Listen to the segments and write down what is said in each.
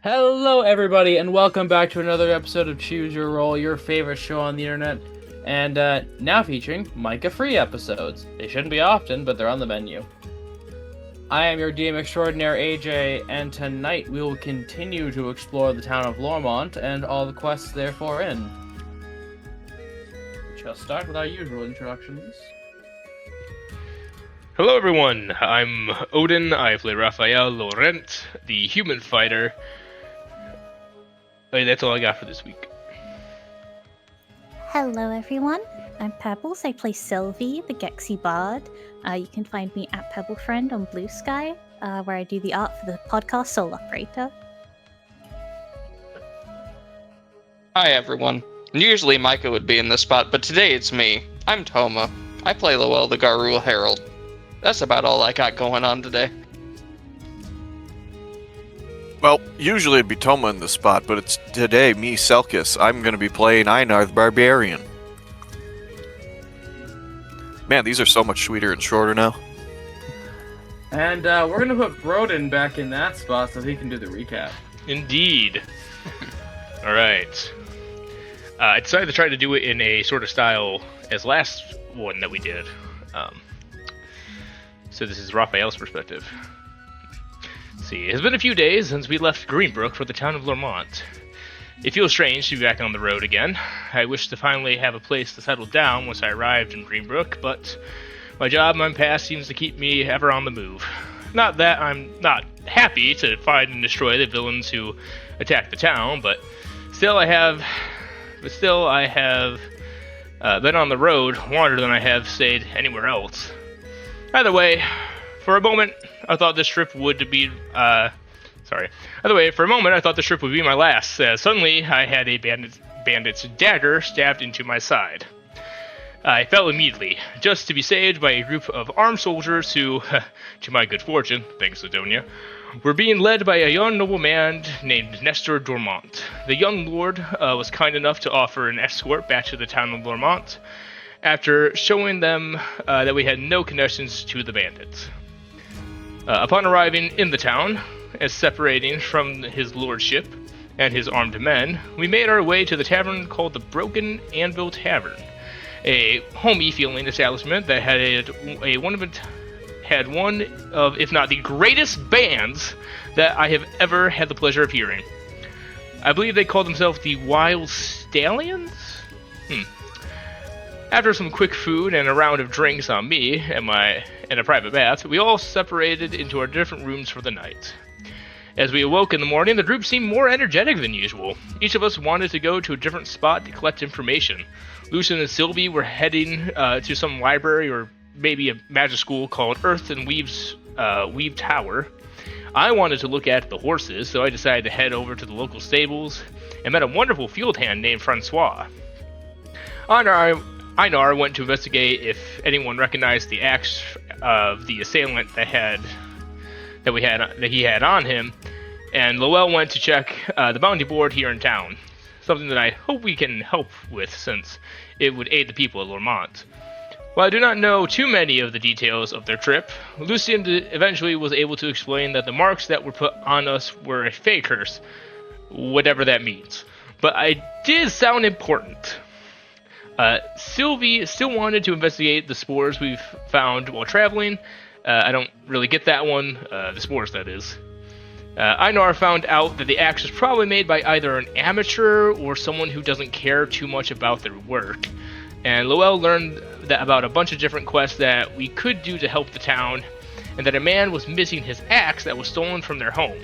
Hello, everybody, and welcome back to another episode of Choose Your Roll, your favorite show on the internet, and now featuring Micah-free episodes. They shouldn't be often, but they're on the menu. I am your DM extraordinaire, AJ, and tonight we will continue to explore the town of Lormont and all the quests therefore in. We shall start with our usual introductions. Hello everyone, I'm Odin. I play Raphael Laurent, the human fighter. That's all I got for this week. Hello everyone, I'm Pebbles. I play Sylvie, the Gexy Bard. You can find me at Pebblefriend on Blue Sky, where I do the art for the podcast Soul Operator. Hi everyone. Usually Micah would be in this spot, but today it's me. I'm Toma. I play Lowell the Garul Herald. That's about all I got going on today. Well, usually it'd be Toma in the spot, but it's today me, Selkis. I'm going to be playing Einar the Barbarian. Man, these are so much sweeter and shorter now. And we're going to put Broden back in that spot so he can do the recap. Indeed. Alright. I decided to try to do it in a sort of style as last one that we did. So this is Raphael's perspective. Let's see, it has been a few days since we left GreenBrooke for the town of Lormont. It feels strange to be back on the road again. I wish to finally have a place to settle down once I arrived in GreenBrooke, but my job and my past seems to keep me ever on the move. Not that I'm not happy to find and destroy the villains who attacked the town, but still I have been on the road longer than I have stayed anywhere else. Either way, for a moment, I thought this trip would be my last. Suddenly, I had a bandit's dagger stabbed into my side. I fell immediately, just to be saved by a group of armed soldiers who, to my good fortune, thanks to Donia, were being led by a young nobleman named Nestor Dormont. The young lord was kind enough to offer an escort back to the town of Lormont, after showing them that we had no connections to the bandits. Upon arriving in the town, as separating from his lordship and his armed men, we made our way to the tavern called the Broken Anvil Tavern, a homey-feeling establishment that had one of, if not the greatest bands that I have ever had the pleasure of hearing. I believe they called themselves the Wild Stallions? After some quick food and a round of drinks on me and a private bath, we all separated into our different rooms for the night. As we awoke in the morning, the group seemed more energetic than usual. Each of us wanted to go to a different spot to collect information. Lucian and Sylvie were heading to some library or maybe a magic school called Earth and Weave Tower. I wanted to look at the horses, so I decided to head over to the local stables and met a wonderful field hand named Francois. Einar went to investigate if anyone recognized the axe of the assailant that he had on him, and Lowell went to check the bounty board here in town, something that I hope we can help with since it would aid the people of Lormont. While I do not know too many of the details of their trip, Lucian eventually was able to explain that the marks that were put on us were a fey curse, whatever that means. But I did sound important. Sylvie still wanted to investigate the spores we've found while traveling. I don't really get that one, the spores that is. Einar found out that the axe was probably made by either an amateur or someone who doesn't care too much about their work. And Lowell learned that about a bunch of different quests that we could do to help the town, and that a man was missing his axe that was stolen from their home.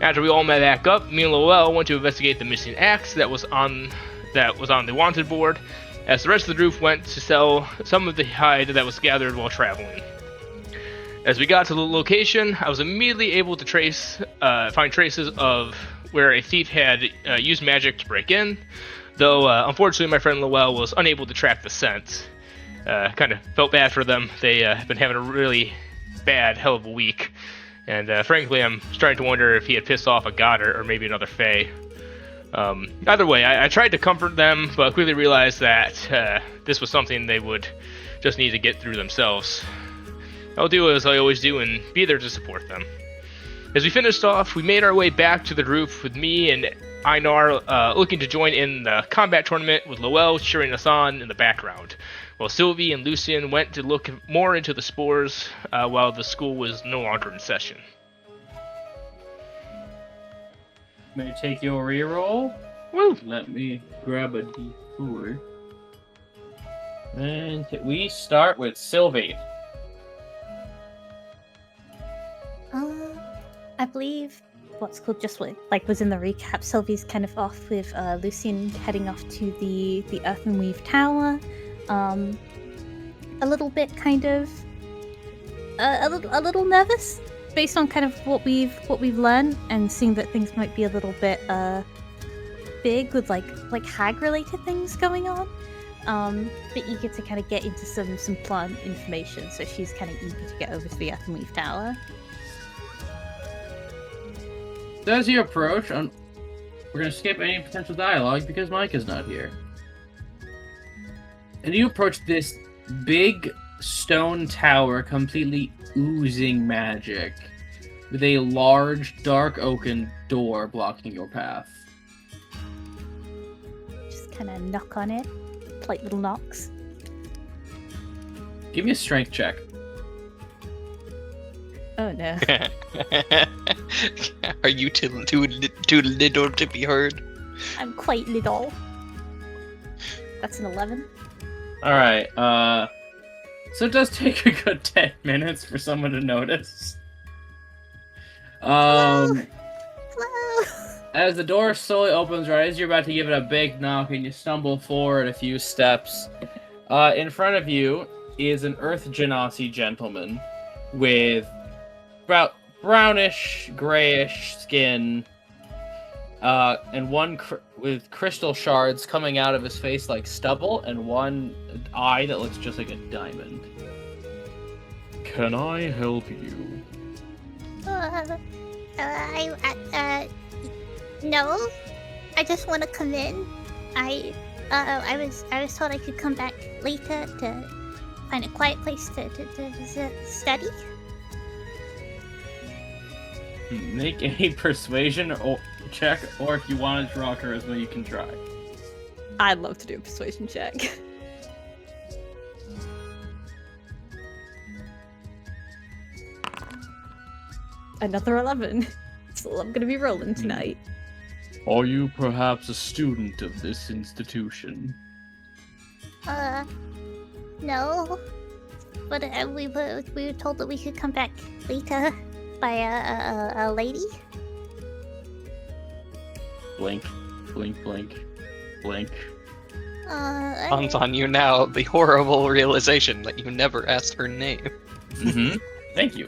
After we all met back up, me and Lowell went to investigate the missing axe that was on the wanted board, as the rest of the group went to sell some of the hide that was gathered while traveling. As we got to the location, I was immediately able to find traces of where a thief had used magic to break in, though unfortunately my friend Lowell was unable to track the scent. Kind of felt bad for them. They have been having a really bad hell of a week, and frankly I'm starting to wonder if he had pissed off a god or maybe another fae. Either way, I tried to comfort them, but quickly realized that this was something they would just need to get through themselves. I'll do as I always do and be there to support them. As we finished off, we made our way back to the roof with me and Einar looking to join in the combat tournament with Lowell cheering us on in the background, while Sylvie and Lucian went to look more into the spores while the school was no longer in session. May I take your reroll? Woo! Let me grab a d4. And we start with Sylvie. I believe what's called just what was in the recap. Sylvie's kind of off with Lucian heading off to the Earth and Weave Tower. A little bit kind of a little nervous based on kind of what we've learned and seeing that things might be a little bit big with like hag related things going on. But eager to kind of get into some plant information, so she's kind of eager to get over to the Earth and Weave Tower. So as you approach, we're going to skip any potential dialogue because Mike is not here. And you approach this big stone tower completely oozing magic with a large dark oaken door blocking your path. Just kind of knock on it, like little knocks. Give me a strength check. Oh no. Are you too little to be heard? I'm quite little. That's an 11. Alright, so it does take a good 10 minutes for someone to notice. Hello. As the door slowly opens right as you're about to give it a big knock and you stumble forward a few steps, in front of you is an Earth Genasi gentleman with about brownish, grayish skin, and one with crystal shards coming out of his face like stubble, and one eye that looks just like a diamond. Can I help you? No. I just want to come in. I was told I could come back later to find a quiet place to study. Make a persuasion check, or if you want to draw charisma, you can try. I'd love to do a persuasion check. Another 11. So I'm gonna be rolling tonight. Are you perhaps a student of this institution? No. But we were told that we could come back later by a lady. Blink, blink, blink, blink. Dawns on you now the horrible realization that you never asked her name. Mm-hmm. Thank you.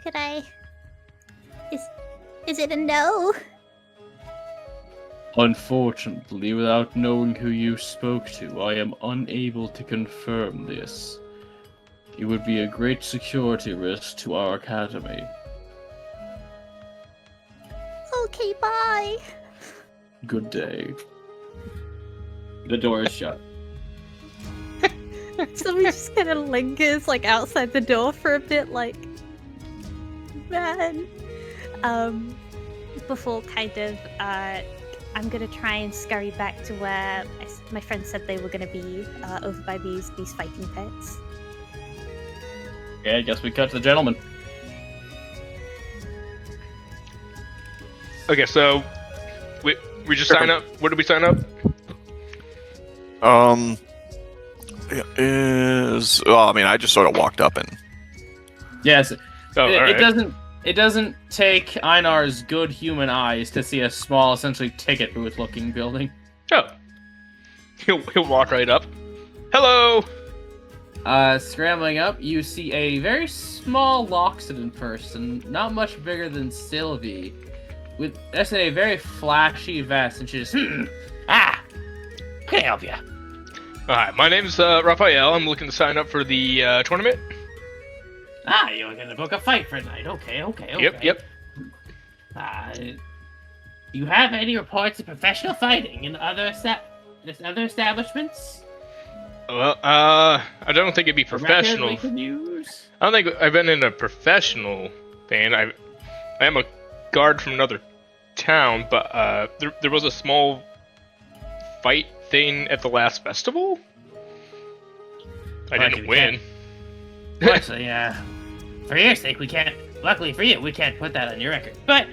Could I... Is it a no? Unfortunately, without knowing who you spoke to, I am unable to confirm this. It would be a great security risk to our academy. Okay, bye. Good day. The door is shut. So we just kind of lingers outside the door for a bit, man. Before kind of I'm gonna try and scurry back to where my friend said they were gonna be, over by these fighting pits. Okay, I guess we cut to the gentleman. Okay, so we just sign up. Where do we sign up? I just sort of walked up and. Yes. Oh, It alright. doesn't take Einar's good human eyes to see a small, essentially ticket booth-looking building. Oh. He'll walk right up. Hello! Scrambling up, you see a very small Loxodon person, not much bigger than Sylvie, with a very flashy vest, and she just, can I help you? Alright, my name's Raphael. I'm looking to sign up for the tournament. You're gonna book a fight for tonight. Okay. Yep. You have any reports of professional fighting in other establishments? Well, I don't think it'd be A record professional. we can use? I don't think I've been in a professional thing. I am a guard from another town, but there was a small fight thing at the last festival. I Well, didn't you win. Well, actually, for your sake, we can't. Luckily for you, we can't put that on your record. But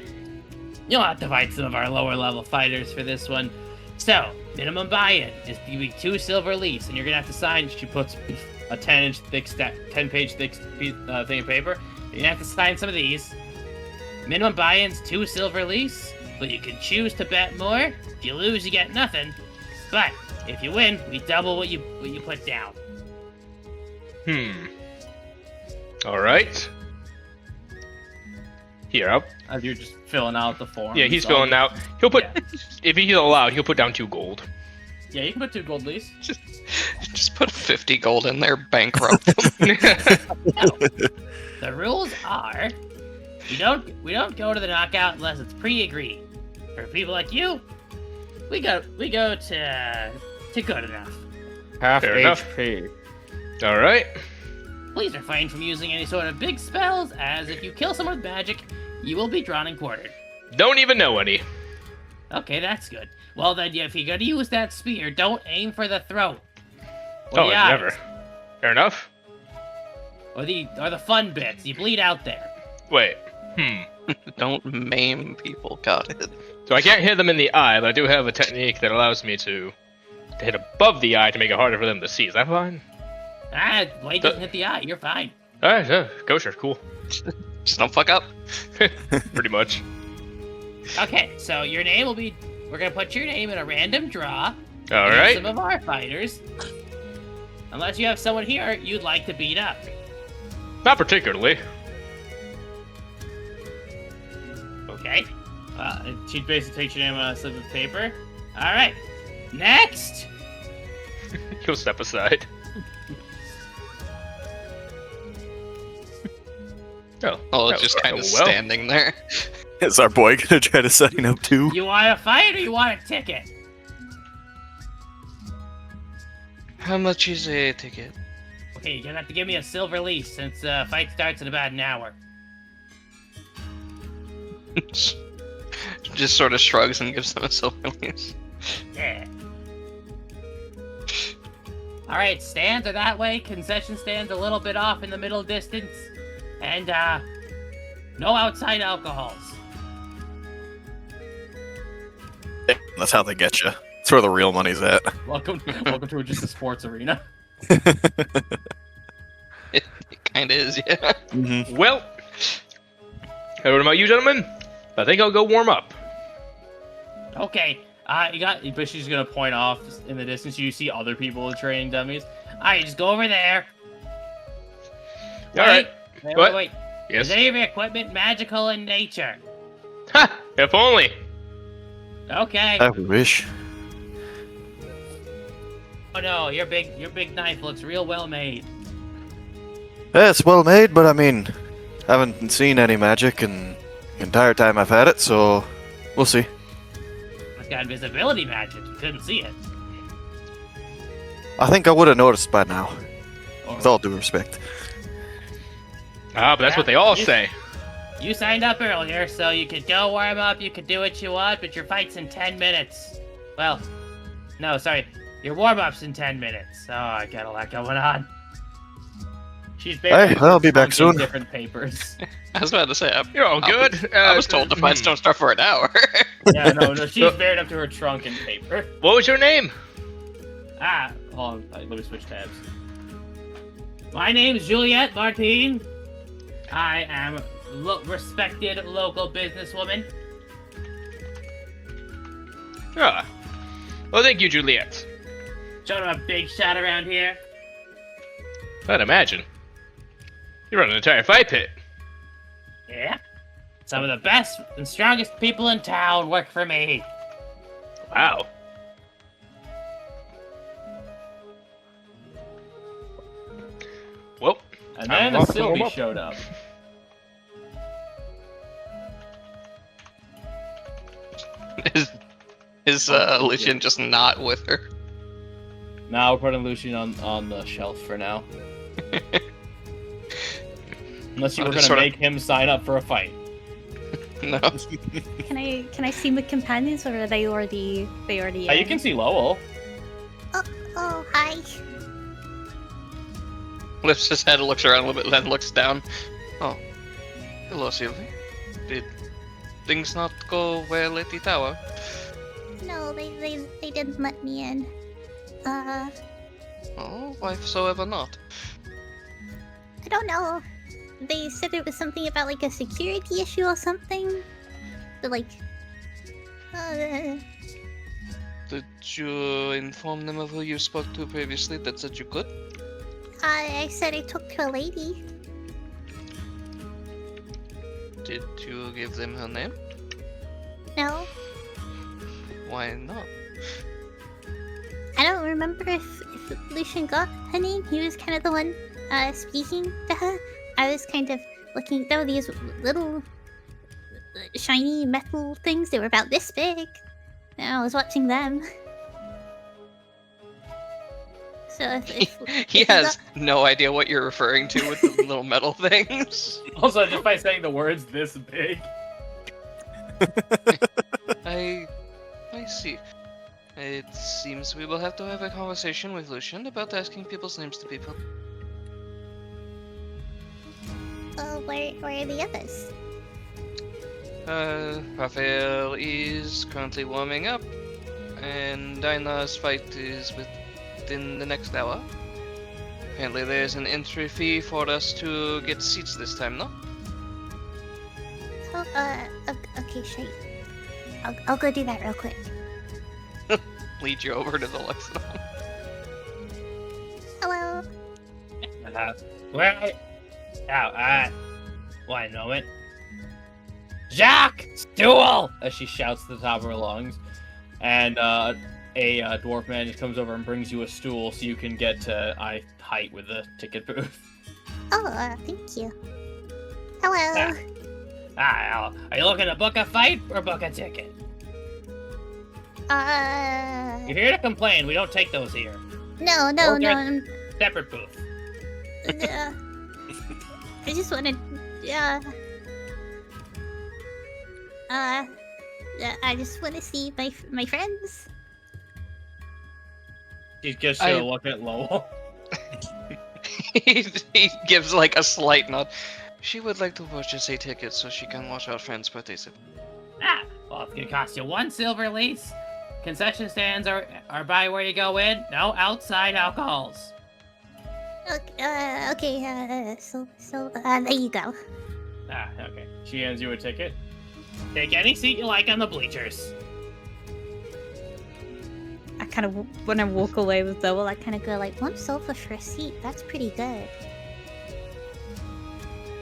you'll have to fight some of our lower level fighters for this one. So, minimum buy-in is gonna be 2 silver lease, and you're gonna have to sign. She puts a 10-inch thick 10-page thick thing of paper. You're gonna have to sign some of these. Minimum buy-in's 2 silver lease, but you can choose to bet more. If you lose, you get nothing. But if you win, we double what you put down. All right. Here, As you're just filling out the form. yeah, he's filling out. He'll put, if he's allowed, he'll put down 2 gold. Yeah, you can put 2 gold lease. Just put 50 gold in there, bankrupt them. The rules are, we don't go to the knockout unless it's pre-agreed. For people like you, we go to good enough. Half Fair enough. HP. All right. Please refrain from using any sort of big spells, as if you kill someone with magic, you will be drawn and quartered. Don't even know any. Okay, that's good. Well then, if you're gonna use that spear, don't aim for the throat. Or Oh, the eyes, never. Fair enough. Or the fun bits. You bleed out there. Wait. Don't maim people, got it. So I can't hit them in the eye, but I do have a technique that allows me to hit above the eye to make it harder for them to see. Is that fine? Blade doesn't hit the eye. You're fine. All right, yeah, kosher, cool. Just don't fuck up. Pretty much. Okay, so your name will be. We're gonna put your name in a random draw. All against right. Some of our fighters. Unless you have someone here you'd like to beat up. Not particularly. Okay. She basically takes your name on a slip of paper. All right. Next. He'll step aside. Oh, that it's just was kind of well. standing there. Is our boy gonna try to sign up too? You want a fight or you want a ticket? How much is a ticket? Okay, you're gonna have to give me a silver lease since fight starts in about an hour. Just sort of shrugs and gives them a silver lease. Yeah. All right, stands are that way. Concession stands a little bit off in the middle distance, and no outside alcohols. That's how they get you. That's where the real money's at. Welcome to just a sports arena. It kind of is, yeah. Mm-hmm. Well, what about you, gentlemen? I think I'll go warm up. Okay. But she's gonna point off in the distance. You see other people training dummies. All right, just go over there. All right. What? Wait. Yes. Is any of your equipment magical in nature? Ha! If only. Okay. I wish. Oh no, your big knife looks real well made. Yeah, it's well made, but I mean, haven't seen any magic in the entire time I've had it, so we'll see. It's got invisibility magic. You couldn't see it. I think I would have noticed by now, with all due respect. Ah, but that's what they all say. You signed up earlier, so you could go warm up, you could do what you want, but your fight's in 10 minutes. Well, no, sorry. Your warm-up's in 10 minutes. Oh, I got a lot going on. She's basically I'll be back chunking soon. different papers. I was about to say, You're all good. I was told the fights don't start for an hour. Yeah, no, she's buried up to her trunk in paper. What was your name? Hold on, let me switch tabs. My name's Juliette Martin. I am respected local businesswoman. Ah. Well, thank you, Juliet. Showing a big shot around here. I'd imagine. You run an entire fight pit. Yeah. Some of the best and strongest people in town work for me. Wow. Well, And then I'm a off to warm Sylvie up. showed up. Is Lucian just not with her? Now we're putting Lucian on the shelf for now. Unless you were going to make him sign up for a fight. No. Can I see my companions, or are they already You can see Lowell. Oh, hi. Lifts his head, looks around a little bit, then looks down. Oh. Hello, Sylvie. Did things not go well at the tower? No, they didn't let me in. Oh, why so ever not? I don't know. They said it was something about like a security issue or something. But like, Did you inform them of who you spoke to previously that said you could? I said I talked to a lady. Did you give them her name? No, Why not? I don't remember if Lucian got her name. He was kind of the one speaking to her. I was kind of looking. There were these little shiny metal things. They were about this big. And I was watching them. So if He has no idea what you're referring to with the little metal things. Also, just by saying the words this big. I see. It seems we will have to have a conversation with Lucian about asking people's names to people. where are the others? Raphael is currently warming up, and Dinah's fight is within the next hour. Apparently there's an entry fee for us to get seats this time, no? Oh, okay, sure. I'll go do that real quick. Lead you over to the Lexicon. Hello. One moment. Jacques! Stool! As she shouts to the top of her lungs. And a dwarf man just comes over and brings you a stool so you can get to eye height with the ticket booth. Oh, thank you. Hello. Are you looking to book a fight or book a ticket? You're here to complain. We don't take those here. No. Separate booth. I just wanted, I just want to see my friends. She's just gonna look at Lowell. he gives like a slight nod. She would like to purchase a ticket so she can watch our friends participate. Well, it's gonna cost you 1 silver lease. Concession stands are by where you go in. No outside alcohols. Okay, so there you go. Okay. She hands you a ticket. Take any seat you like on the bleachers. I kind of, when I walk away with Dowell, I kind of go like, 1 silver for a seat. That's pretty good.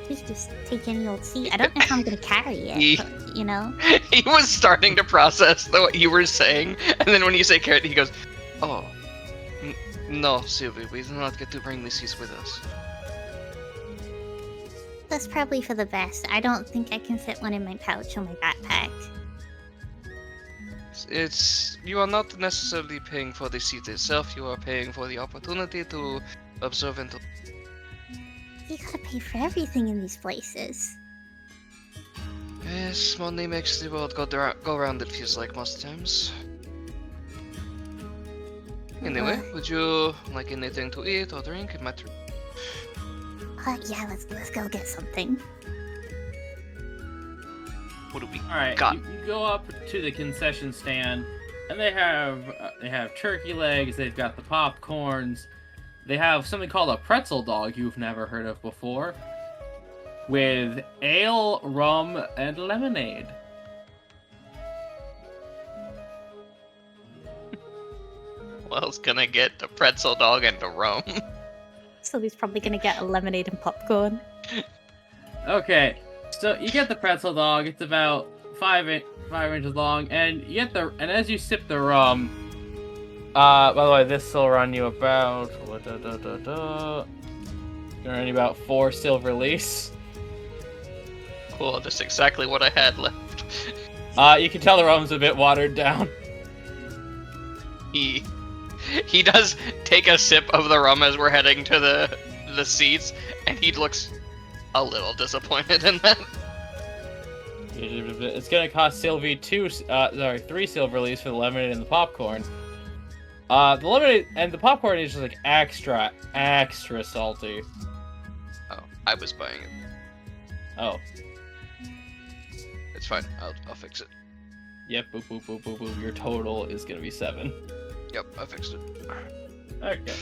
We should just take any old seat. I don't know how I'm gonna carry it, but, you know. He was starting to process what you were saying, and then when you say carrot, he goes, "Oh, no, Sylvie, we do not get to bring the seats with us." That's probably for the best. I don't think I can fit one in my pouch or my backpack. You are not necessarily paying for the seat itself. You are paying for the opportunity to observe and to. You gotta pay for everything in these places. Yes, money makes the world go round, it feels like most times. Anyway, would you like anything to eat or drink? It matters. Yeah, let's go get something. What do we Alright, got? you go up to the concession stand, and they have turkey legs, they've got the popcorns, they have something called a pretzel dog you've never heard of before, with ale, rum, and lemonade. Well, it's gonna get the pretzel dog and the rum. so he's probably gonna get a lemonade and popcorn. Okay, so you get the pretzel dog. It's about 5 inches long, and you get and as you sip the rum, by the way, this will run you about run you about 4 silver lease. Cool, that's exactly what I had left. You can tell the rum's a bit watered down. He does take a sip of the rum as we're heading to the seats, and he looks a little disappointed in that. It's gonna cost Sylvie 3 silver leaves for the lemonade and the popcorn. The lemonade and the popcorn is just like extra salty. Oh, I was buying it. Oh. It's fine. I'll fix it. Yep, boop, boop, boop, boop, boop. Your total is gonna be 7. Yep, I fixed it. Okay.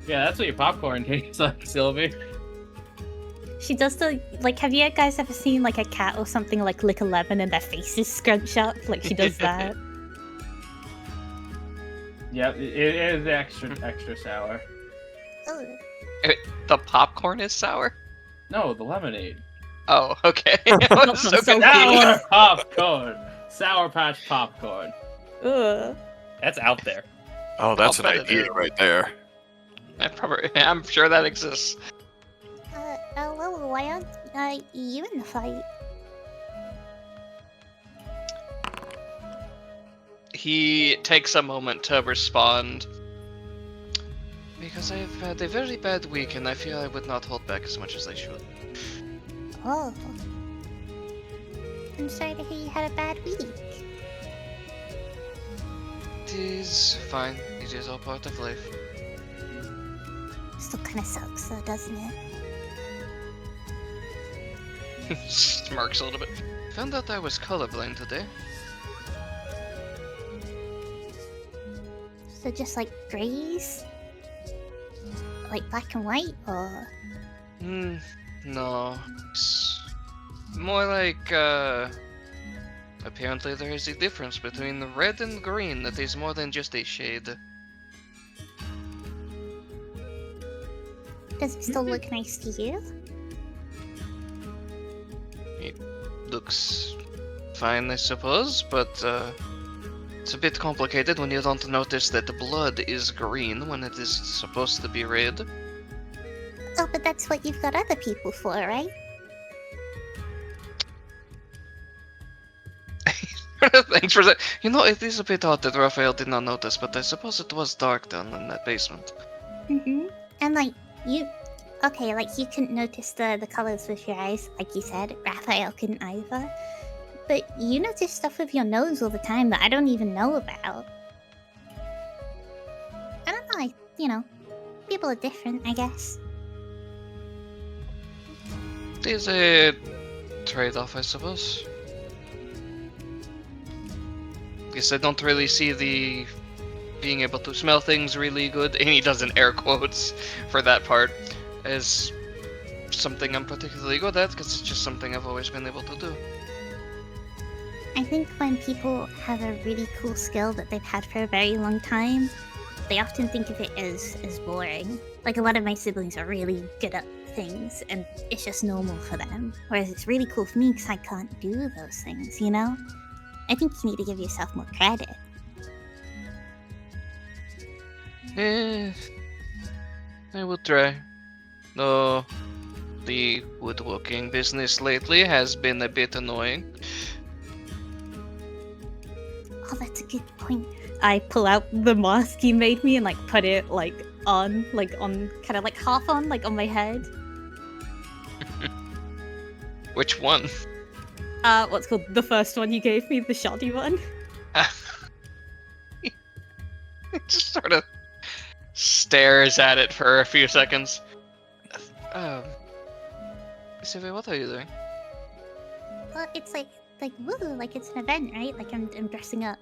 Yeah, that's what your popcorn tastes like, Sylvie. She does the, like, have you guys ever seen, like, a cat or something, like, lick a lemon and their faces scrunch up? Like, she does that. Yep, it is extra sour. Oh, The popcorn is sour? No, the lemonade. Oh, okay. I was so confused. Sour popcorn! Sour Patch popcorn. Ugh. That's out there. Oh, that's an I'll bet it idea is. right there. I'm sure that exists. well, why aren't you in the fight? He takes a moment to respond. Because I have had a very bad week and I feel I would not hold back as much as I should. Oh. I'm sorry to hear you had a bad week. It is fine. It is all part of life. Still kinda sucks though, doesn't it? Smirks a little bit. Found out I was colorblind today. So just like grays? Like black and white, or? No. It's more like, apparently there is a difference between the red and green that is more than just a shade. Does it still look nice to you? Looks fine, I suppose, but, it's a bit complicated when you don't notice that the blood is green when it is supposed to be red. Oh, but that's what you've got other people for, right? Thanks for that. You know, it is a bit odd that Raphael did not notice, but I suppose it was dark down in that basement. Mm-hmm. And like, you... Okay, like you couldn't notice the colors with your eyes, like you said. Raphael couldn't either. But you notice stuff with your nose all the time that I don't even know about. I don't know, people are different, I guess. It is a trade-off, I suppose. Guess I don't really see the being able to smell things really good, and he does an air quotes for that part, as something I'm particularly good at, because it's just something I've always been able to do. I think when people have a really cool skill that they've had for a very long time, they often think of it as boring. Like a lot of my siblings are really good at things, and it's just normal for them. Whereas it's really cool for me because I can't do those things, you know? I think you need to give yourself more credit. I will try. Though the woodworking business lately has been a bit annoying. Oh, that's a good point. I pull out the mask he made me and like put it like on kind of like half on, like on my head. Which one? What's called the first one you gave me, the shoddy one. Just sort of stares at it for a few seconds. Sylvia, what are you doing? Well, it's like woo, like it's an event, right? Like I'm dressing up.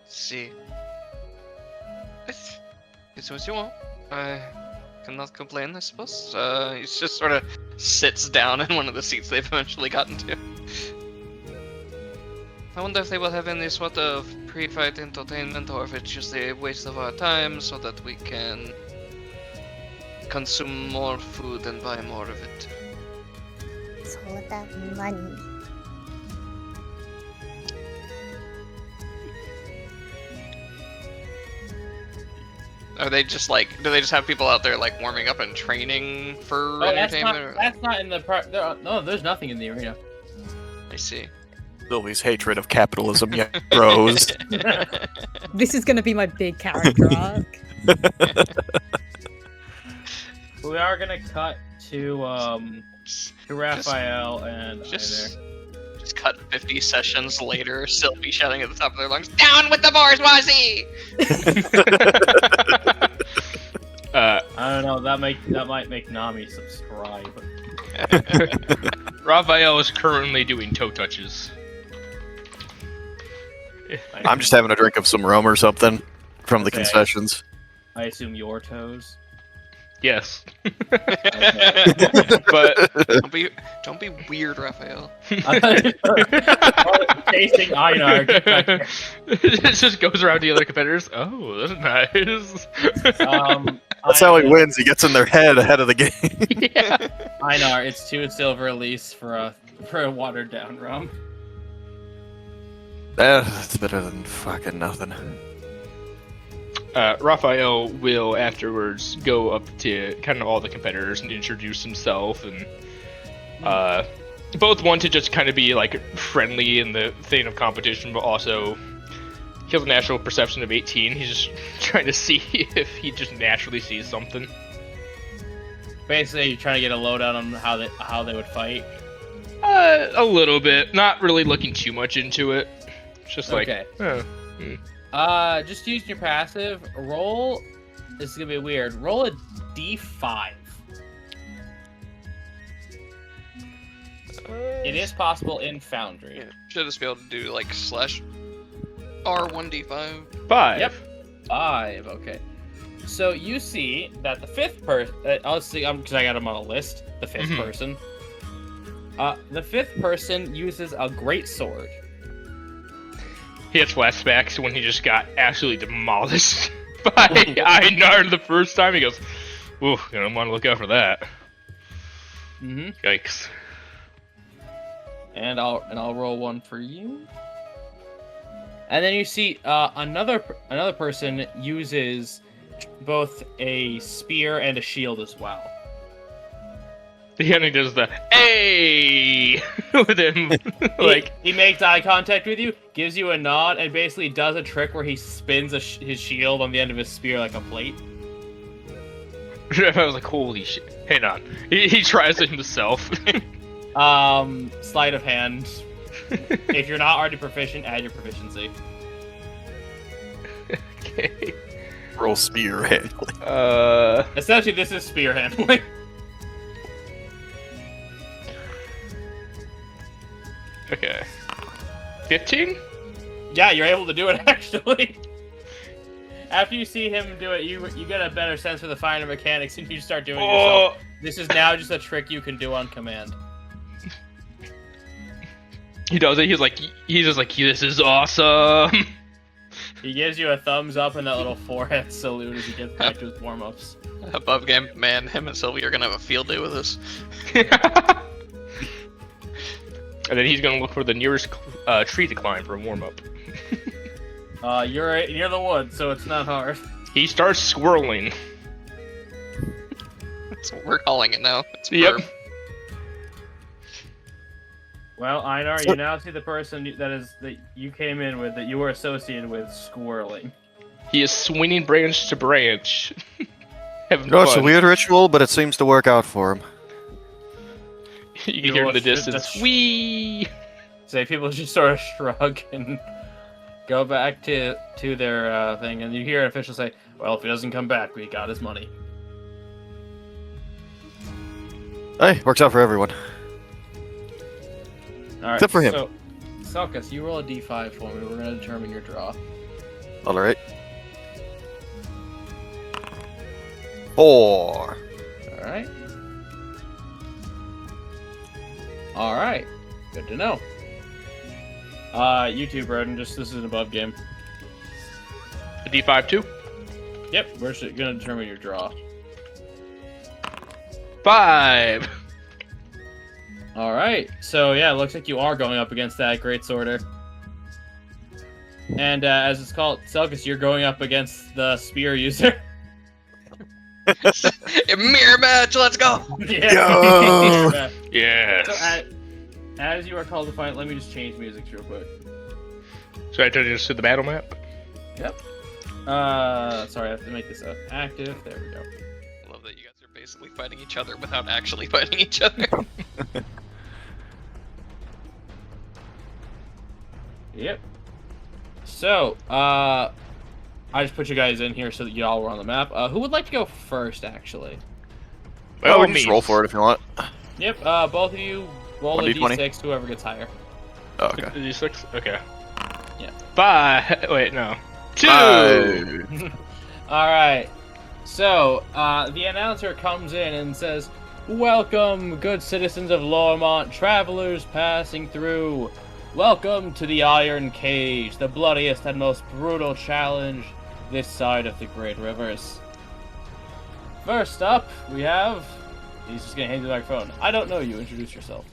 See. It's what you want. I cannot complain, I suppose. He just sort of sits down in one of the seats they've eventually gotten to. I wonder if they will have any sort of pre-fight entertainment, or if it's just a waste of our time so that we can consume more food and buy more of it. It's all about money. Are they just like, do they just have people out there like warming up and training for entertainment? That's not in the no, there's nothing in the arena. I see. Sylvie's hatred of capitalism yet grows. This is gonna be my big character arc. We are gonna cut to Raphael and Just Einar. cut 50 sessions later, Sylvie shouting at the top of their lungs, "Down with the bourgeoisie!" I don't know. That might make Nami subscribe. Raphael is currently doing toe touches. I'm just having a drink of some rum or something from the Okay. concessions. I assume your toes. Yes. Okay. But Don't be weird, Raphael. Chasing Einar. Get back here. it just goes around to the other competitors. Oh, that's nice. That's how he wins. He gets in their head ahead of the game. Yeah. Einar, it's 2 silver at least for a watered down rum. That's better than fucking nothing. Raphael will afterwards go up to kind of all the competitors and introduce himself, and both want to just kind of be like friendly in the thing of competition, but also he has a natural perception of 18. He's just trying to see if he just naturally sees something. Basically, you're trying to get a lowdown on how they would fight. A little bit, not really looking too much into it. It's just like, Okay. Just using your passive, roll. This is gonna be weird. Roll a d5. It is possible in Foundry. Yeah, should just be able to do like slash R1D5. 5. Yep. 5. Okay. So you see that the fifth person. I'll see. Because I got him on a list. The fifth Mhm. person. The fifth person uses a great sword. He has flashbacks when he just got absolutely demolished by Einar the first time. He goes, "Ooh, I don't want to look out for that." Mm-hmm. Yikes. And I'll roll one for you. And then you see another person uses both a spear and a shield as well. He kind of does the "Hey" with him, like he makes eye contact with you, gives you a nod, and basically does a trick where he spins his shield on the end of his spear like a plate. I was like, "Holy shit!" Hang on, he tries it himself. Sleight of hand. If you're not already proficient, add your proficiency. Okay. Roll spear handling. Essentially, this is spear handling. Okay. 15? Yeah, you're able to do it actually. After you see him do it, you get a better sense for the finer mechanics, and you start doing it yourself. This is now just a trick you can do on command. He does it. He's just like, "This is awesome." He gives you a thumbs up and that little forehead salute as he gets back to his warm-ups. Above game, man, him and Sylvie are gonna have a field day with this. And then he's gonna look for the nearest tree to climb for a warm up. You're near the woods, so it's not hard. He starts swirling. That's what we're calling it now. It's Yep. verb. Well, Einar, you now see the person that you came in with, that you were associated with, swirling. He is swinging branch to branch. Having No, it's a fun. weird ritual, but it seems to work out for him. You can hear in the distance. That's- Wee. So people just sort of shrug and go back to their thing, and you hear an official say, "Well, if he doesn't come back, we got his money." Hey, works out for everyone. All right. Except for him. So, Selkas, you roll a d5 for me. We're gonna determine your draw. Alright. 4. All right. All right. Good to know. You too, Broden. This is an above game. A D5 too. Yep, we're gonna determine your draw. 5. All right. So yeah, it looks like you are going up against that great sworder. And as it's called, Selkas, you're going up against the spear user. Mirror match, let's go! Yeah. Yo! Yes. So as you are called to fight, let me just change music real quick. So I turn this to the battle map. Yep. Sorry, I have to make this active. There we go. I love that you guys are basically fighting each other without actually fighting each other. Yep. So, I just put you guys in here so that y'all were on the map. Who would like to go first, actually? Well, we can just roll for it if you want. Yep, both of you roll a 1d20? d6, whoever gets higher. Oh, okay. D6? Okay. Yeah. 5. Wait, no. 2! Alright. So, the announcer comes in and says, "Welcome, good citizens of Lormont, travelers passing through. Welcome to the Iron Cage, the bloodiest and most brutal challenge this side of the Great Rivers. First up, we have..." He's just gonna hand you the microphone. "I don't know you, introduce yourself."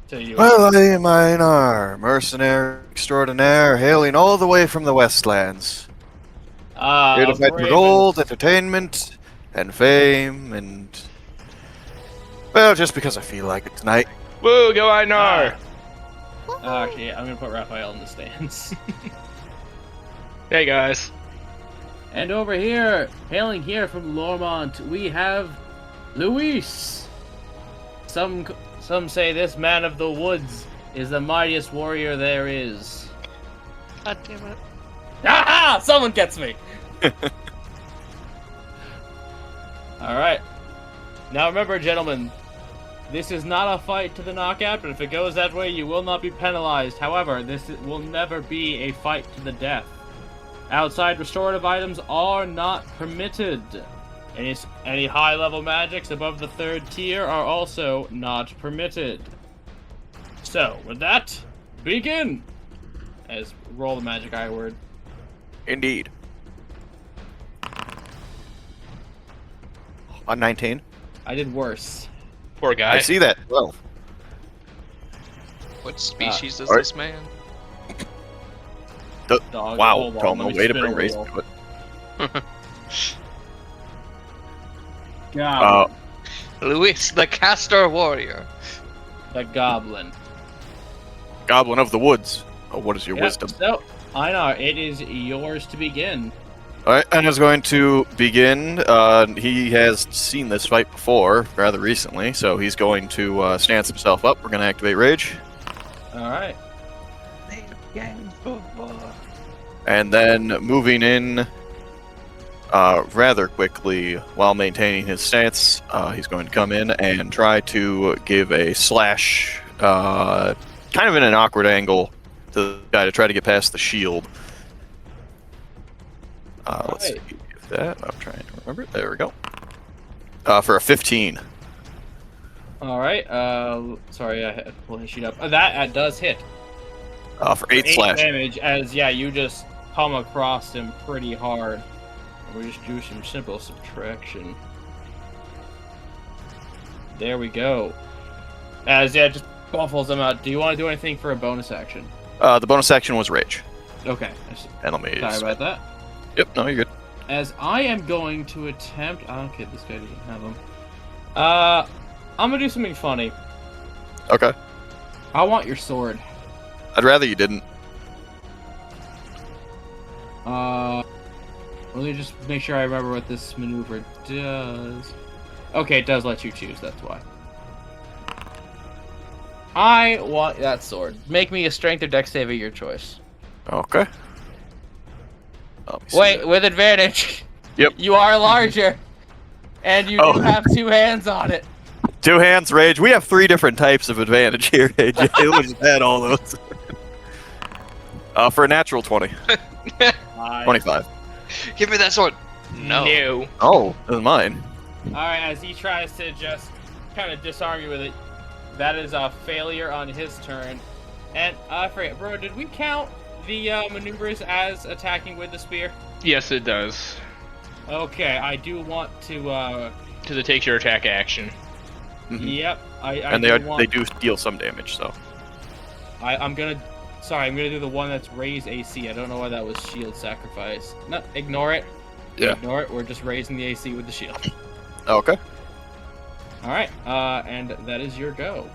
To you. Well, I am Einar, mercenary extraordinaire, hailing all the way from the Westlands. Here to fight for gold, entertainment, and fame, and... well, just because I feel like it tonight. Woo, go Einar! Actually, I'm gonna put Raphael in the stands. Hey, guys. And over here, hailing here from Lormont, we have Luis. Some say this man of the woods is the mightiest warrior there is. God damn it. Ah! Someone gets me! Alright. Now remember, gentlemen, this is not a fight to the knockout, but if it goes that way, you will not be penalized. However, this will never be a fight to the death. Outside restorative items are not permitted. Any high-level magics above the 3rd tier are also not permitted. So, with that, begin! As roll the magic eye word. Indeed. On 19. I did worse. Poor guy. I see that. Well, What species is alright. this man? Dog, wow, hold on, Tom, let no me way to spin bring a race wheel. to it. Goblin. Luis, the Castor Warrior. The goblin. Goblin of the woods. Oh, what is your Yep, wisdom? So, Einar, it is yours to begin. Alright, and is going to begin. He has seen this fight before, rather recently, so he's going to stance himself up. We're going to activate Rage. Alright. And then moving in rather quickly while maintaining his stance, he's going to come in and try to give a slash, kind of in an awkward angle, to the guy to try to get past the shield. Let's see if that. I'm trying to remember it. There we go. For a 15. Alright, sorry, I had to pull his sheet up. That does hit. For 8 slash. Damage, as, yeah, you just come across him pretty hard. We just do some simple subtraction. There we go. As, yeah, just buffles him out. Do you want to do anything for a bonus action? The bonus action was Rage. Okay. And let me... Sorry about that. Yep, no, you're good. As I am going to attempt... okay, this guy doesn't have them. I'm gonna do something funny. Okay. I want your sword. I'd rather you didn't. Let me just make sure I remember what this maneuver does. Okay, it does let you choose, that's why. I want that sword. Make me a strength or dex save of your choice. Okay. Wait, with advantage. Yep. You are larger. And you do have 2 hands on it. 2 hands, Rage. We have 3 different types of advantage here, AJ. Let's just add all those. For a natural 20. 25. Give me that sword. No. Oh, that's mine. Alright, as he tries to just kind of disarm you with it, that is a failure on his turn. And I forget, bro, did we count the maneuvers as attacking with the spear? Yes, it does. Okay, I do want to, Because it takes your attack action. Mhm. Yep, And they do deal some damage, so. I'm gonna do the one that's raise AC. I don't know why that was shield sacrifice. No, ignore it. Yeah. Ignore it. We're just raising the AC with the shield. Okay. All right. And that is your go.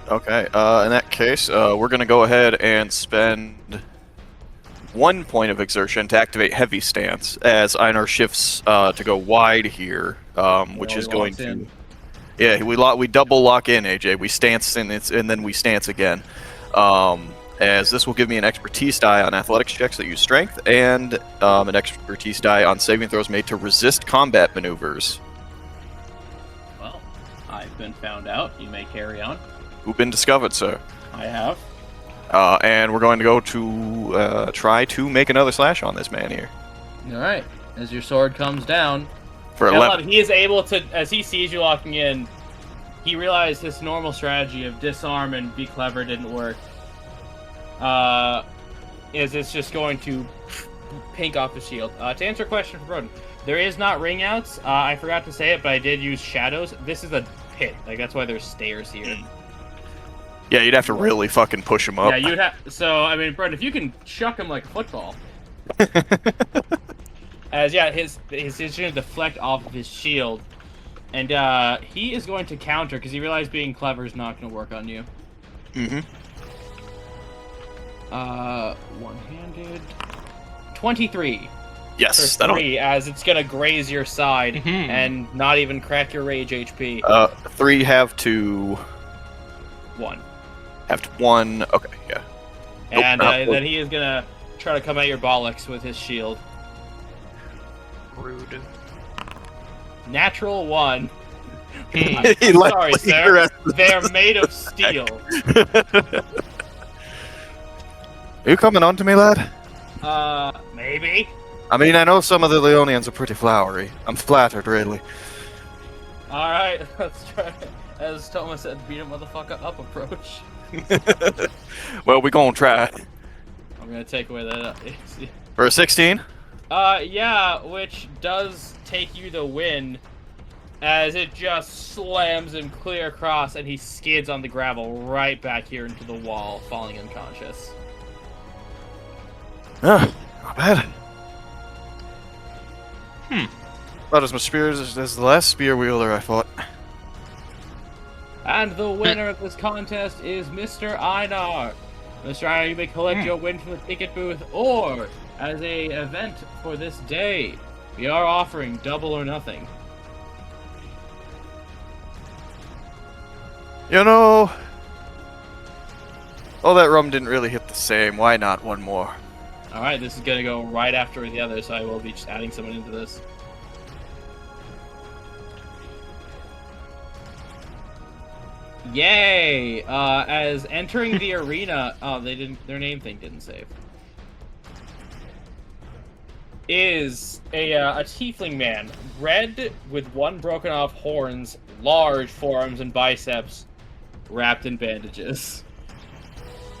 Okay, in that case, we're going to go ahead and spend 1 point of exertion to activate Heavy Stance as Einar shifts to go wide here, which is going to... in. Yeah, we double lock in, AJ. We stance and then we stance again. As this will give me an expertise die on athletics checks that use strength, and an expertise die on saving throws made to resist combat maneuvers. Well, I've been found out. You may carry on. Who've been discovered, sir? I have. And we're going to go to try to make another slash on this man here. All right. As your sword comes down, For 11. he is able to, as he sees you locking in, he realized his normal strategy of disarm and be clever didn't work. Is it's just going to pink off his shield. To answer a question from Broden, there is not ring outs. I forgot to say it, but I did use shadows. This is a pit. Like, that's why there's stairs here. Yeah, you'd have to really fucking push him up. Yeah, you'd have. So, I mean, Broden, if you can chuck him like a football. As, yeah, his going to deflect off of his shield. And, he is going to counter, because he realized being clever is not going to work on you. Mm-hmm. One-handed. 23. Yes, For that'll... 3, as it's going to graze your side and not even crack your rage HP. 3 have to... 1. Have to 1... Okay, yeah. And Nope, then he is going to try to come at your bollocks with his shield. Rude. Natural 1. He I'm like sorry, the sir. rest of They're made of steel. Are you coming on to me, lad? Maybe. I mean, I know some of the Leonians are pretty flowery. I'm flattered, really. Alright, let's try. As Thomas said, beat a motherfucker up approach. Well, we gonna try. I'm gonna take away that. For a 16? Yeah, which does take you the win, as it just slams him clear across, and he skids on the gravel right back here into the wall, falling unconscious. Not bad. About as much spears as the last spear wielder I fought. And the winner of this contest is Mr. Einar. Mr. Einar, you may collect your win from the ticket booth, or as a event for this day, we are offering double or nothing. You know... Oh, that rum didn't really hit the same. Why not one more? Alright, this is gonna go right after the other, so I will be just adding someone into this. Yay! As entering the arena, oh, their name thing didn't save. Is a tiefling man, red with 1 broken off horns, large forearms and biceps, wrapped in bandages.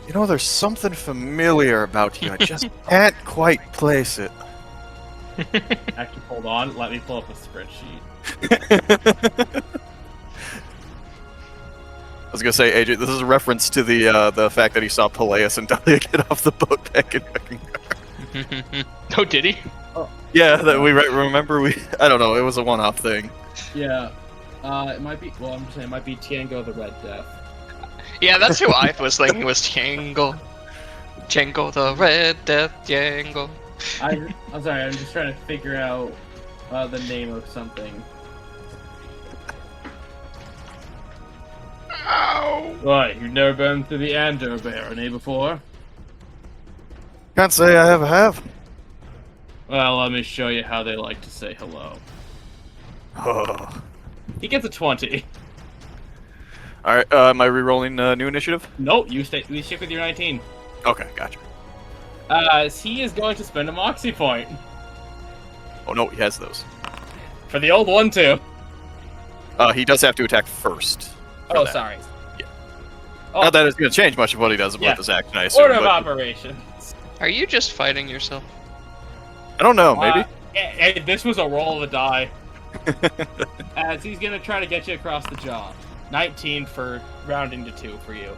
You know, there's something familiar about you. I just can't quite place it. Actually, hold on, let me pull up a spreadsheet. I was gonna say, AJ, this is a reference to the fact that he saw Peleus and Dahlia get off the boat back in Reckongar. Oh, did he? Yeah, that remember I don't know, it was a one-off thing. Yeah. It might be, well, I'm just saying, it might be Tiango the Red Death. Yeah, that's who I was thinking was Django. Django the Red Death, Django. I'm sorry, I'm just trying to figure out the name of something. Ow! What, you've never been to the Andor Baron, eh, before? Can't say I ever have. Well, let me show you how they like to say hello. Oh. He gets a 20. Alright, am I re-rolling new initiative? Nope, you stick with your 19. Okay, gotcha. He is going to spend a Moxie point. Oh no, he has those. For the old one, too. He does have to attack first. for Oh, that. sorry. Yeah. Oh. Not that it's going to change much of what he does Yeah. with this action, I assume. Order of but- operations. Are you just fighting yourself? I don't know, maybe. This was a roll of a die. As he's going to try to get you across the jaw. 19 for rounding to 2 for you.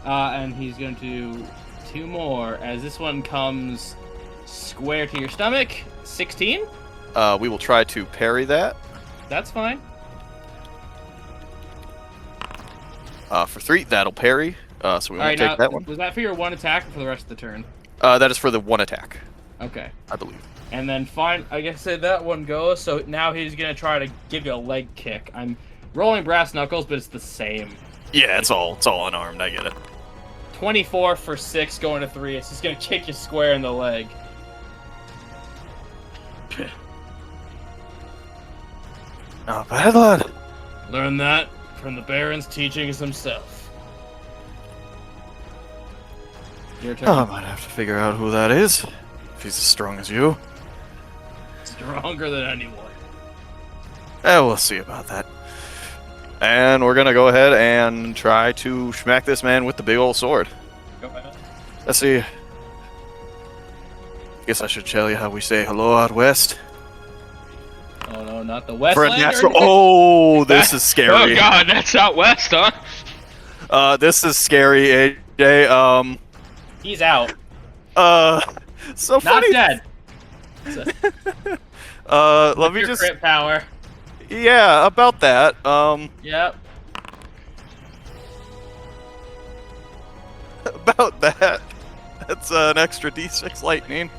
And he's going to do 2 more, as this one comes square to your stomach. 16? We will try to parry that. That's fine. For 3, that'll parry. So we won't Alright, take now, that one. was that for your one attack or for the rest of the turn? That is for the 1 attack, Okay. I believe. And then I guess that one goes, so now he's gonna try to give you a leg kick. I'm rolling brass knuckles, but it's the same. Yeah, it's all unarmed. I get it. 24 for 6 going to 3. It's just gonna kick you square in the leg. Not bad, lad. Learn that from the Baron's teachings himself. Your turn. I might have to figure out who that is. If he's as strong as you. Stronger than anyone. We'll see about that. And we're gonna go ahead and try to smack this man with the big old sword. Go ahead. Let's see. Guess I should tell you how we say hello out west. Oh no, not the West. For a natural. Oh, this is scary. Oh god, that's out west, huh? This is scary, AJ. He's out. So Not funny. dead. Let me Your just. crit power. Yeah, about that. Yep. About that. That's an extra D6 lightning.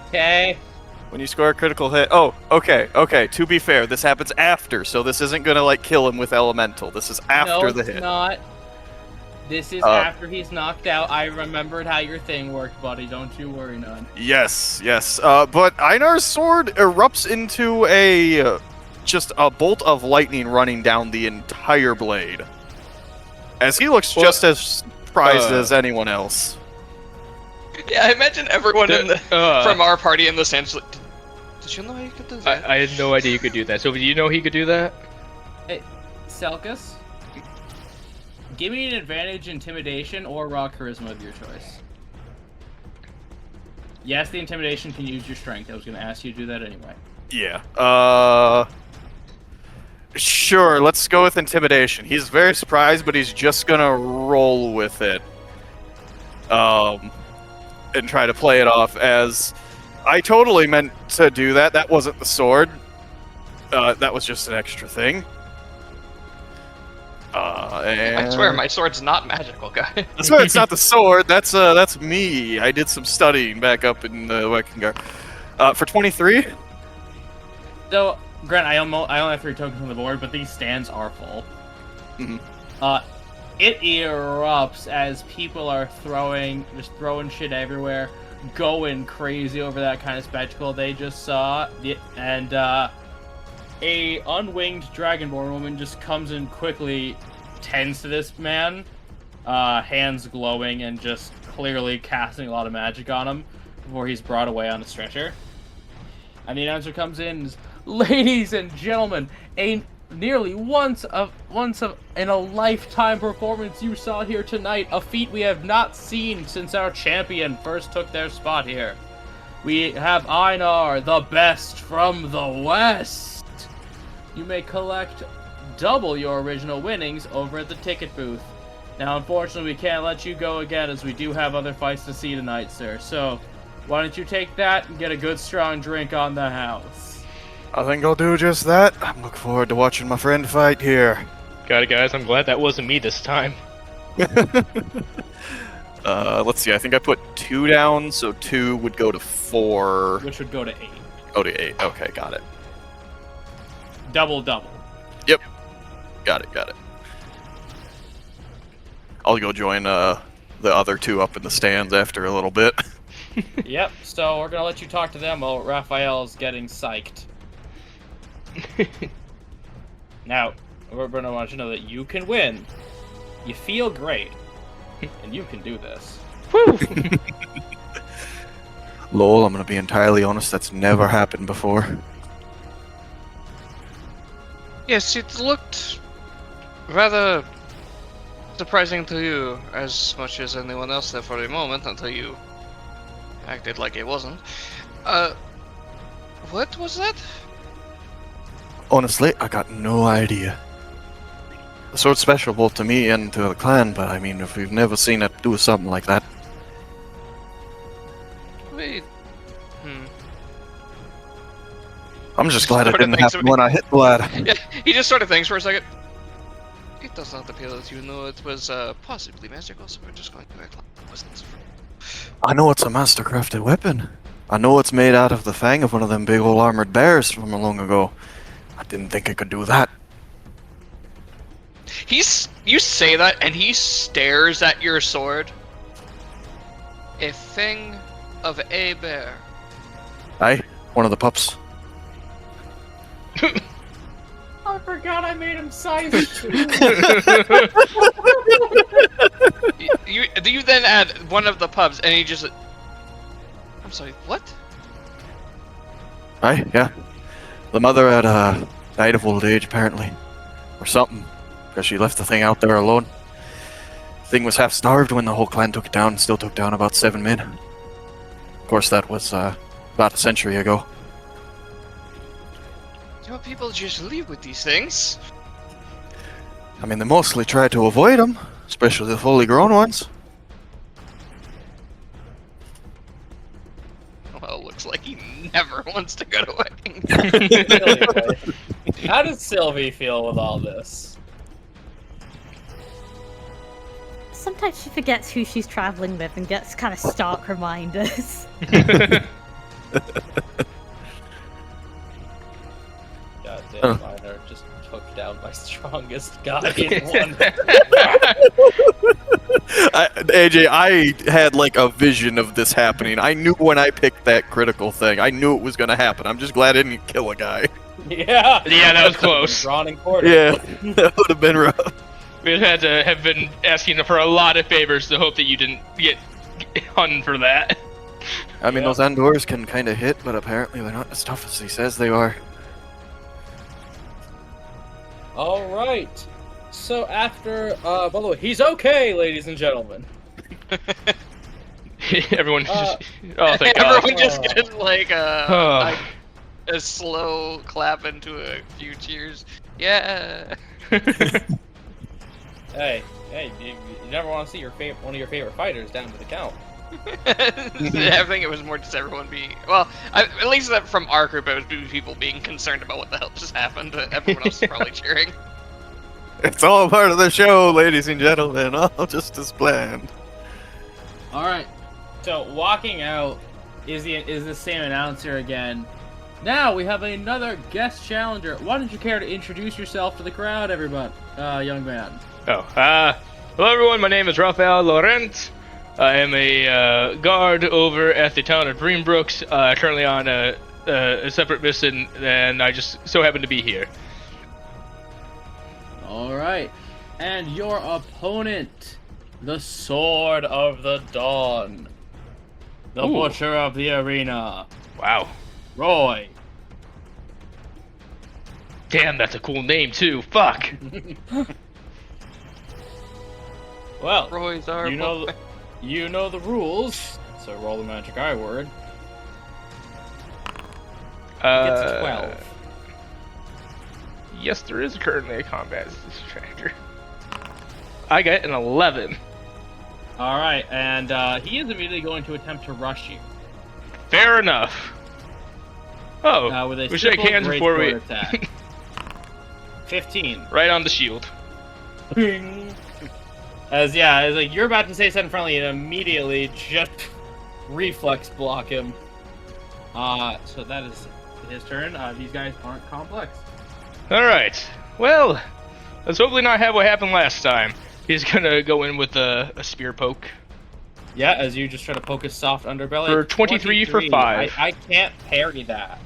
Okay. When you score a critical hit. Oh, okay. To be fair, this happens after, so this isn't gonna like kill him with elemental. This is after No, the it's hit. not. This is after he's knocked out. I remembered how your thing worked, buddy. Don't you worry none. Yes. But Einar's sword erupts into just a bolt of lightning running down the entire blade. As he looks just as surprised as anyone else. Yeah, I imagine everyone in the, from from our party in the stands. Like, did you know you could do that? I had no idea you could do that. So do you know he could do that? Hey, Selkus, give me an advantage intimidation or raw charisma of your choice. Yes, the intimidation can use your strength. I was going to ask you to do that anyway. Yeah. Sure, let's go with intimidation. He's very surprised, but he's just gonna roll with it. And try to play it off as I totally meant to do that. That wasn't the sword. That was just an extra thing. And I swear, my sword's not magical, guy. I swear it's not the sword. That's me. I did some studying back up in the Wekkingar. For 23. So, Grant, I only have 3 tokens on the board, but these stands are full. Mhm. It erupts as people are throwing shit everywhere, going crazy over that kind of spectacle they just saw, and a unwinged dragonborn woman just comes in quickly, tends to this man, hands glowing and just clearly casting a lot of magic on him before he's brought away on a stretcher. And the announcer comes in, ladies and gentlemen, nearly once in a lifetime performance you saw here tonight, a feat we have not seen since our champion first took their spot here. We have Einar, the best from the West. You may collect double your original winnings over at the ticket booth. Now, unfortunately, we can't let you go again as we do have other fights to see tonight, sir. So, why don't you take that and get a good strong drink on the house? I think I'll do just that. I'm looking forward to watching my friend fight here. Got it, guys. I'm glad that wasn't me this time. Let's see. I think I put 2 down, so 2 would go to 4. Which would go to 8. Go to 8. Okay, got it. Double. Yep. Got it. I'll go join the other 2 up in the stands after a little bit. Yep, so we're gonna let you talk to them while Raphael's getting psyched. Now, we're gonna want you to know that you can win. You feel great. And you can do this. Woo! Lol, I'm gonna be entirely honest, that's never happened before. Yes, it looked rather surprising to you as much as anyone else there for a moment until you acted like it wasn't. What was that? Honestly, I got no idea. The sword's special both to me and to the clan, but I mean, if we've never seen it do something like that. Wait. I'm just glad it Sort of didn't things happen when I hit the ladder. Yeah, he just sort of thinks for a second. It does not appear that you know it was possibly magical, so we're just going to act like it wasn't. I know it's a master-crafted weapon. I know it's made out of the fang of one of them big old armored bears from long ago. I didn't think it could do that. You say that, and he stares at your sword. A fang of a bear. Aye, one of the pups. I forgot I made him size 2. You then add one of the pups, and he just. I'm sorry, what? Aye, yeah. The mother had died of old age, apparently. Or something. Because she left the thing out there alone. Thing was half starved when the whole clan took it down, and still took down about 7 men. Of course, that was about a century ago. Your people just leave with these things. I mean, they mostly try to avoid them, especially the fully grown ones. Well, looks like he never wants to go to weddings. How does Sylvie feel with all this? Sometimes she forgets who she's traveling with and gets kind of stark reminders. God damn, mine are just took down my strongest guy in one. AJ, I had like a vision of this happening. I knew when I picked that critical thing. I knew it was going to happen. I'm just glad I didn't kill a guy. Yeah. Yeah, that was close. Drawn and quartered. Yeah, that would have been rough. We'd had to have been asking for a lot of favors to hope that you didn't get hung for that. I mean, those Andors can kind of hit, but apparently they're not as tough as he says they are. All right. So after, by the way, he's okay, ladies and gentlemen. Everyone just... Oh, thank God. Everyone just gets like a slow clap into a few cheers. Yeah. Hey, you never want to see one of your favorite fighters down to the count. I think it was more just everyone being at least that from our group, it was people being concerned about what the hell just happened. But everyone else is probably cheering. It's all part of the show, ladies and gentlemen. All just as planned. All right. So walking out is the same announcer again. Now we have another guest challenger. Why don't you care to introduce yourself to the crowd, everyone, young man? Hello everyone, my name is Rafael Laurent. I am a guard over at the town of GreenBrooke, currently on a separate mission, and I just so happen to be here. Alright. And your opponent, the Sword of the Dawn, the Butcher of the Arena. Wow. Roy. Damn, that's a cool name too. Fuck. Well, Roy's our you know the rules, so roll the magic eye word. Gets a 12. Yes, there is currently a combat distractor. I got an 11. Alright, and he is immediately going to attempt to rush you. Fair enough. Oh, With a we shake hands before we... attack. 15. Right on the shield. As like you're about to say something friendly and immediately just reflex block him. So that is his turn. These guys aren't complex. Alright. Well, let's hopefully not have what happened last time. He's gonna go in with a spear poke. Yeah, as you just try to poke his soft underbelly. For 23 for 5. I can't parry that.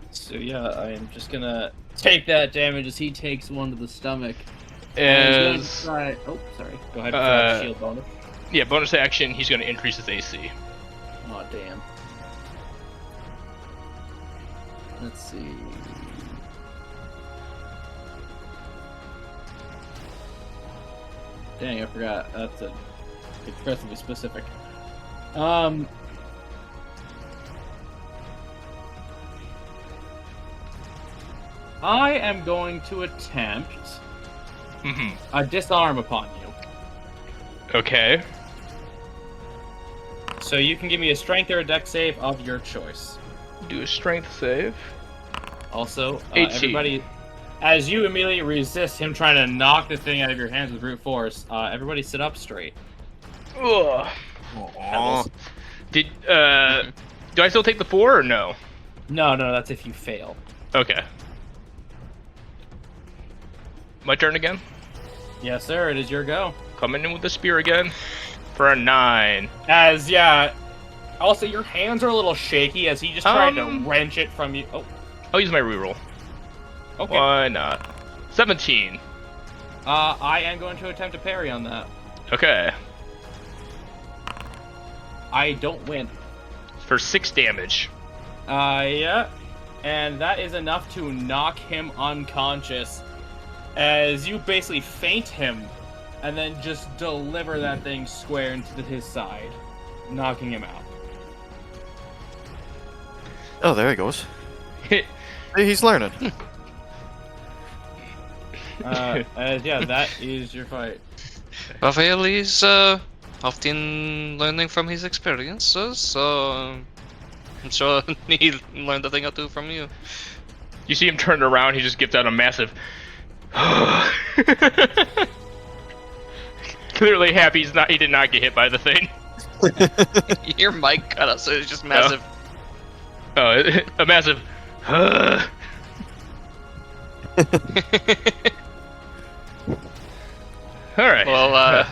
So yeah, I am just gonna take that damage as he takes one to the stomach. Oh, sorry. Go ahead. Shield bonus. Yeah, bonus action. He's going to increase his AC. Oh damn. Let's see. Dang, I forgot. That's excessively specific. I am going to attempt a disarm upon you. Okay. So you can give me a strength or a dex save of your choice. Do a strength save. Also, 18. As you immediately resist him trying to knock the thing out of your hands with brute force, everybody sit up straight. Ugh. Aw. Do I still take the 4 or no? No, that's if you fail. Okay. My turn again? Yes, sir, it is your go. Coming in with the spear again for a 9. Also, your hands are a little shaky as he just tried to wrench it from you. Oh, I'll use my reroll. okay. Why not? 17. I am going to attempt to parry on that. Okay. I don't win. For 6 damage. Yeah. And that is enough to knock him unconscious as you basically feint him and then just deliver that thing square into his side, knocking him out. Oh, there he goes. Hey, he's learning. Yeah, that is your fight. Raphael is often learning from his experiences, so I'm sure he learned a thing or two from you. You see him turn around, he just gives out a massive clearly happy he did not get hit by the thing. Your mic cut out, so it's just massive. Oh, a massive Alright. Well,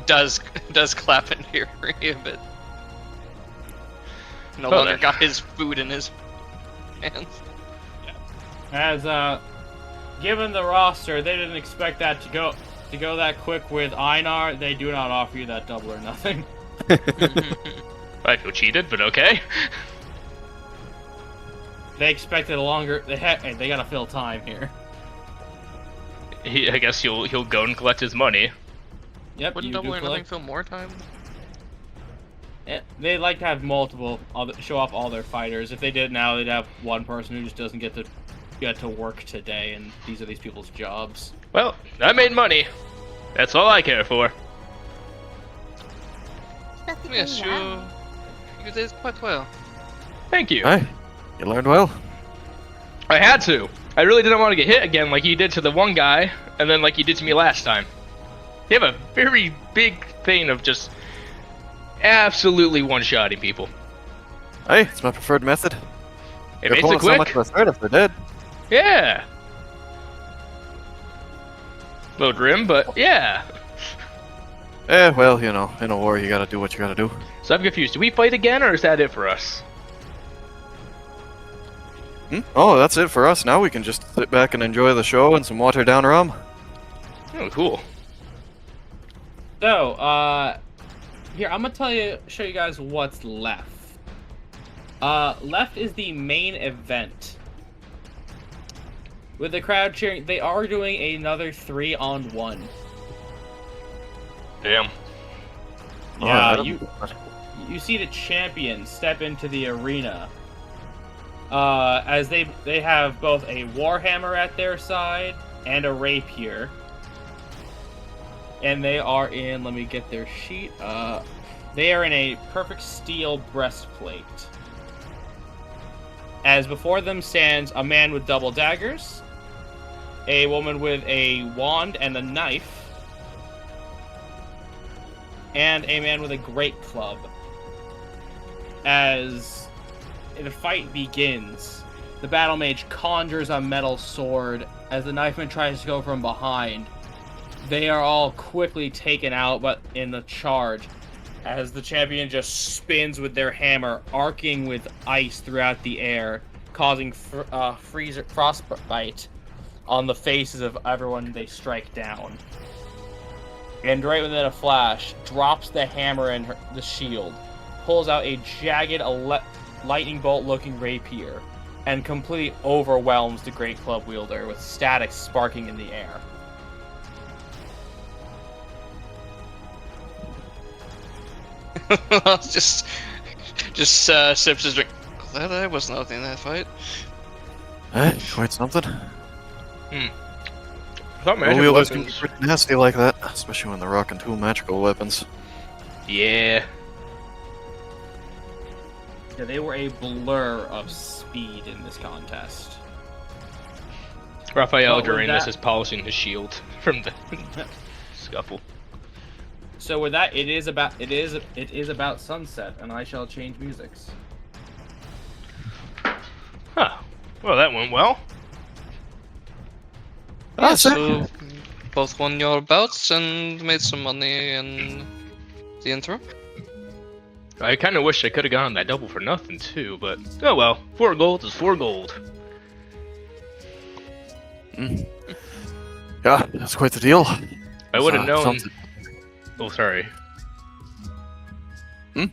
does clap in here a bit. No longer got his food in his hands. As given the roster, they didn't expect that to go that quick with Einar. They do not offer you that double or nothing. I feel cheated, but okay. They expected a longer. They gotta fill time here. I guess he'll go and collect his money. Yep. Wouldn't you double do or nothing collect. fill more time? Yeah, they like to have multiple, show off all their fighters. If they did now, they'd have one person who just doesn't get to work today, and these are these people's jobs. Well, I made money. That's all I care for. Nothing Yes, really wrong. you did quite well. Thank you. Hey, you learned well. I had to. I really didn't want to get hit again like he did to the one guy, and then like he did to me last time. They have a very big thing of just absolutely one-shotting people. Hey, it's my preferred method. It They're makes it pulling so quick. much of a threat if they're dead. Yeah. A little grim, but yeah. Well, you know, in a war you gotta do what you gotta do. So I'm confused. Do we fight again, or is that it for us? Oh, that's it for us. Now we can just sit back and enjoy the show and some watered down rum. Oh, cool. So, here I'm gonna show you guys what's left. Left is the main event. With the crowd cheering, they are doing another 3-on-1. Damn. Yeah, you see the champion step into the arena. As they have both a warhammer at their side and a rapier. And they are in, let me get their sheet. They are in a perfect steel breastplate. As before them stands a man with double daggers, a woman with a wand and a knife, and a man with a great club. As the fight begins, the battle mage conjures a metal sword as the knifeman tries to go from behind. They are all quickly taken out, but in the charge, as the champion just spins with their hammer, arcing with ice throughout the air, causing frostbite on the faces of everyone they strike down. And right within a flash, drops the hammer and the shield, pulls out a jagged lightning bolt-looking rapier, and completely overwhelms the great club wielder with static sparking in the air. just sips his drink. Glad I was not in that fight. Quite something. I thought The magical wielders can be weapons. pretty nasty like that, especially when they're rocking 2 magical weapons. Yeah. Yeah, they were a blur of speed in this contest. Raphael But with during this that- is polishing his shield from the scuffle. So with that, it is about sunset, and I shall change musics. Huh. Well, that went well. Yeah, so both won your bouts and made some money in the intro. I kind of wish I could have gotten that double for nothing too, but oh well. 4 gold is 4 gold. Yeah, that's quite the deal. I would have known. Something. Oh, sorry. Hmm?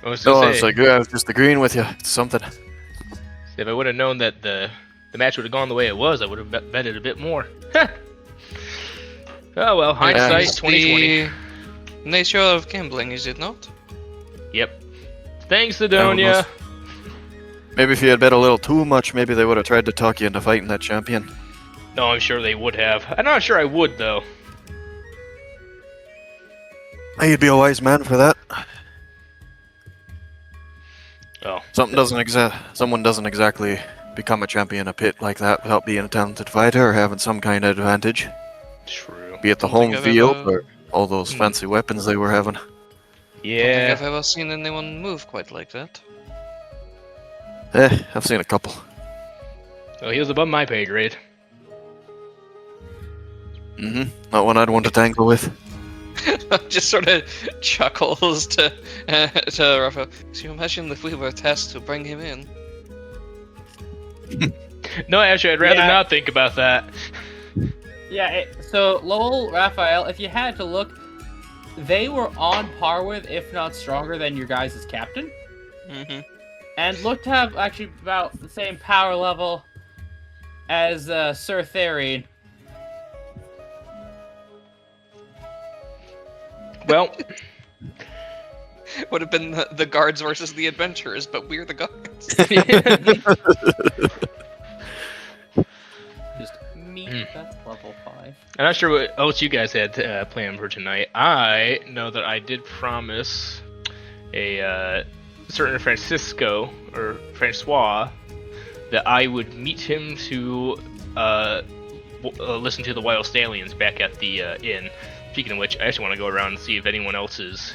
I was No, gonna it's say, like, yeah, I was just agreeing with you. It's something. if I would have known that the match would have gone the way it was, I would have betted a bit more. Oh well, hindsight It's 2020. the nature of gambling, is it not? Yep. Thanks, Sidonia. Maybe if you had bet a little too much, maybe they would have tried to talk you into fighting that champion. No, I'm sure they would have. I'm not sure I would though. You'd be a wise man for that. Oh. Someone doesn't exactly become a champion in a pit like that without being a talented fighter or having some kind of advantage. True. Be it the I don't home think I've field ever- or all those fancy weapons they were having. I don't think Yeah. I've ever seen anyone move quite like that. I've seen a couple. Well, he was above my pay grade. Not one I'd want to tangle with. Just sort of chuckles to Rafa. So you imagine if we were tasked to bring him in? No, actually, I'd rather Yeah. not think about that. Yeah, so Lowell, Raphael, if you had to look, they were on par with, if not stronger than your guys' captain, Mm-hmm. and looked to have actually about the same power level as Sir Therine. Well, Would have been the guards versus the adventurers, but we're the guards. Just me, that's level 5. I'm not sure what else you guys had planned for tonight. I know that I did promise a certain Francisco, or Francois, that I would meet him to listen to the Wild Stallions back at the inn. Speaking of which, I actually want to go around and see if anyone else is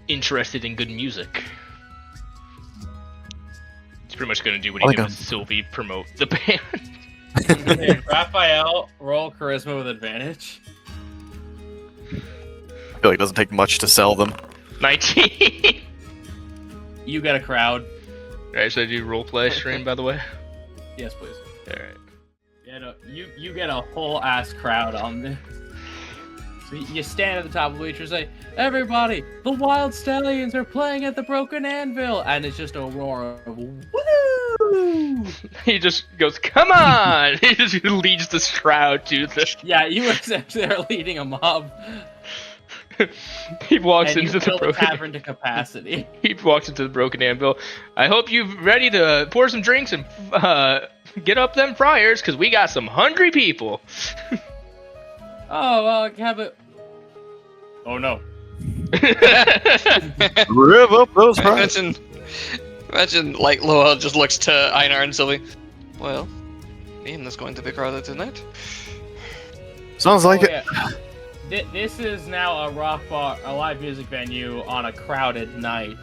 interested in good music. He's pretty much going to do what he Like did a- with Sylvie, promote the band. Okay, Raphael, roll charisma with advantage. I feel like it doesn't take much to sell them. 19! You get a crowd. Alright, should I do roleplay stream, by the way? Yes, please. Alright. Yeah, no, you get a whole ass crowd on this. So you stand at the top of the bleachers and say, "Everybody, the Wild Stallions are playing at the Broken Anvil," and it's just a roar of "Woo!" He just goes, "Come on!" He just leads this crowd to the. Yeah, you essentially are leading a mob, He walks and you into the fill the broken. tavern to capacity. He walks into the broken anvil. I hope you're ready to pour some drinks and get up them fryers, cause we got some hungry people. Oh, have it. Oh no. Rev up those prices. Imagine, like, Lowell just looks to Einar and Sylvie. Well, Ian is going to be crowded tonight. Sounds like Oh, it. yeah. This is now a rock bar, a live music venue on a crowded night.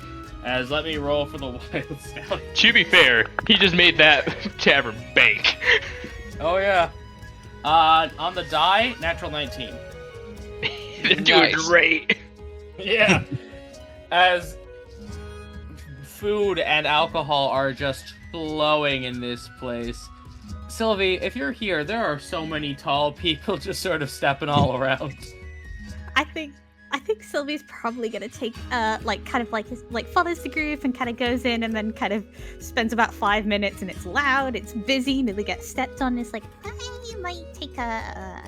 As let me roll for the Wild Stallion. To be fair, he just made that tavern bank. Oh yeah. On the die, natural 19. They're doing Nice. great. Yeah. As food and alcohol are just flowing in this place. Sylvie, if you're here, there are so many tall people just sort of stepping all around. I think Sylvie's probably gonna take follows the group and kind of goes in and then kind of spends about 5 minutes, and it's loud, it's busy, nearly gets stepped on. It's like, I might take a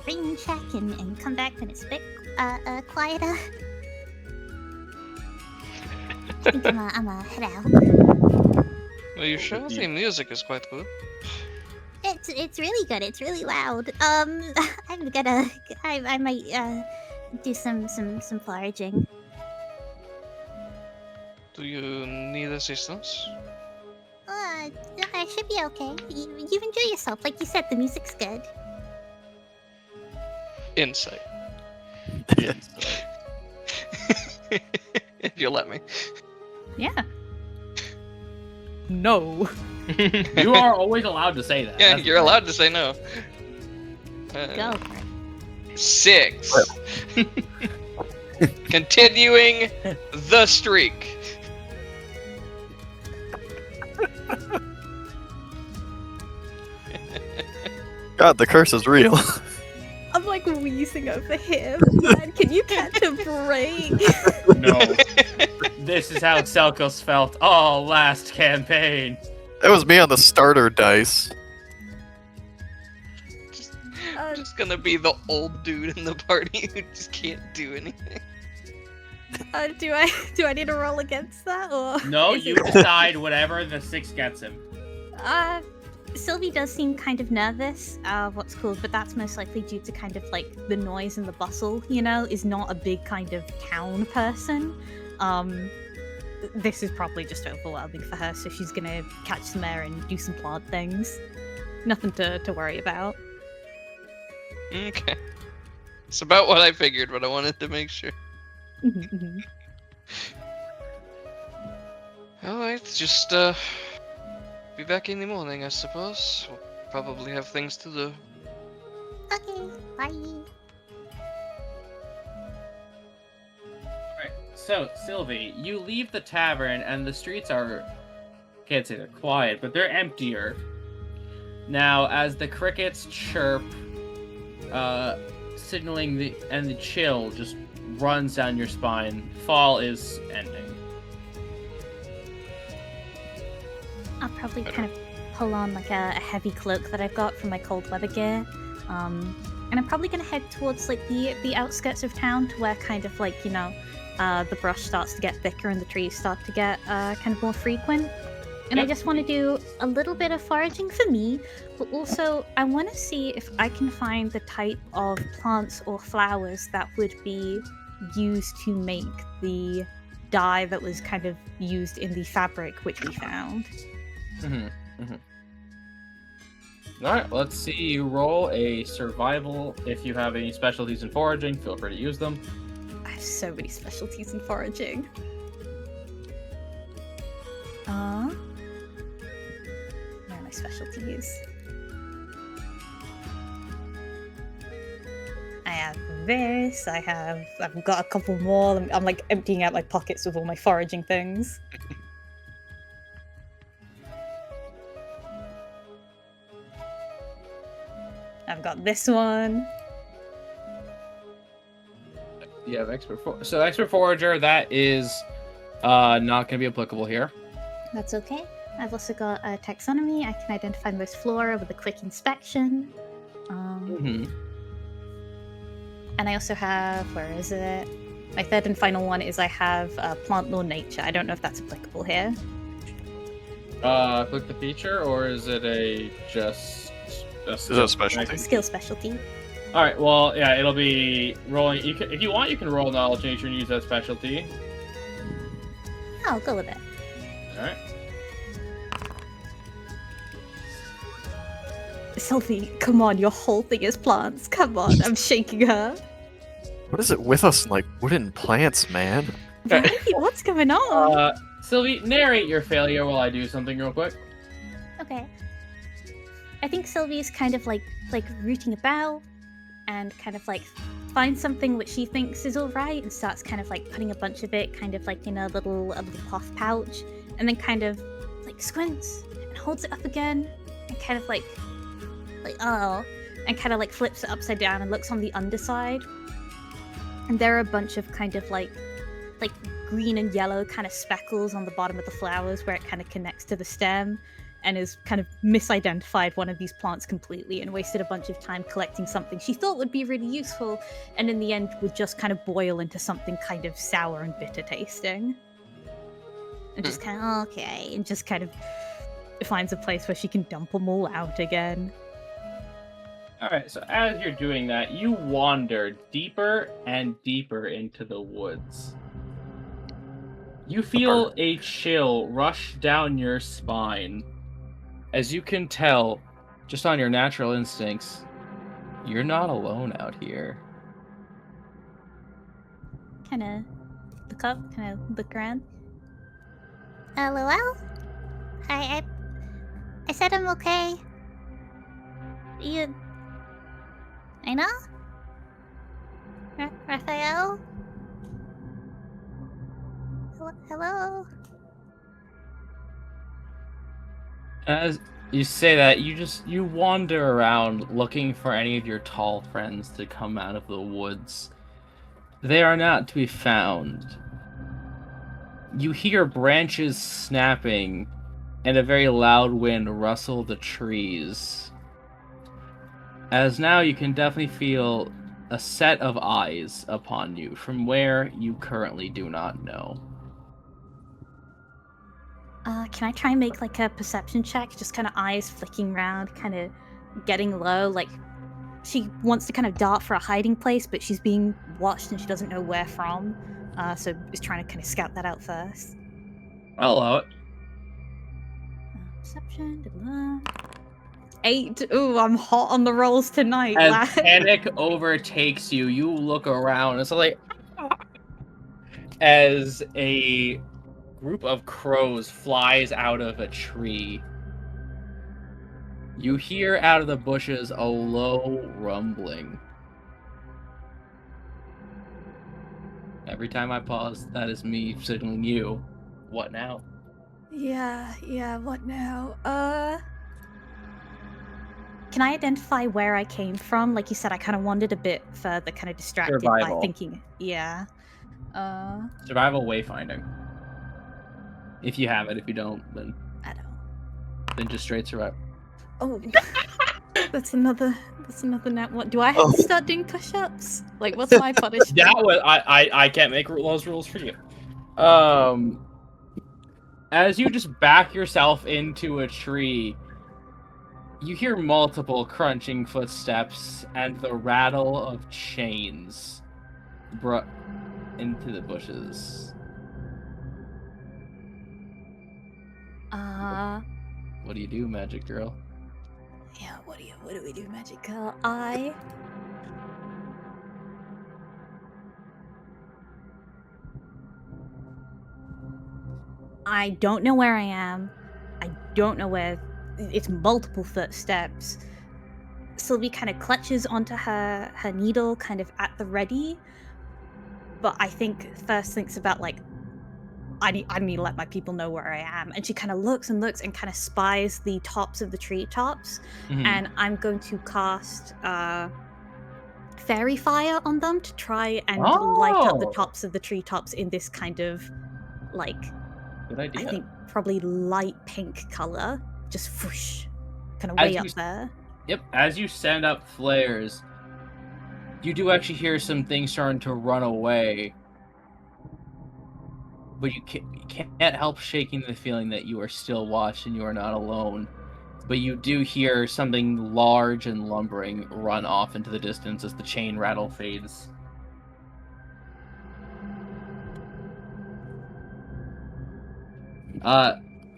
ring check and come back when it's a bit quieter. I think I'm a head out. Are you sure? The music is quite good. It's really good. It's really loud. I might do some foraging. Do you need assistance? should be okay. You enjoy yourself. Like you said, the music's good. Insight. If you'll let me. Yeah. No. You are always allowed to say that. Yeah, That's you're the allowed to say no. Go. 6. Continuing the streak. God, the curse is real. I'm like wheezing over here. Man, can you catch a break? No. This is how Selkos felt all last campaign. That was me on the starter dice. Just gonna be the old dude in the party who just can't do anything. Do I need to roll against that or? No, is you it- decide whatever the 6 gets him. Sylvie does seem kind of nervous, what's called, but that's most likely due to kind of like the noise and the bustle, you know, is not a big kind of town person. This is probably just overwhelming for her, so she's gonna catch some air and do some plant things. Nothing to worry about. Okay. It's about what I figured, but I wanted to make sure. Alright, just be back in the morning, I suppose. We'll probably have things to do. Okay, bye. Alright, so, Sylvie, you leave the tavern and the streets are, can't say they're quiet, but they're emptier. Now, as the crickets chirp, signaling the chill just runs down your spine, fall is ending. I'll probably kind of pull on like a heavy cloak that I've got from my cold weather gear. And I'm probably gonna head towards like the outskirts of town to where kind of like, you know, the brush starts to get thicker and the trees start to get kind of more frequent. And I Yep. just want to do a little bit of foraging for me, but also I want to see if I can find the type of plants or flowers that would be used to make the dye that was kind of used in the fabric which we found. Alright, let's see you roll a survival. If you have any specialties in foraging, feel free to use them. I have so many specialties in foraging. Where are my specialties? I have this, I've got a couple more. I'm like emptying out my pockets with all my foraging things. I've got this one. You have so expert forager, that is not going to be applicable here. That's okay. I've also got a taxonomy. I can identify most flora with a quick inspection. And I also have, where is it? My third and final one is I have plant law nature. I don't know if that's applicable here. Click the feature, or is it just a Is it a specialty? Skill specialty. All right. Well, yeah, it'll be rolling. You can, if you want, you can roll knowledge nature and use that specialty. I'll go with it. All right. Sylvie, come on, your whole thing is plants. Come on, I'm shaking her. What is it with us and like wooden plants, man? Right? What's going on? Sylvie, narrate your failure while I do something real quick. Okay. I think Sylvie's kind of like rooting about and kind of like finds something which she thinks is alright and starts kind of like putting a bunch of it kind of like in a little cloth pouch, and then kind of like squints and holds it up again and kind of like oh, and kind of like flips it upside down and looks on the underside, and there are a bunch of kind of like green and yellow kind of speckles on the bottom of the flowers where it kind of connects to the stem, and has kind of misidentified one of these plants completely and wasted a bunch of time collecting something she thought would be really useful, and in the end would just kind of boil into something kind of sour and bitter tasting. And just kind of, okay, and just kind of finds a place where she can dump them all out again. Alright, so as you're doing that, you wander deeper and deeper into the woods. You feel a chill rush down your spine. As you can tell, just on your natural instincts, you're not alone out here. Kind of look up, kind of look around. Lowell? I said I'm okay. You... I know? Raphael? Hello? As you say that, you wander around looking for any of your tall friends to come out of the woods. They are not to be found. You hear branches snapping and a very loud wind rustle the trees. As now you can definitely feel a set of eyes upon you from where you currently do not know. Can I try and make like a perception check? Just kind of eyes flicking around, kind of getting low. Like she wants to kind of dart for a hiding place, but she's being watched and she doesn't know where from. So is trying to kind of scout that out first. I'll allow it. Perception. 8. Ooh, I'm hot on the rolls tonight. As lad. panic overtakes you, you look around. It's like as a group of crows flies out of a tree. You hear out of the bushes a low rumbling. Every time I pause, that is me signaling you. What now? Yeah, what now? Can I identify where I came from? Like you said, I kind of wandered a bit further, kind of distracted by Survival. thinking. Yeah. Survival wayfinding. If you have it, if you don't, then I don't. then just straight survival. Oh, that's another net one. Do I have to start doing push-ups? Like, what's my punishment? That was I can't make those rules for you. As you just back yourself into a tree, you hear multiple crunching footsteps and the rattle of chains brought into the bushes. What do you do, Magic Girl? Yeah, what do we do, Magic Girl? I don't know where I am. I don't know where. It's multiple footsteps. Sylvie kind of clutches onto her needle, kind of at the ready. But I think first thinks about like, I need to let my people know where I am. And she kind of looks and kind of spies the tops of the treetops. Mhm. And I'm going to cast fairy fire on them to try and light up the Oh! tops of the treetops in this kind of like, Good idea. I think probably light pink color. Just whoosh, kind of As way you up there. Yep, as you send up flares, you do actually hear some things starting to run away. But you can't help shaking the feeling that you are still watched and you are not alone. But you do hear something large and lumbering run off into the distance as the chain rattle fades.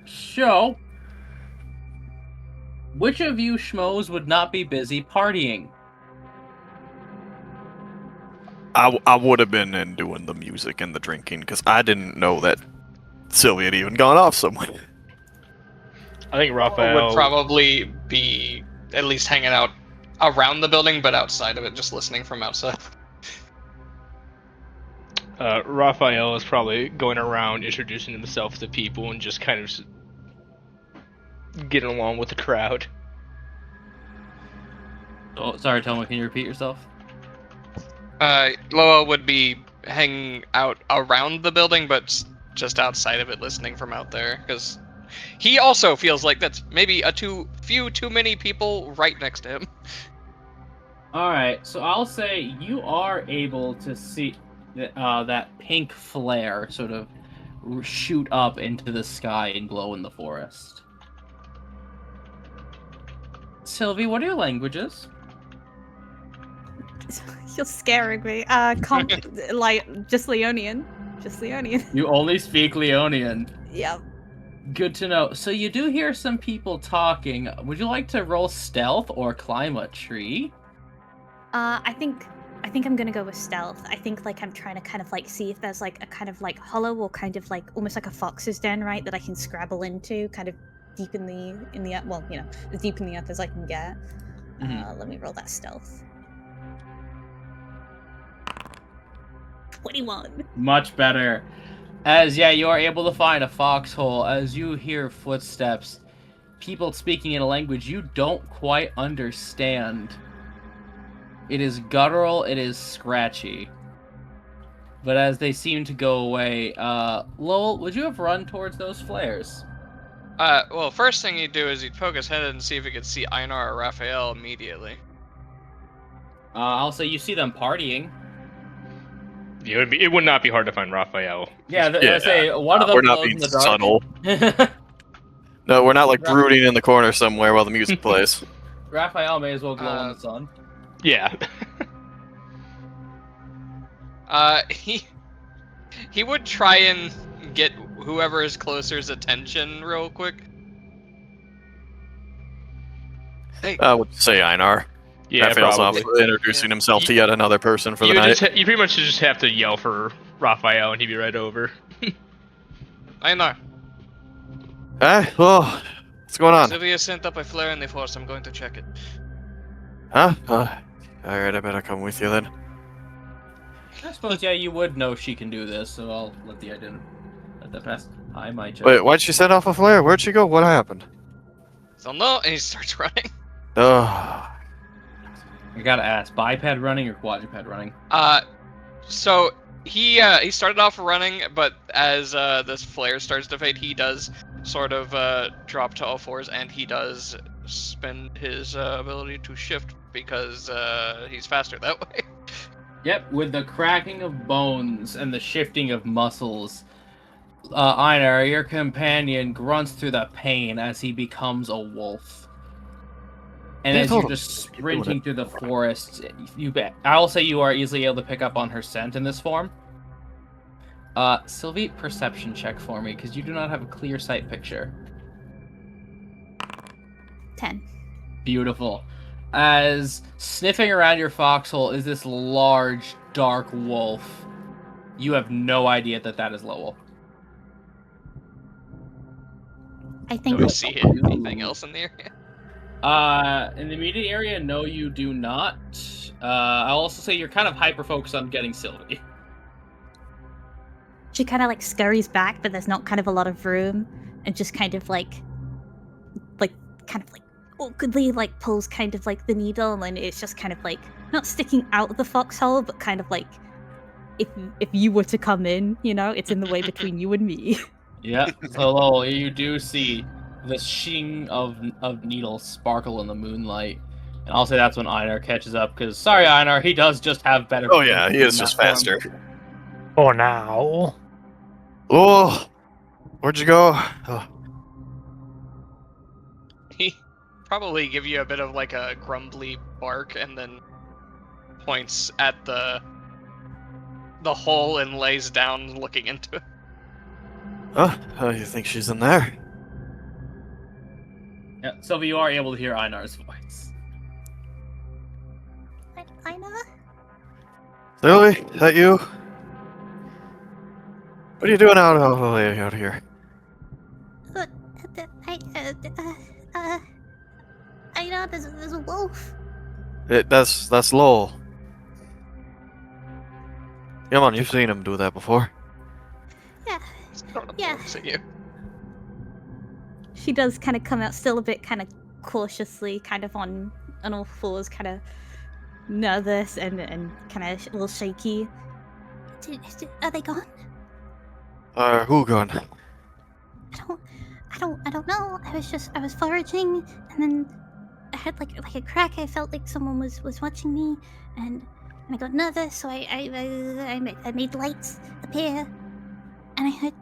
So, which of you schmoes would not be busy partying? I would have been in doing the music and the drinking because I didn't know that Sylvia had even gone off somewhere. I think I Raphael would probably be at least hanging out around the building, but outside of it, just listening from outside. Raphael is probably going around introducing himself to people and just kind of getting along with the crowd. Oh, sorry, Toma, can you repeat yourself? Loa would be hanging out around the building, but just outside of it, listening from out there, because he also feels like that's maybe too many people right next to him. Alright, so I'll say you are able to see that pink flare sort of shoot up into the sky and glow in the forest. Sylvie, what are your languages? You're scaring me. Like just Leonian. Just Leonian. You only speak Leonian. Yep. Good to know. So you do hear some people talking. Would you like to roll stealth or climb a tree? I think I'm gonna go with stealth. I think like I'm trying to kind of like see if there's like a kind of like hollow or kind of like almost like a fox's den, right? That I can scrabble into, kind of deep in the well, you know, as deep in the earth as I can get. Let me roll that stealth. 21. Much better. As you are able to find a foxhole as you hear footsteps, people speaking in a language you don't quite understand. It is guttural, it is scratchy. But as they seem to go away, Lowell, would you have run towards those flares? Well, first thing he'd do is he'd poke his head in and see if he could see Einar or Raphael immediately. I'll say you see them partying. Yeah, it would not be hard to find Raphael. I say one of them we're not glows being in the dark. subtle. No, we're not like brooding in the corner somewhere while the music plays. Raphael may as well glow in the sun. Yeah. He would try and get whoever is closer's attention real quick. Hey, I would say Einar. Yeah, Raphael's off probably. introducing himself to yet another person for the You night. you pretty much just have to yell for Raphael and he'd be right over. Einar, Well, what's going on? Sylvia sent up a flare in the force. I'm going to check it. Huh? Alright, I better come with you then. I suppose, you would know she can do this, so I'll let that pass. I might check. Wait, why'd she set off a flare? Where'd she go? What happened? So no, and he starts running. Oh, I gotta ask, biped running or quadruped running? So he started off running, but as this flare starts to fade, he does sort of drop to all fours, and he does spend his ability to shift because he's faster that way. Yep, with the cracking of bones and the shifting of muscles, Einar, your companion, grunts through the pain as he becomes a wolf. And as you're just sprinting through the forest, I will say you are easily able to pick up on her scent in this form. Sylvie, perception check for me, because you do not have a clear sight picture. 10. Beautiful. As sniffing around your foxhole is this large, dark wolf. You have no idea that is Lowell. I think Do we see anything else in the area? In the immediate area, no, you do not. I'll also say you're kind of hyper-focused on getting Sylvie. she kind of like scurries back, but there's not kind of a lot of room, and just kind of like awkwardly like pulls kind of like the needle, and it's just kind of like not sticking out of the foxhole, but kind of like if you were to come in, you know, it's in the way between you and me. Yeah, so Lowell, you do see the sheen of needles sparkle in the moonlight. And I'll say that's when Einar catches up, because, sorry Einar, he does just have better... oh yeah, he is just faster. For now. Oh, where'd you go? Oh. He probably give you a bit of like a grumbly bark, and then points at the hole and lays down looking into it. Oh, you think she's in there? Yeah, Sylvie, you are able to hear Einar's voice. Einar? Lily, is that you? What are you doing out here? Einar, there's a wolf. That's Lowell. Come on, you've seen him do that before. Yeah. You. She does kind of come out still a bit kind of cautiously, kind of on all fours, kind of nervous and kind of a little shaky. Are they gone? Who gone? I don't know. I was foraging, and then I heard like a crack. I felt like someone was watching me, and I got nervous, so I made lights appear, and I heard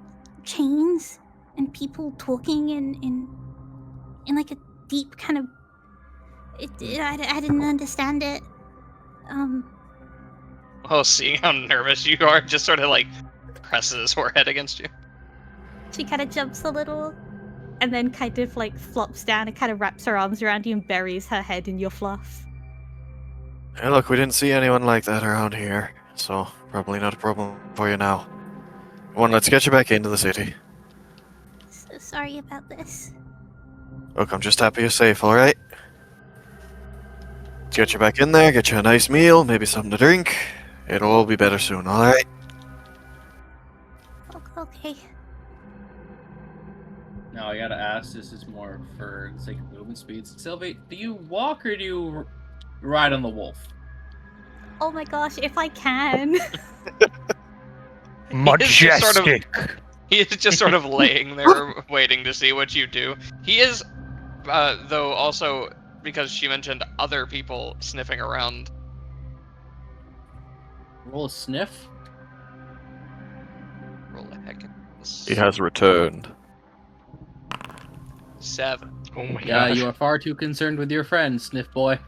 chains and people talking in like a deep kind of. I didn't understand it. Well, seeing how nervous you are, just sort of like presses his forehead against you. She kind of jumps a little, and then kind of like flops down and kind of wraps her arms around you and buries her head in your fluff. Hey, look, we didn't see anyone like that around here, so probably not a problem for you now. Come on, let's get you back into the city. So sorry about this. Look, I'm just happy you're safe, alright? Let's get you back in there, get you a nice meal, maybe something to drink. It'll all be better soon, alright? Okay. Now I gotta ask, this is more for the sake of movement speeds. Sylvie, do you walk or do you ride on the wolf? Oh my gosh, if I can. Majestic. He is just sort of laying there waiting to see what you do. He is, though, also, because she mentioned other people sniffing around. Roll a sniff? Roll a heck. He has returned. 7. Oh my Yeah, god. you are far too concerned with your friend, Sniff Boy.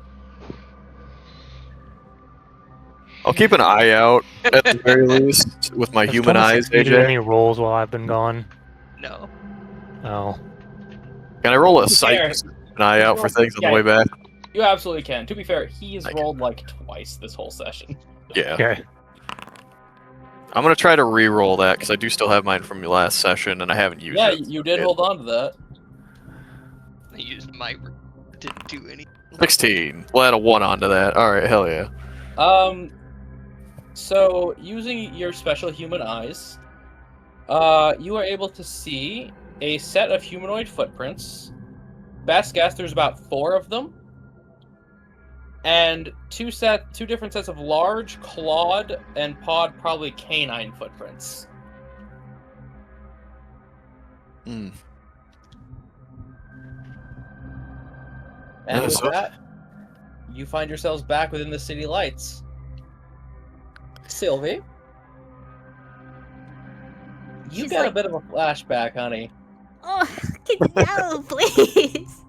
I'll keep an eye out, at the very least, with my Has human Thomas eyes, succeeded AJ. any rolls while I've been gone? No. Oh. Can I roll a To be sight? fair, Just keep an eye out for things on the yeah. way back? You absolutely can. To be fair, he's I rolled like twice this whole session. Yeah. Okay. I'm gonna try to re-roll that, because I do still have mine from last session, and I haven't used Yeah, it. you did hold on to that. I used my... Didn't do any... 16. We'll add a 1 onto that. Alright, hell yeah. So, using your special human eyes, you are able to see a set of humanoid footprints. Best guess, there's about 4 of them. And two different sets of large, clawed, and pawed, probably canine footprints. Hmm. And Yeah, with so- that, you find yourselves back within the city lights. Sylvie? You She's got a like- bit of a flashback, honey. Oh, no, please.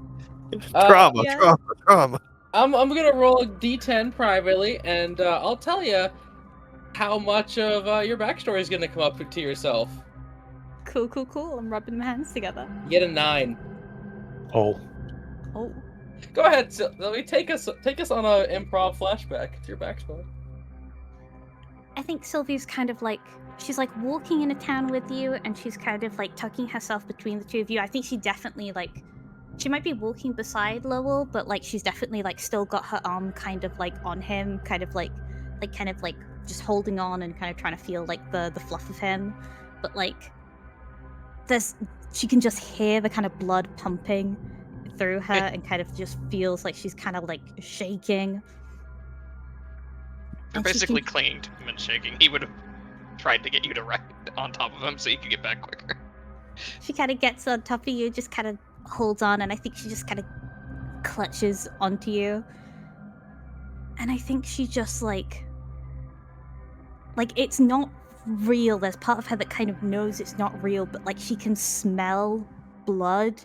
Trauma, yeah. trauma. I'm gonna roll a d10 privately, and I'll tell you how much of your backstory is gonna come up to yourself. Cool. I'm rubbing my hands together. You get a 9. Oh. Oh. Go ahead, Sylvie. Take us on a improv flashback to your backstory. I think Sylvie's kind of like, she's like walking in a town with you, and she's kind of like tucking herself between the two of you. I think she definitely like, she might be walking beside Lowell, but like she's definitely like still got her arm kind of like on him, kind of like just holding on and kind of trying to feel like the fluff of him. But like, she can just hear the kind of blood pumping through her and kind of just feels like she's kind of like shaking. You're And she basically can- clinging to him and shaking. He would have tried to get you to ride on top of him so you could get back quicker. She kind of gets on top of you, just kind of holds on, and I think she just kind of clutches onto you. And I think she just like it's not real. There's part of her that kind of knows it's not real, but like she can smell blood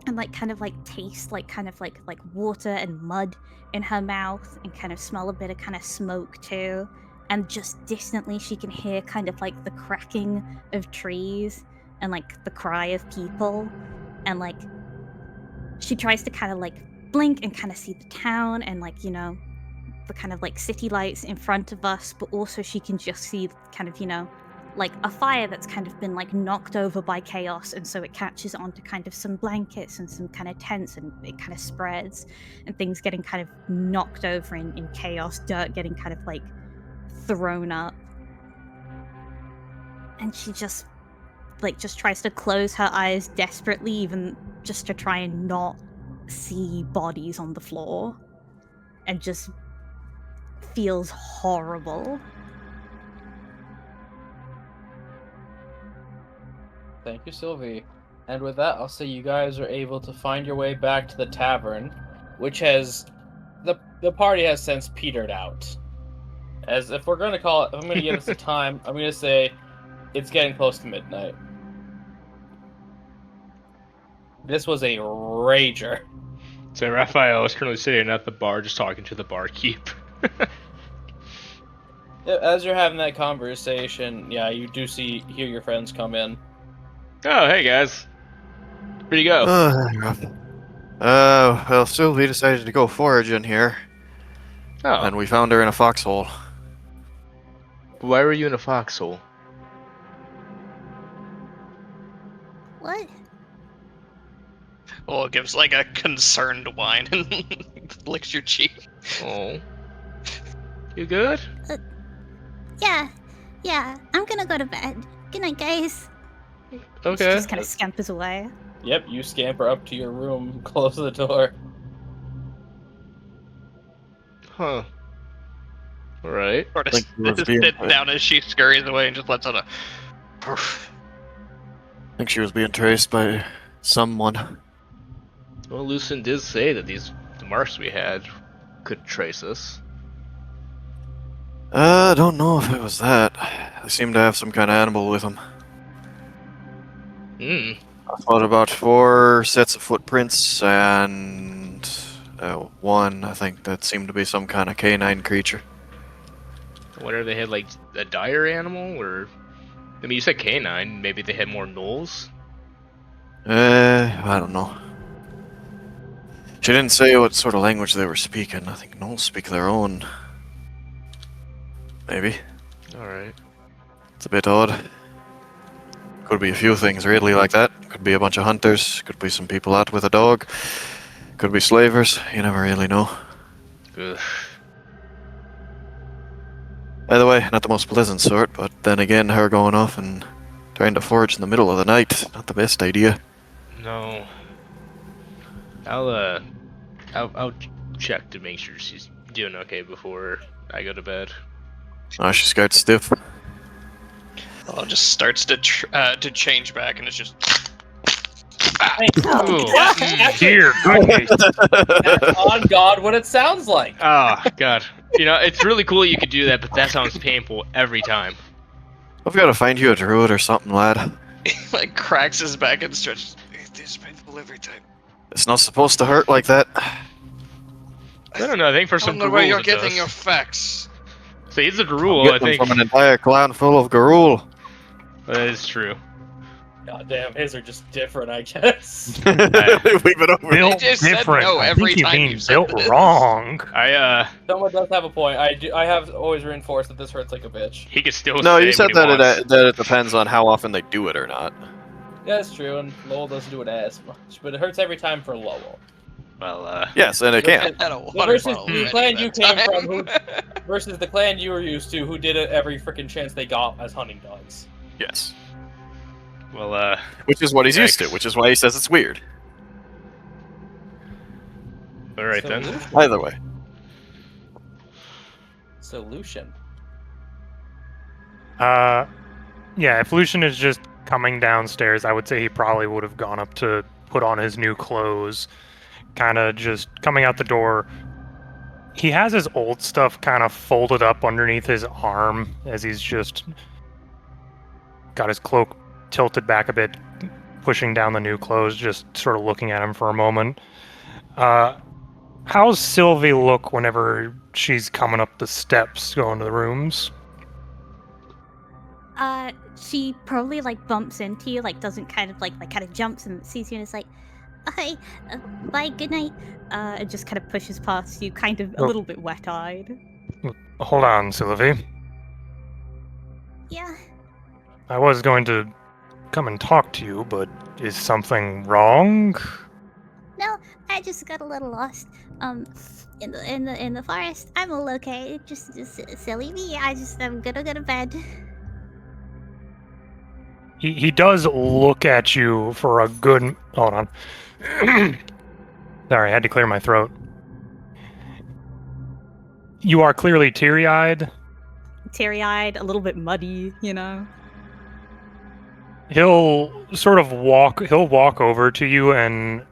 and like kind of like taste like kind of like water and mud in her mouth, and kind of smell a bit of kind of smoke too. And just distantly she can hear kind of like the cracking of trees and like the cry of people. And like she tries to kind of like blink and kind of see the town and like, you know, the kind of like city lights in front of us, but also she can just see kind of, you know, like a fire that's kind of been like knocked over by chaos, and so it catches onto kind of some blankets and some kind of tents, and it kind of spreads, and things getting kind of knocked over in chaos, dirt getting kind of like thrown up. And she just tries to close her eyes desperately, even just to try and not see bodies on the floor, and just feels horrible. Thank you, Sylvie. And with that, I'll say you guys are able to find your way back to the tavern, which has the party has since petered out. As if we're going to call it, if I'm going to give this a time, I'm going to say it's getting close to midnight. This was a rager. So Raphael is currently sitting at the bar just talking to the barkeep. As you're having that conversation, yeah, you do hear your friends come in. Oh, hey guys. Where'd you go? Well, Sylvie decided to go foraging here, Oh, and we found her in a foxhole. why were you in a foxhole? What? Well, it gives like a concerned whine and licks your cheek. Oh. You good? Yeah. I'm gonna go to bed. Good night, guys. She Okay. just kind of scampers away. Yep, you scamper up to your room, close the door. Huh. Alright. Sort of Think he was being- sits down as she scurries away and just lets out a. I think she was being traced by someone. Well, Lucien did say that the marks we had could trace us. I don't know if it was that. They seem to have some kind of animal with them. Hmm. I thought about 4 sets of footprints and one, I think, that seemed to be some kind of canine creature. I wonder if they had like a dire animal, or I mean, you said canine. Maybe they had more gnolls. I don't know. She didn't say what sort of language they were speaking. I think gnolls speak their own. Maybe. All right. It's a bit odd. Could be a few things really like that. Could be a bunch of hunters. Could be some people out with a dog. Could be slavers. You never really know. Ugh. Either way, not the most pleasant sort, but then again, her going off and trying to forage in the middle of the night, not the best idea. No. I'll check to make sure she's doing okay before I go to bed. Oh, she's scared stiff. Well, it just starts to change back, and it's just. Ooh. Dear goodness. That's on God what it sounds like. Oh God. You know, it's really cool you could do that, but that sounds painful every time. I've got to find you a druid or something, lad. He like cracks his back and stretches. It is painful every time. It's not supposed to hurt like that. I don't know. I think for I some don't know where Garul you're it getting does. your facts. So he's a Garul, I Get them think. from an entire clan full of Garul. That is true. God damn, his are just different, I guess. We've been over Built just said different. no I every think you're time being you said built this. wrong. Someone does have a point. I have always reinforced that this hurts like a bitch. He could still No, say you said what he that wants. that it depends on how often they do it or not. Yeah, that's true, and Lowell doesn't do it as much, but it hurts every time for Lowell. Well, Yes, and it can. Had a Well, water versus bottle the ready clan that you came time. from, versus the clan you were used to, who did it every freaking chance they got as hunting dogs. Yes. well, Which is what he's used to, Yikes. which is why he says it's weird. all right then. Either way. Solution. Yeah, if Lucian is just coming downstairs, I would say he probably would have gone up to put on his new clothes. Kind of just coming out the door. He has his old stuff kind of folded up underneath his arm as he's just got his cloak tilted back a bit, pushing down the new clothes, just sort of looking at him for a moment. How's Sylvie look whenever she's coming up the steps going to the rooms? She probably like bumps into you, like doesn't kind of like kind of jumps and sees you and is like, Hi. Bye. Good night. and just kind of pushes past you, kind of a Oh. little bit wet-eyed. Hold on, Sylvie. Yeah. I was going to come and talk to you, but is something wrong? No, I just got a little lost. In the forest. I'm all okay. Just silly me. I'm gonna go to bed. He does look at you for a good... Hold on. Sorry, I had to clear my throat. You are clearly teary-eyed. Teary-eyed, a little bit muddy, you know. He'll walk over to you and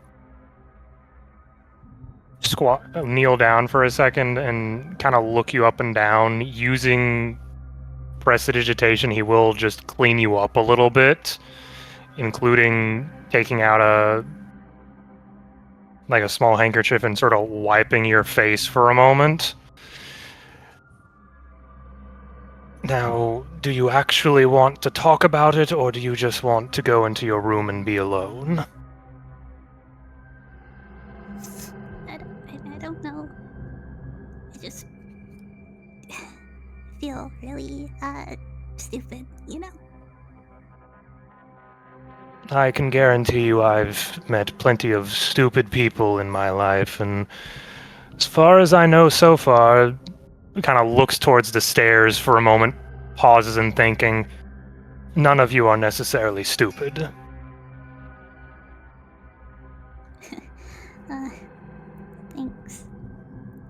kneel down for a second and kind of look you up and down. Using prestidigitation, he will just clean you up a little bit, including taking out a small handkerchief and sort of wiping your face for a moment. Now, do you actually want to talk about it, or do you just want to go into your room and be alone? I don't know. I just feel really stupid, you know. I can guarantee you I've met plenty of stupid people in my life, and as far as I know so far, kind of looks towards the stairs for a moment, pauses in thinking, none of you are necessarily stupid. Thanks.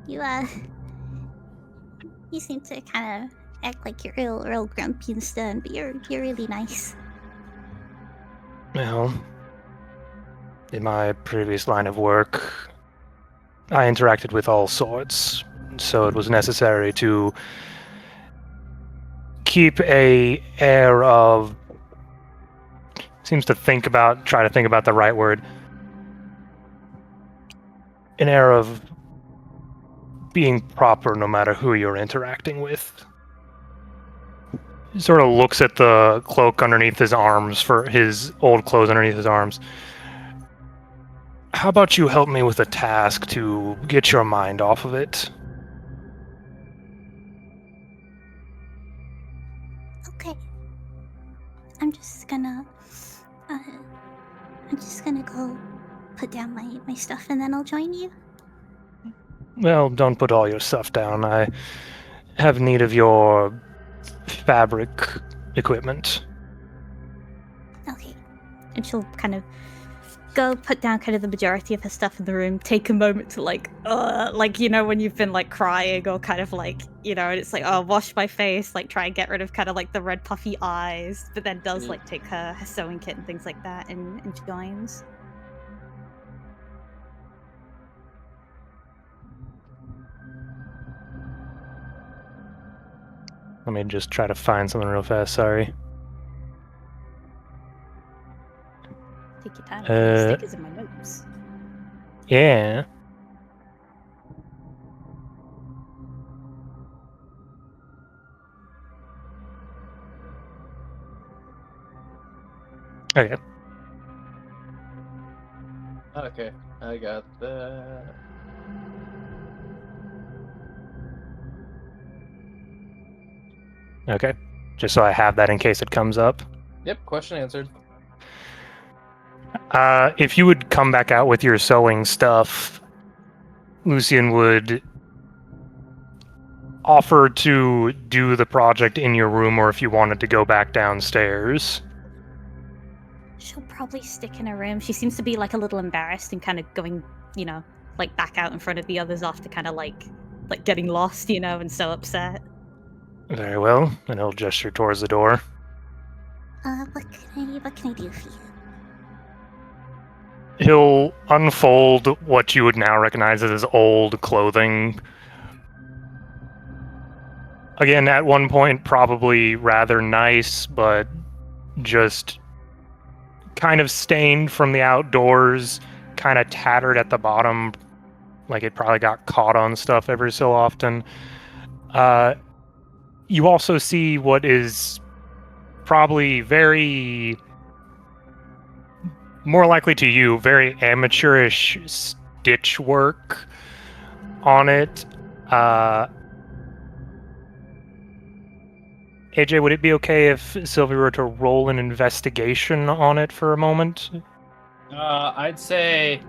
You seem to kind of act like you're real grumpy and stern, but you're really nice. Well, in my previous line of work, I interacted with all sorts, so it was necessary to keep a air of... try to think about the right word. An air of being proper no matter who you're interacting with. He sort of looks at the cloak underneath his arms, for his old clothes underneath his arms. How about you help me with a task to get your mind off of it? Okay. I'm just gonna go put down my stuff and then I'll join you. Well, don't put all your stuff down. I have need of your fabric equipment. Okay. And she'll kind of go put down kind of the majority of her stuff in the room, take a moment to like, you know, when you've been like crying or kind of like, you know, and it's like, oh, wash my face, like try and get rid of kind of like the red puffy eyes, but then does like take her sewing kit and things like that and joins. Let me just try to find something real fast, sorry. Take your time. The stickers in my notes. Yeah. Okay. Okay, I got that. Okay. Just so I have that in case it comes up. Yep, question answered. If you would come back out with your sewing stuff, Lucian would offer to do the project in your room, or if you wanted to go back downstairs. She'll probably stick in her room. She seems to be like a little embarrassed and kind of going, you know, like back out in front of the others after kind of like getting lost, you know, and so upset. Very well, and he'll gesture towards the door. What can I do for you? He'll unfold what you would now recognize as old clothing. Again, at one point, probably rather nice, but just kind of stained from the outdoors, kind of tattered at the bottom, like it probably got caught on stuff every so often. You also see what is probably very, more likely to you, very amateurish stitch work on it. AJ, would it be okay if Sylvie were to roll an investigation on it for a moment? I'd say,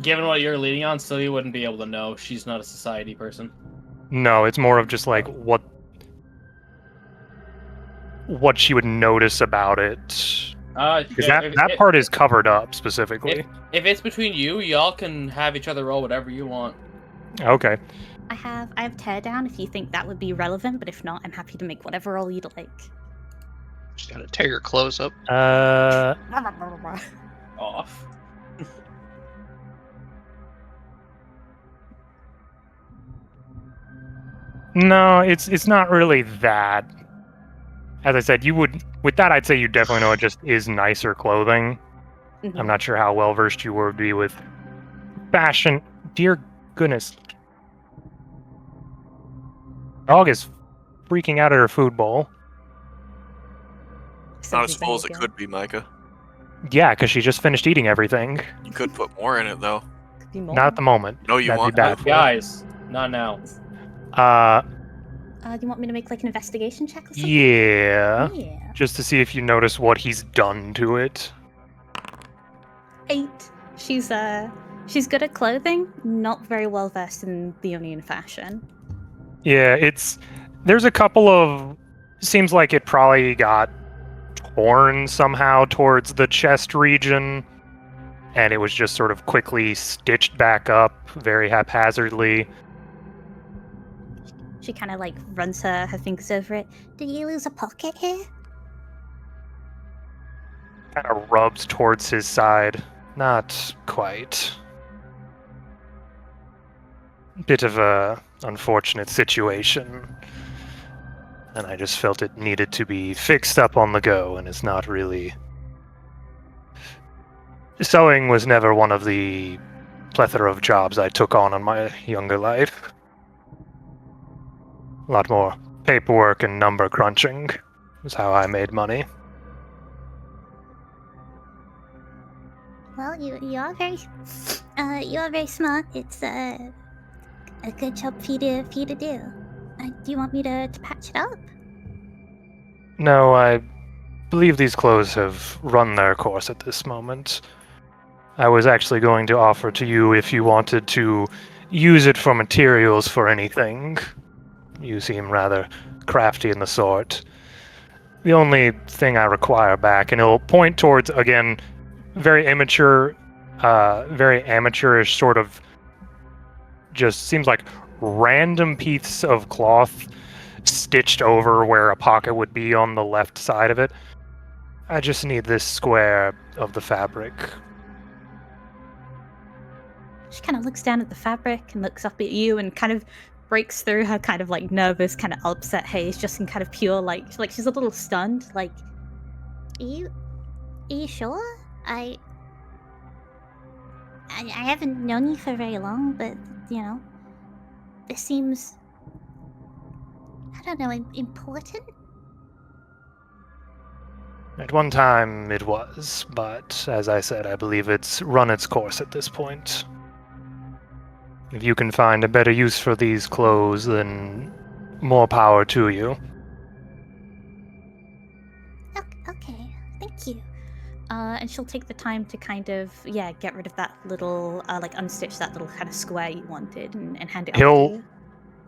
given what you're leading on, Sylvia wouldn't be able to know. She's not a society person. No, it's more of just like what she would notice about it. Because that part is covered up specifically. If it's between you, y'all can have each other roll whatever you want. Okay. I have tear down if you think that would be relevant, but if not, I'm happy to make whatever roll you'd like. Just gotta tear your clothes up. Off. No, it's not really that. As I said, with that, I'd say you definitely know it just is nicer clothing. Mhm. I'm not sure how well versed you would be with fashion. Dear goodness. Dog is freaking out at her food bowl. Not as full as it could be, Micah. Yeah, because she just finished eating everything. You could put more in it, though. be more. Not at the moment. No, you That'd want be bad. for you. Guys, not now. Do you want me to make like an investigation check or something? Yeah. Yeah. Just to see if you notice what he's done to it. 8. She's good at clothing, not very well versed in the Onion fashion. Yeah, there's a couple of, seems like it probably got torn somehow towards the chest region, and it was just sort of quickly stitched back up very haphazardly. She kind of like runs her fingers over it. Did you lose a pocket here? Kind of rubs towards his side. Not quite. Bit of a unfortunate situation. And I just felt it needed to be fixed up on the go, and it's not really... Sewing was never one of the plethora of jobs I took on in my younger life. A lot more paperwork and number crunching is how I made money. Well, you are very smart. It's a good job for you to do. Do you want me to patch it up? No, I believe these clothes have run their course at this moment. I was actually going to offer to you if you wanted to use it for materials for anything. You seem rather crafty in the sort. The only thing I require back, and it'll point towards, again, very amateurish sort of, just seems like random piece of cloth stitched over where a pocket would be on the left side of it. I just need this square of the fabric. She kind of looks down at the fabric and looks up at you and kind of breaks through her kind of like nervous, kind of upset haze, just in kind of pure like she's a little stunned. Like, Are you sure? I haven't known you for very long, but this seems, I don't know, important. At one time it was, but as I said, I believe it's run its course at this point. If you can find a better use for these clothes, then more power to you. Okay, thank you. and she'll take the time to kind of get rid of that little like unstitch that little kind of square you wanted and hand it over to you.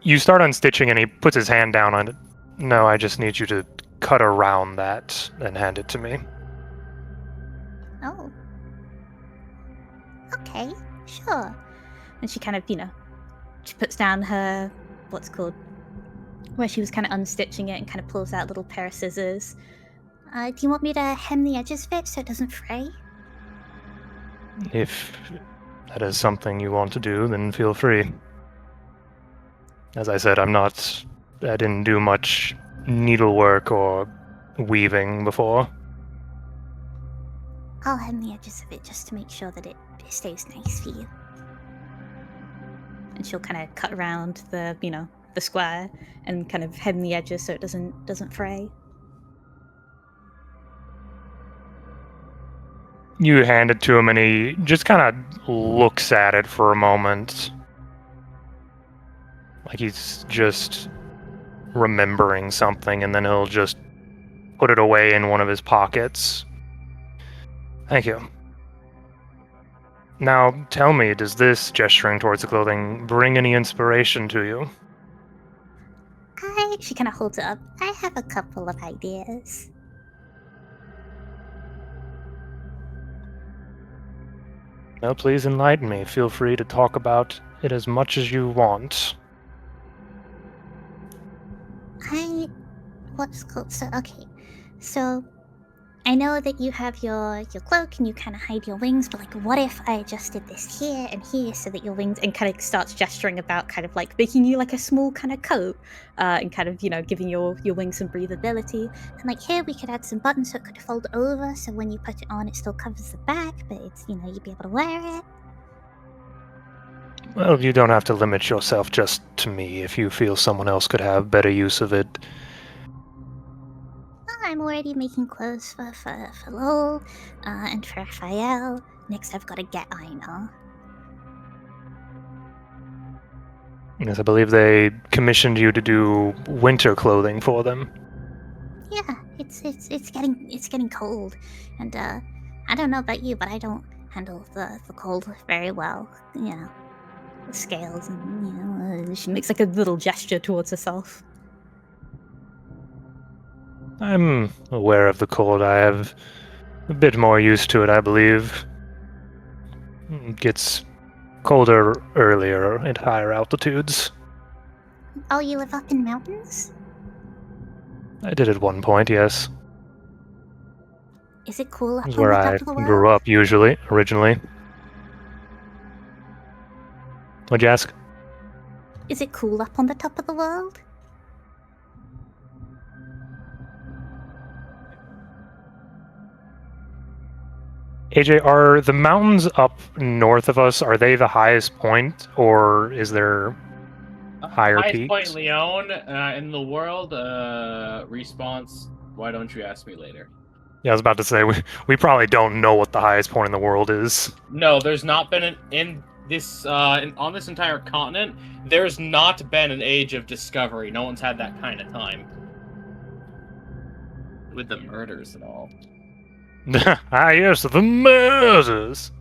You start unstitching and he puts his hand down on it. No, I just need you to cut around that and hand it to me. Oh. Okay, sure. And she kind of, she puts down her, where she was kind of unstitching it and kind of pulls out a little pair of scissors. Do you want me to hem the edges of it so it doesn't fray? If that is something you want to do, then feel free. As I said, I didn't do much needlework or weaving before. I'll hem the edges of it just to make sure that it stays nice for you. And she'll kind of cut around the, the square and kind of hem the edges so it doesn't fray. You hand it to him and he just kind of looks at it for a moment. Like he's just remembering something, and then he'll just put it away in one of his pockets. Thank you. Now, tell me, does this, gesturing towards the clothing, bring any inspiration to you? She kind of holds it up. I have a couple of ideas. No, please enlighten me. Feel free to talk about it as much as you want. So I know that you have your cloak and you kind of hide your wings, but like, what if I adjusted this here and here so that your wings, and kind of starts gesturing about kind of like making you like a small kind of coat, and kind of, giving your wings some breathability. And like here we could add some buttons so it could fold over, so when you put it on it still covers the back, but it's, you'd be able to wear it. Well, you don't have to limit yourself just to me. If you feel someone else could have better use of it. I'm already making clothes for Lowell, and for Raphael. Next I've got to get Aina. Yes, I believe they commissioned you to do winter clothing for them. Yeah, it's getting cold, and I don't know about you, but I don't handle the cold very well. You know, the scales, and She makes like a little gesture towards herself. I'm aware of the cold. I have a bit more used to it, I believe. It gets colder earlier at higher altitudes. Oh, you live up in mountains? I did at one point, yes. Is it cool up This is on where the I top of the world? grew up, originally. What'd you ask? Is it cool up on the top of the world? AJ, are the mountains up north of us, are they the highest point, or is there higher Highest peaks? point Leon in the world. Response. Why don't you ask me later? Yeah, I was about to say, we probably don't know what the highest point in the world is. No, there's not been on this entire continent. There's not been an age of discovery. No one's had that kind of time. With the murders and all. Ah, yes, the murders!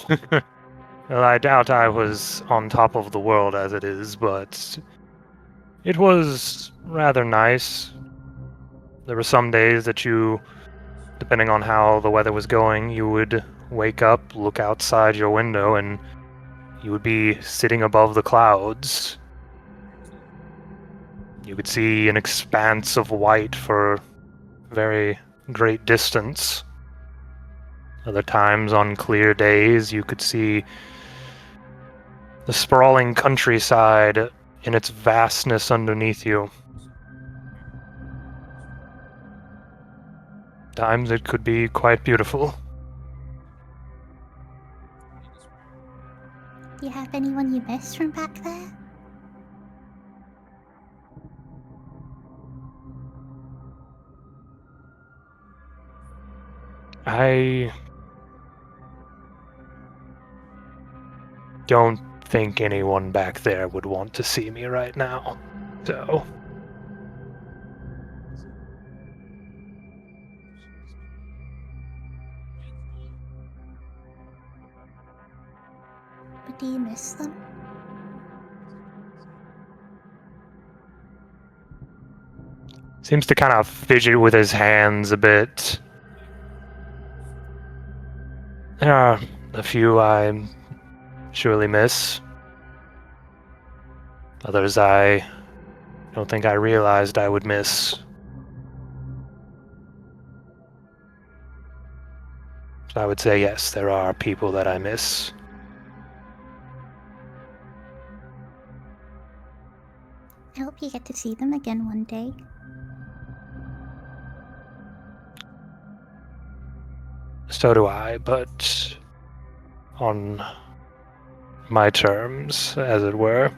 Well, I doubt I was on top of the world as it is, but it was rather nice. There were some days that you, depending on how the weather was going, you would wake up, look outside your window, and you would be sitting above the clouds. You could see an expanse of white for very great distance. Other times, on clear days, you could see the sprawling countryside in its vastness underneath you. Times it could be quite beautiful. Do you have anyone you miss from back there? I don't think anyone back there would want to see me right now, so... But do you miss them? Seems to kind of fidget with his hands a bit. There are a few I surely miss. Others I don't think I realized I would miss. So I would say yes, there are people that I miss. I hope you get to see them again one day. So do I, but on my terms, as it were.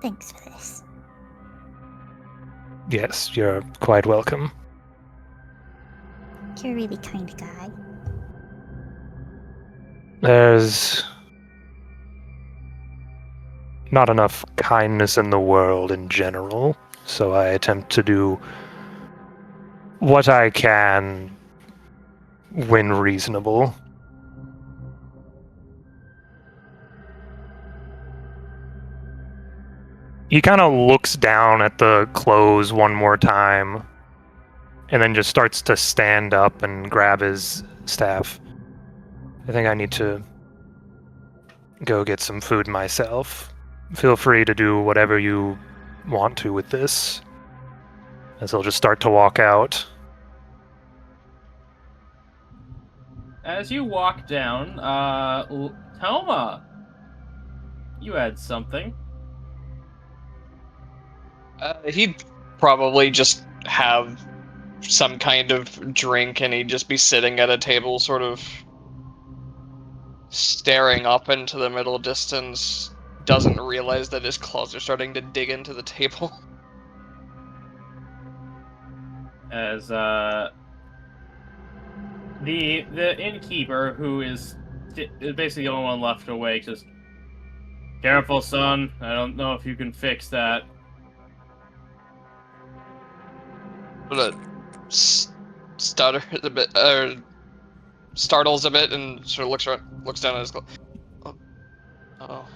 Thanks for this. Yes, you're quite welcome. You're a really kind guy. There's not enough kindness in the world in general, so I attempt to do what I can when reasonable. He kind of looks down at the clothes one more time, and then just starts to stand up and grab his staff. I think I need to go get some food myself. Feel free to do whatever you want to with this, as he'll just start to walk out. As you walk down, Toma, you had something. He'd probably just have some kind of drink, and he'd just be sitting at a table, sort of staring up into the middle distance. Doesn't realize that his claws are starting to dig into the table. as the innkeeper, who is basically the only one left awake, says, "Careful, son. I don't know if you can fix that." But stutters a bit, startles a bit, and sort of looks down at his clothes. Oh.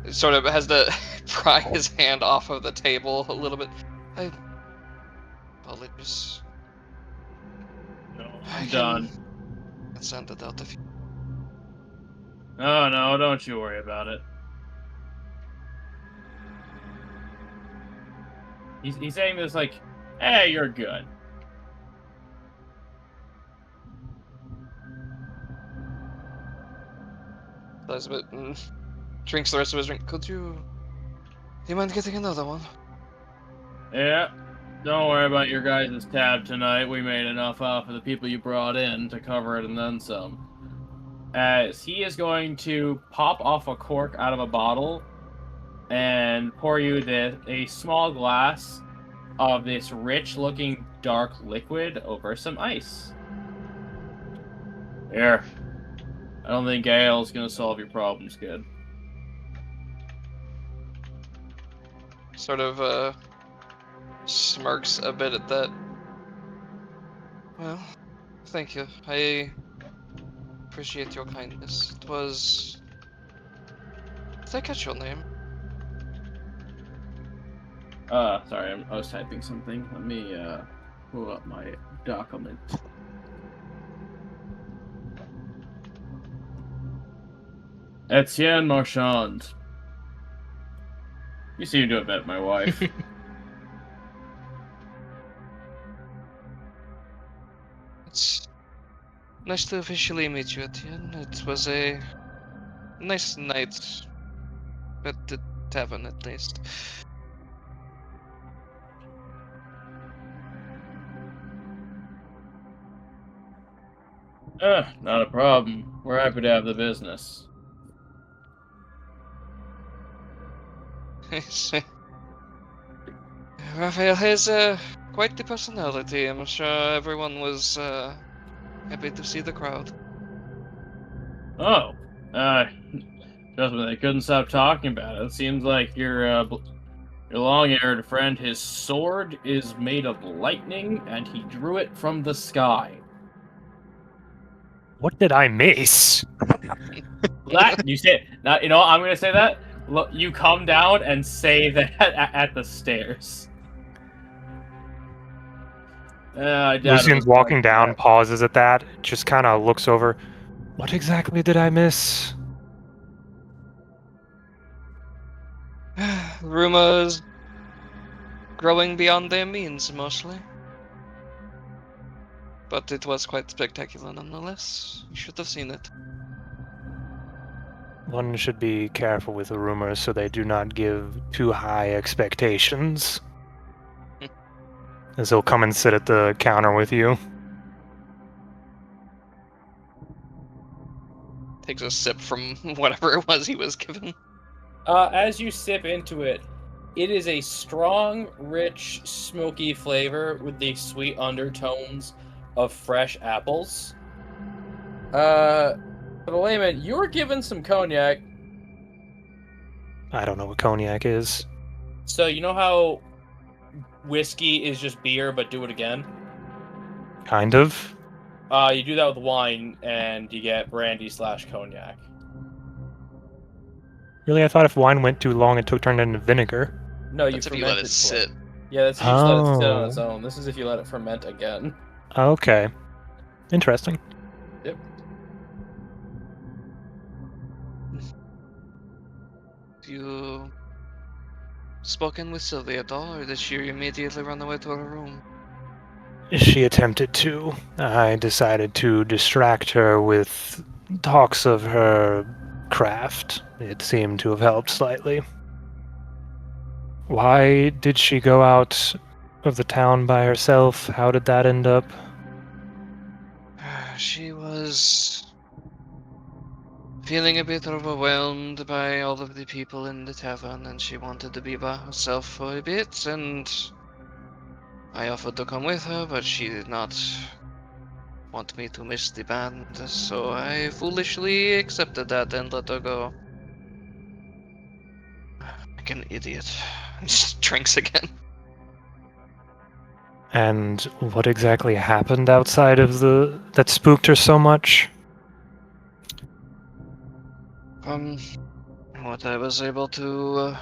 He sort of has to pry his hand off of the table a little bit. I apologize. No, I I'm can done. send it out if you... Oh no, don't you worry about it. He's saying this like, "Hey, you're good." Does a bit and drinks the rest of his drink. Do you mind getting another one? Yeah. Don't worry about your guys' tab tonight. We made enough off of the people you brought in to cover it and then some. As he is going to pop off a cork out of a bottle and pour you a small glass of this rich-looking dark liquid over some ice. Here. I don't think Gale's gonna solve your problems, kid. Sort of smirks a bit at that. Well, thank you. I appreciate your kindness. It was... Did I catch your name? Sorry, I was typing something. Let me, pull up my document. Etienne Marchand. You seem to have met my wife. It's nice to officially meet you, Etienne. It was a nice night at the tavern, at least. Not a problem. We're happy to have the business. Raphael has quite the personality. I'm sure everyone was happy to see the crowd. Oh, trust me, they couldn't stop talking about it. It seems like your long-haired friend, his sword is made of lightning, and he drew it from the sky. What did I miss? That you say now. You know what, I'm gonna say that. Look, you come down and say that at the stairs. I doubt it Lucian's was walking like down, that. pauses at that, just kind of looks over. What exactly did I miss? Rumors growing beyond their means, mostly. But it was quite spectacular nonetheless. You should have seen it. One should be careful with the rumors so they do not give too high expectations. As he'll come and sit at the counter with you. Takes a sip from whatever it was he was given. As you sip into it, it is a strong, rich, smoky flavor with the sweet undertones of fresh apples. But wait a minute, you were given some cognac. I don't know what cognac is. So you know how whiskey is just beer, but do it again? Kind of. You do that with wine, and you get brandy/cognac. Really, I thought if wine went too long, it turned into vinegar. No, you That's if ferment you let it for sit. Yeah, that's if you just let it sit on Oh. its own. This is if you let it ferment again. Okay. Interesting. Yep. You spoken with Sylvia at all, or did she immediately run away to her room? She attempted to. I decided to distract her with talks of her craft. It seemed to have helped slightly. Why did she go out of the town by herself? How did that end up? She was feeling a bit overwhelmed by all of the people in the tavern, and she wanted to be by herself for a bit, and I offered to come with her, but she did not want me to miss the band, so I foolishly accepted that and let her go. Like an idiot. Just drinks again. And what exactly happened outside of that spooked her so much? What I was able to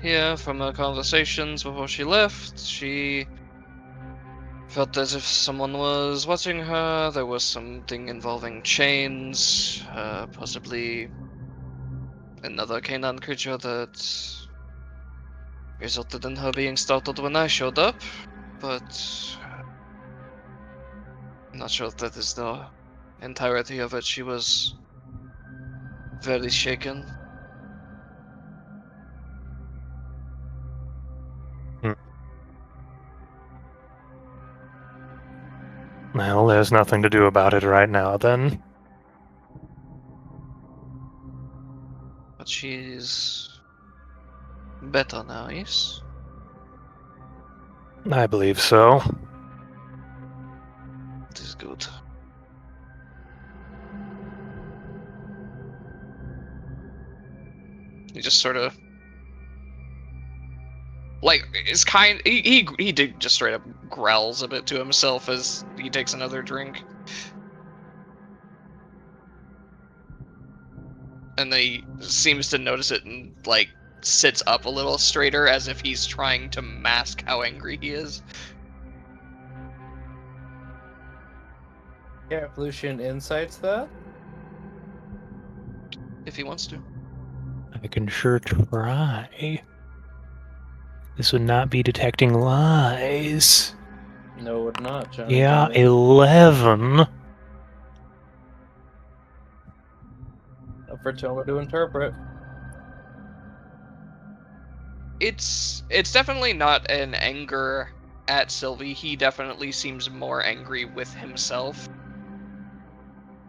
hear from her conversations before she left, she felt as if someone was watching her. There was something involving chains, possibly another canine creature that resulted in her being startled when I showed up, but I'm not sure if that is the entirety of it. She was very shaken. Well, there's nothing to do about it right now, then. But she's better now, yes? I believe so. It is good. He just sort of like is kind. He did just straight up growls a bit to himself as he takes another drink, and then he seems to notice it and like sits up a little straighter as if he's trying to mask how angry he is. Yeah, if Lucian insights that. If he wants to. I can sure try. This would not be detecting lies. No, it would not, John. Yeah, 11. Up for Toma to interpret. It's definitely not an anger at Sylvie. He definitely seems more angry with himself.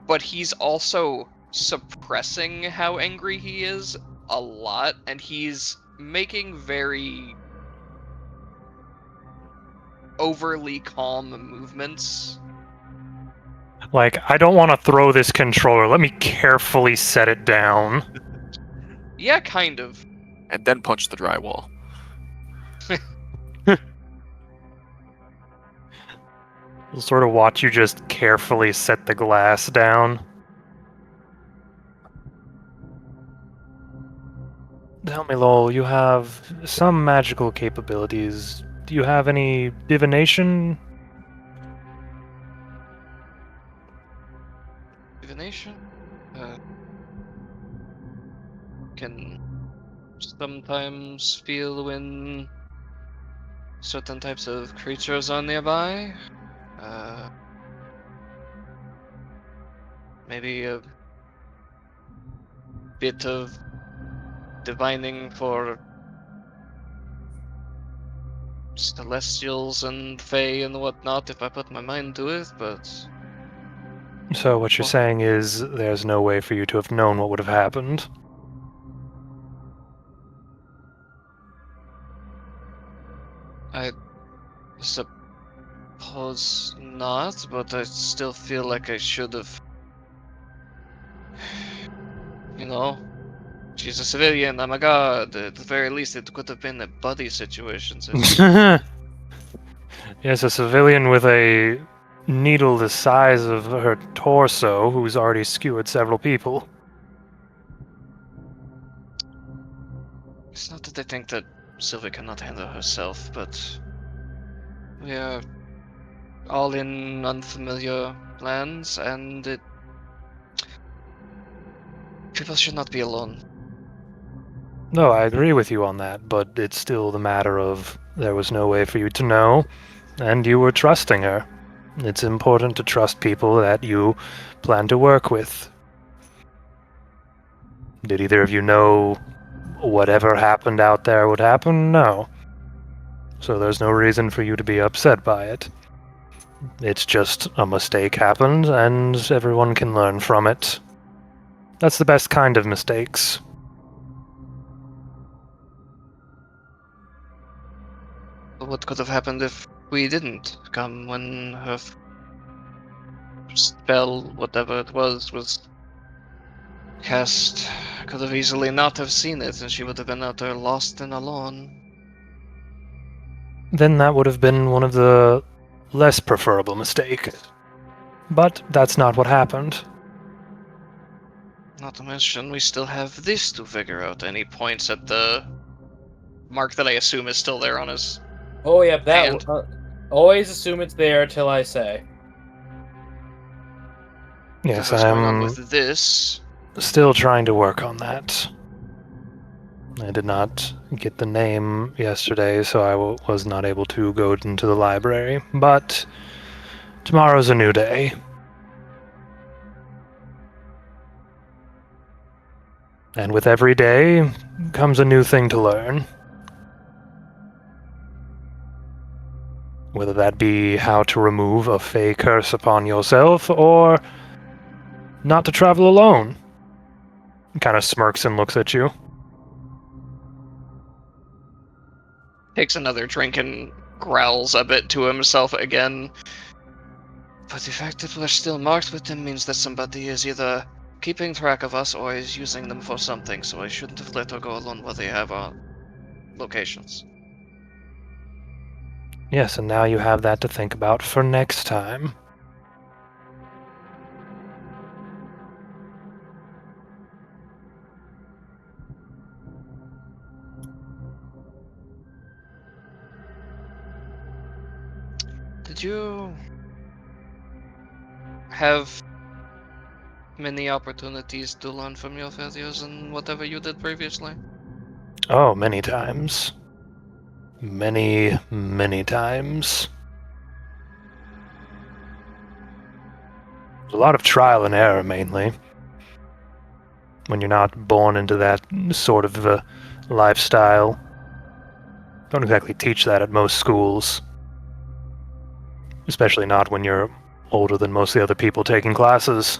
But he's also suppressing how angry he is a lot, and he's making very overly calm movements. Like, I don't want to throw this controller. Let me carefully set it down. Yeah, kind of. And then punch the drywall. We'll sort of watch you just carefully set the glass down. Tell me, Lowell, you have some magical capabilities. Do you have any divination? Divination? Can sometimes feel when certain types of creatures are nearby. Maybe a bit of divining for celestials and fae and whatnot if I put my mind to it, but So what you're saying is there's no way for you to have known what would have happened. I suppose not, but I still feel like I should have. You know, she's a civilian, I'm a god. At the very least, it could have been a buddy situation. Yes, a civilian with a needle the size of her torso who's already skewered several people. It's not that I think that Sylvia cannot handle herself, but we are all in unfamiliar lands, and people should not be alone. No, I agree with you on that, but it's still the matter of there was no way for you to know, and you were trusting her. It's important to trust people that you plan to work with. Did either of you know whatever happened out there would happen? No. So there's no reason for you to be upset by it. It's just a mistake happened, and everyone can learn from it. That's the best kind of mistakes. What could have happened if We didn't come when her spell, whatever it was cast. I could have easily not have seen it, and she would have been out there lost and alone. Then that would have been one of the less preferable mistakes. But that's not what happened. Not to mention, we still have this to figure out. Any points at the mark that I assume is still there on his. Oh, yeah, that. And- Always assume it's there till I say. Yes, What's going on I'm with this? still trying to work on that. I did not get the name yesterday, so I was not able to go into the library. But tomorrow's a new day. And with every day comes a new thing to learn. Whether that be how to remove a fey curse upon yourself, or not to travel alone. He kind of smirks and looks at you. Takes another drink and growls a bit to himself again. But the fact that we're still marked with them means that somebody is either keeping track of us or is using them for something, so I shouldn't have let her go alone while they have our locations. Yes, and now you have that to think about for next time. Did you have many opportunities to learn from your failures and whatever you did previously? Oh, many times. Many, many times. There's a lot of trial and error, mainly. When you're not born into that sort of lifestyle. Don't exactly teach that at most schools. Especially not when you're older than most of the other people taking classes.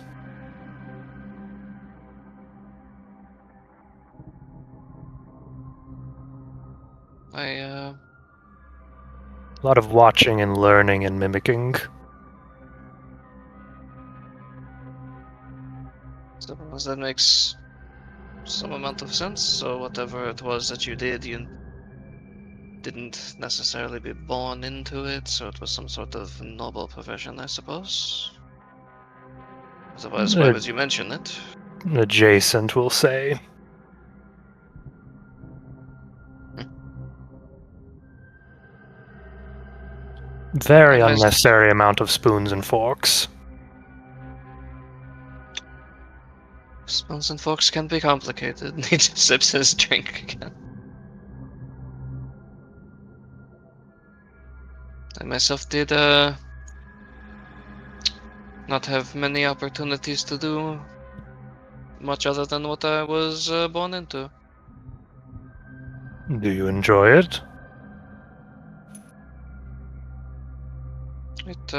I, A lot of watching and learning and mimicking. suppose that makes some amount of sense. So whatever it was that you did, you didn't necessarily be born into it, so it was some sort of noble profession, I suppose. Otherwise, why would you mention it? Adjacent, we'll say. Very And unnecessary amount of spoons and forks. Spoons and forks can be complicated. He just sips his drink again. I myself did not have many opportunities to do much other than what I was born into. Do you enjoy it? It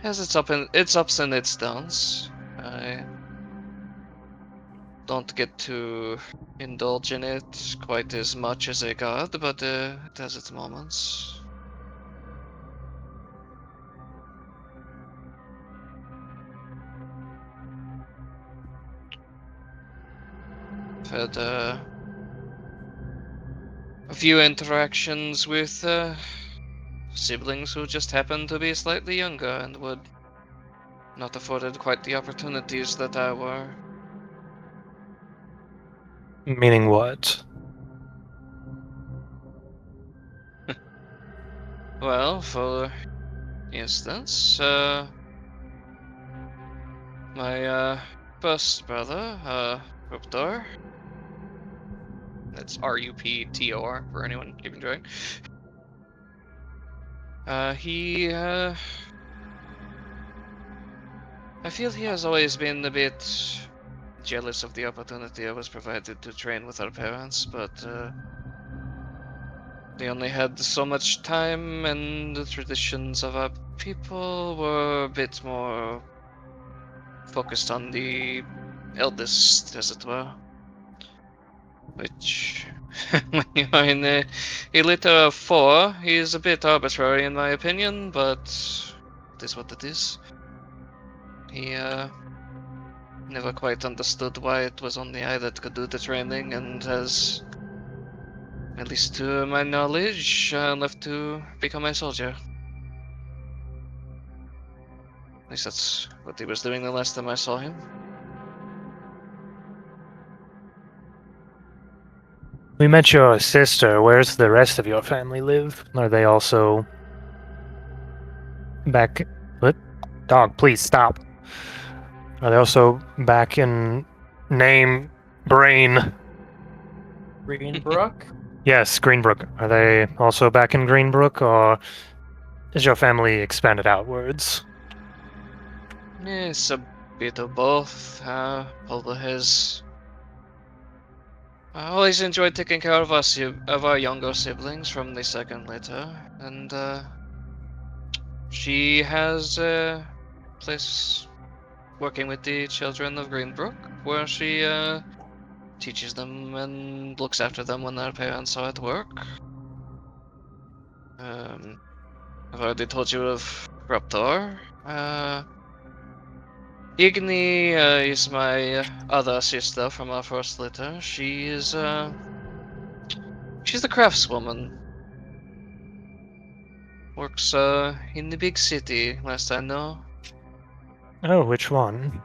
has its ups and its downs. I don't get to indulge in it quite as much as a god, but it has its moments. I've had a few interactions with siblings who just happened to be slightly younger and would not afforded quite the opportunities that I were. Meaning what? Well, for instance, my first brother, Ruptor. That's Ruptor for anyone keeping track. He, I feel he has always been a bit jealous of the opportunity I was provided to train with our parents, but they only had so much time, and the traditions of our people were a bit more focused on the eldest, as it were. Which when you are in a litter of 4, he is a bit arbitrary in my opinion, but it is what it is. He never quite understood why it was only I that could do the training, and has, at least to my knowledge, left to become a soldier. At least that's what he was doing the last time I saw him. We met your sister. Where's the rest of your family live? Are they also back? What? Dog, please stop. Are they also back in name brain? GreenBrooke? Yes, GreenBrooke. Are they also back in GreenBrooke, or is your family expanded outwards? It's a bit of both. Pulver has always enjoyed taking care of our younger siblings from the second litter, and she has a place working with the children of GreenBrooke, where she teaches them and looks after them when their parents are at work. I've already told you of Raptor. Igni is my other sister from our first litter. She is she's the craftswoman. Works in the big city, last I know. Oh, which one?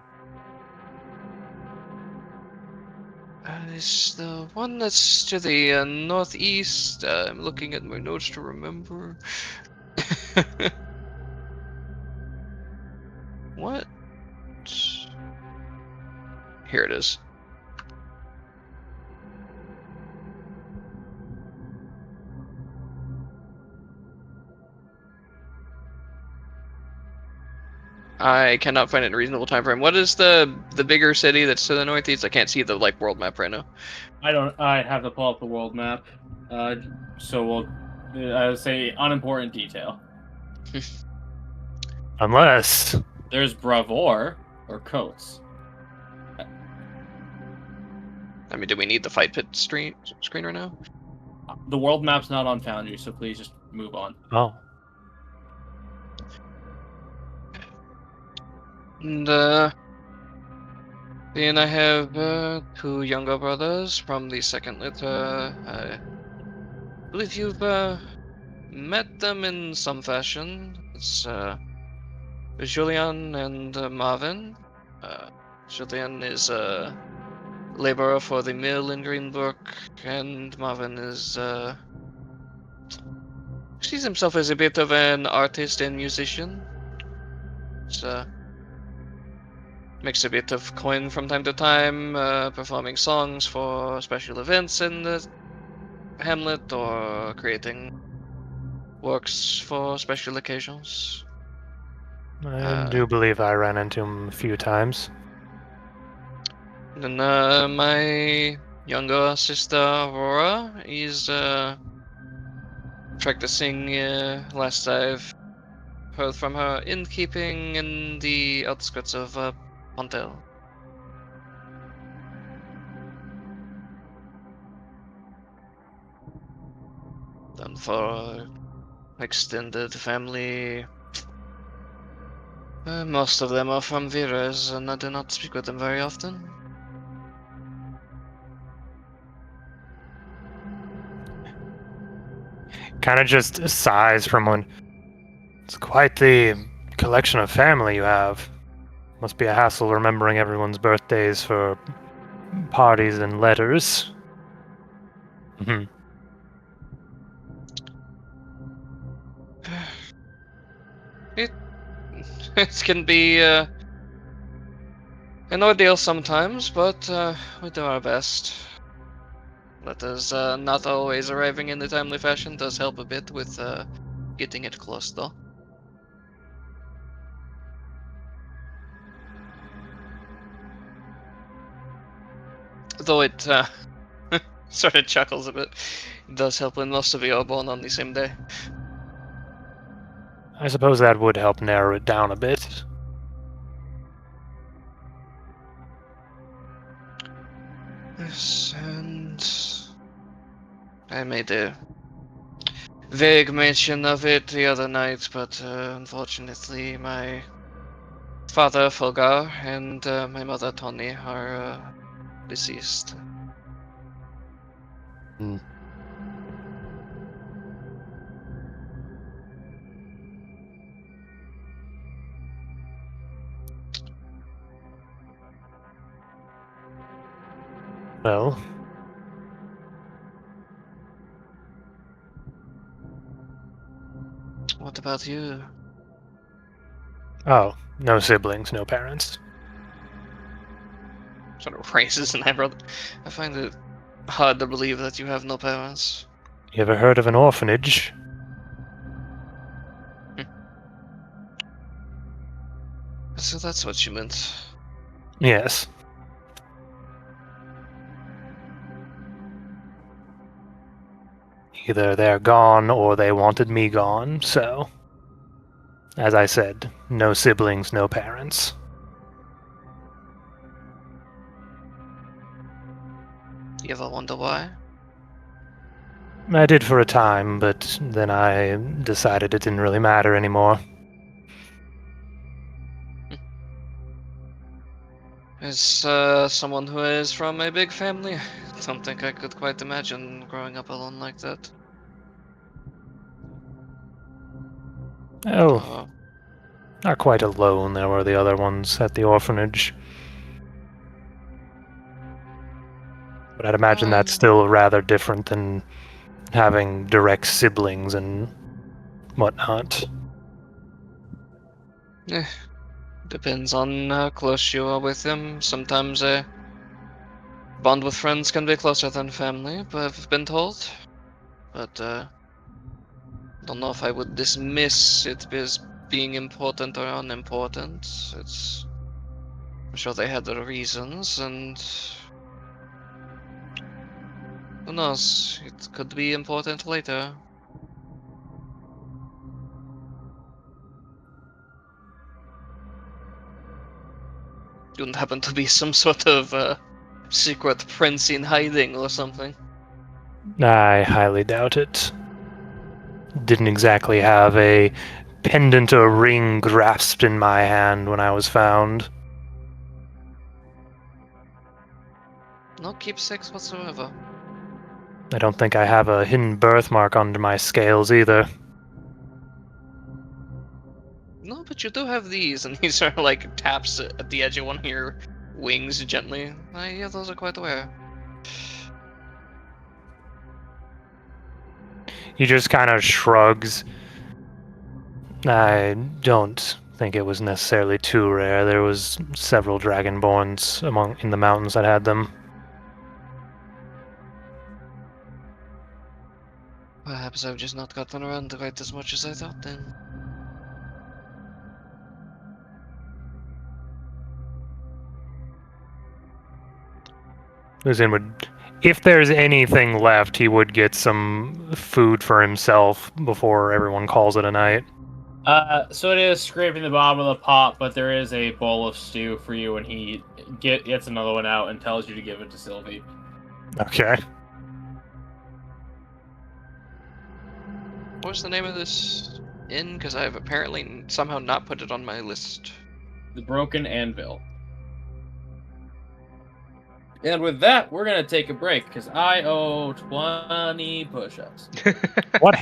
It's the one that's to the northeast. I'm looking at my notes to remember. What? Here it is. I cannot find it in a reasonable time frame. What is the bigger city that's to the northeast? I can't see the world map right now. I have to pull up the world map. So we'll I would say unimportant detail. Unless There's Bravor or Coates. I mean, do we need the fight pit screen right now? The world map's not on Foundry, so please just move on. oh, And then I have 2 younger brothers from the second litter. I believe you've met them in some fashion. It's Julian and Marvin. Julian is a laborer for the mill in GreenBrooke, and Marvin is sees himself as a bit of an artist and musician. So makes a bit of coin from time to time, performing songs for special events in the hamlet, or creating works for special occasions. I do believe I ran into him a few times. Then my younger sister Aurora is practicing, last I've heard from her, innkeeping in the outskirts of Pontel. Then for extended family, most of them are from Viras, and I do not speak with them very often. Kind of just sighs from when. It's quite the collection of family you have. Must be a hassle remembering everyone's birthdays for parties and letters. Mhm. It can be an ordeal sometimes, but we do our best. Letters not always arriving in a timely fashion does help a bit with getting it close, though. Though it sort of chuckles a bit. It does help when most of you are born on the same day. I suppose that would help narrow it down a bit. Yes, and I made a vague mention of it the other night, but unfortunately my father, Fulgar, and my mother, Tony, are deceased. Well, What about you? oh, no siblings, no parents. Sort of raises an eyebrow. I find it hard to believe that you have no parents. You ever heard of an orphanage? So that's what you meant. Yes. Either they're gone or they wanted me gone, so. As I said, no siblings, no parents. You ever wonder why? I did for a time, but then I decided it didn't really matter anymore. As someone who is from a big family, I don't think I could quite imagine growing up alone like that. Oh, Uh, not quite alone. There were the other ones at the orphanage. But I'd imagine that's still rather different than having direct siblings and whatnot. Depends on how close you are with them. Sometimes a bond with friends can be closer than family, but I've been told. But don't know if I would dismiss it as being important or unimportant. I'm sure they had their reasons, and who knows? It could be important later. You wouldn't happen to be some sort of secret prince in hiding or something? I highly doubt it. Didn't exactly have a pendant or ring grasped in my hand when I was found. No keepsakes whatsoever. I don't think I have a hidden birthmark under my scales either. No, but you do have these, and these are like taps at the edge of one of your wings gently. Yeah, those are quite rare. He just kind of shrugs. I don't think it was necessarily too rare. There was several dragonborns in the mountains that had them. Perhaps I've just not gotten around to quite as much as I thought then. Luzin would, if there's anything left, he would get some food for himself before everyone calls it a night. So it is scraping the bottom of the pot, but there is a bowl of stew for you, and he gets another one out and tells you to give it to Sylvie. Okay. What's the name of this inn? Because I've apparently somehow not put it on my list. The Broken Anvil. And with that, we're going to take a break, because I owe 20 push-ups. What?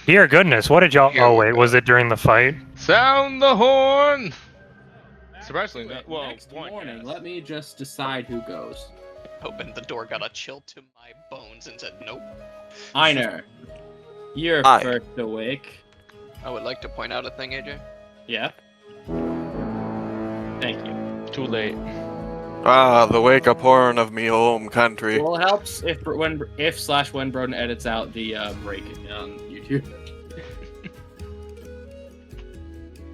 Dear goodness, what did y'all... Oh, wait, was it during the fight? Sound the horn! Surprisingly, not. Well, Next morning, let me just decide who goes. Opened the door, got a chill to my bones, and said nope. Einar, you're Hi. first awake. I would like to point out a thing, AJ. Yeah? Thank you. Too late. Ah, the wake-up horn of me home country. Well, it helps if when Broden edits out the break on YouTube.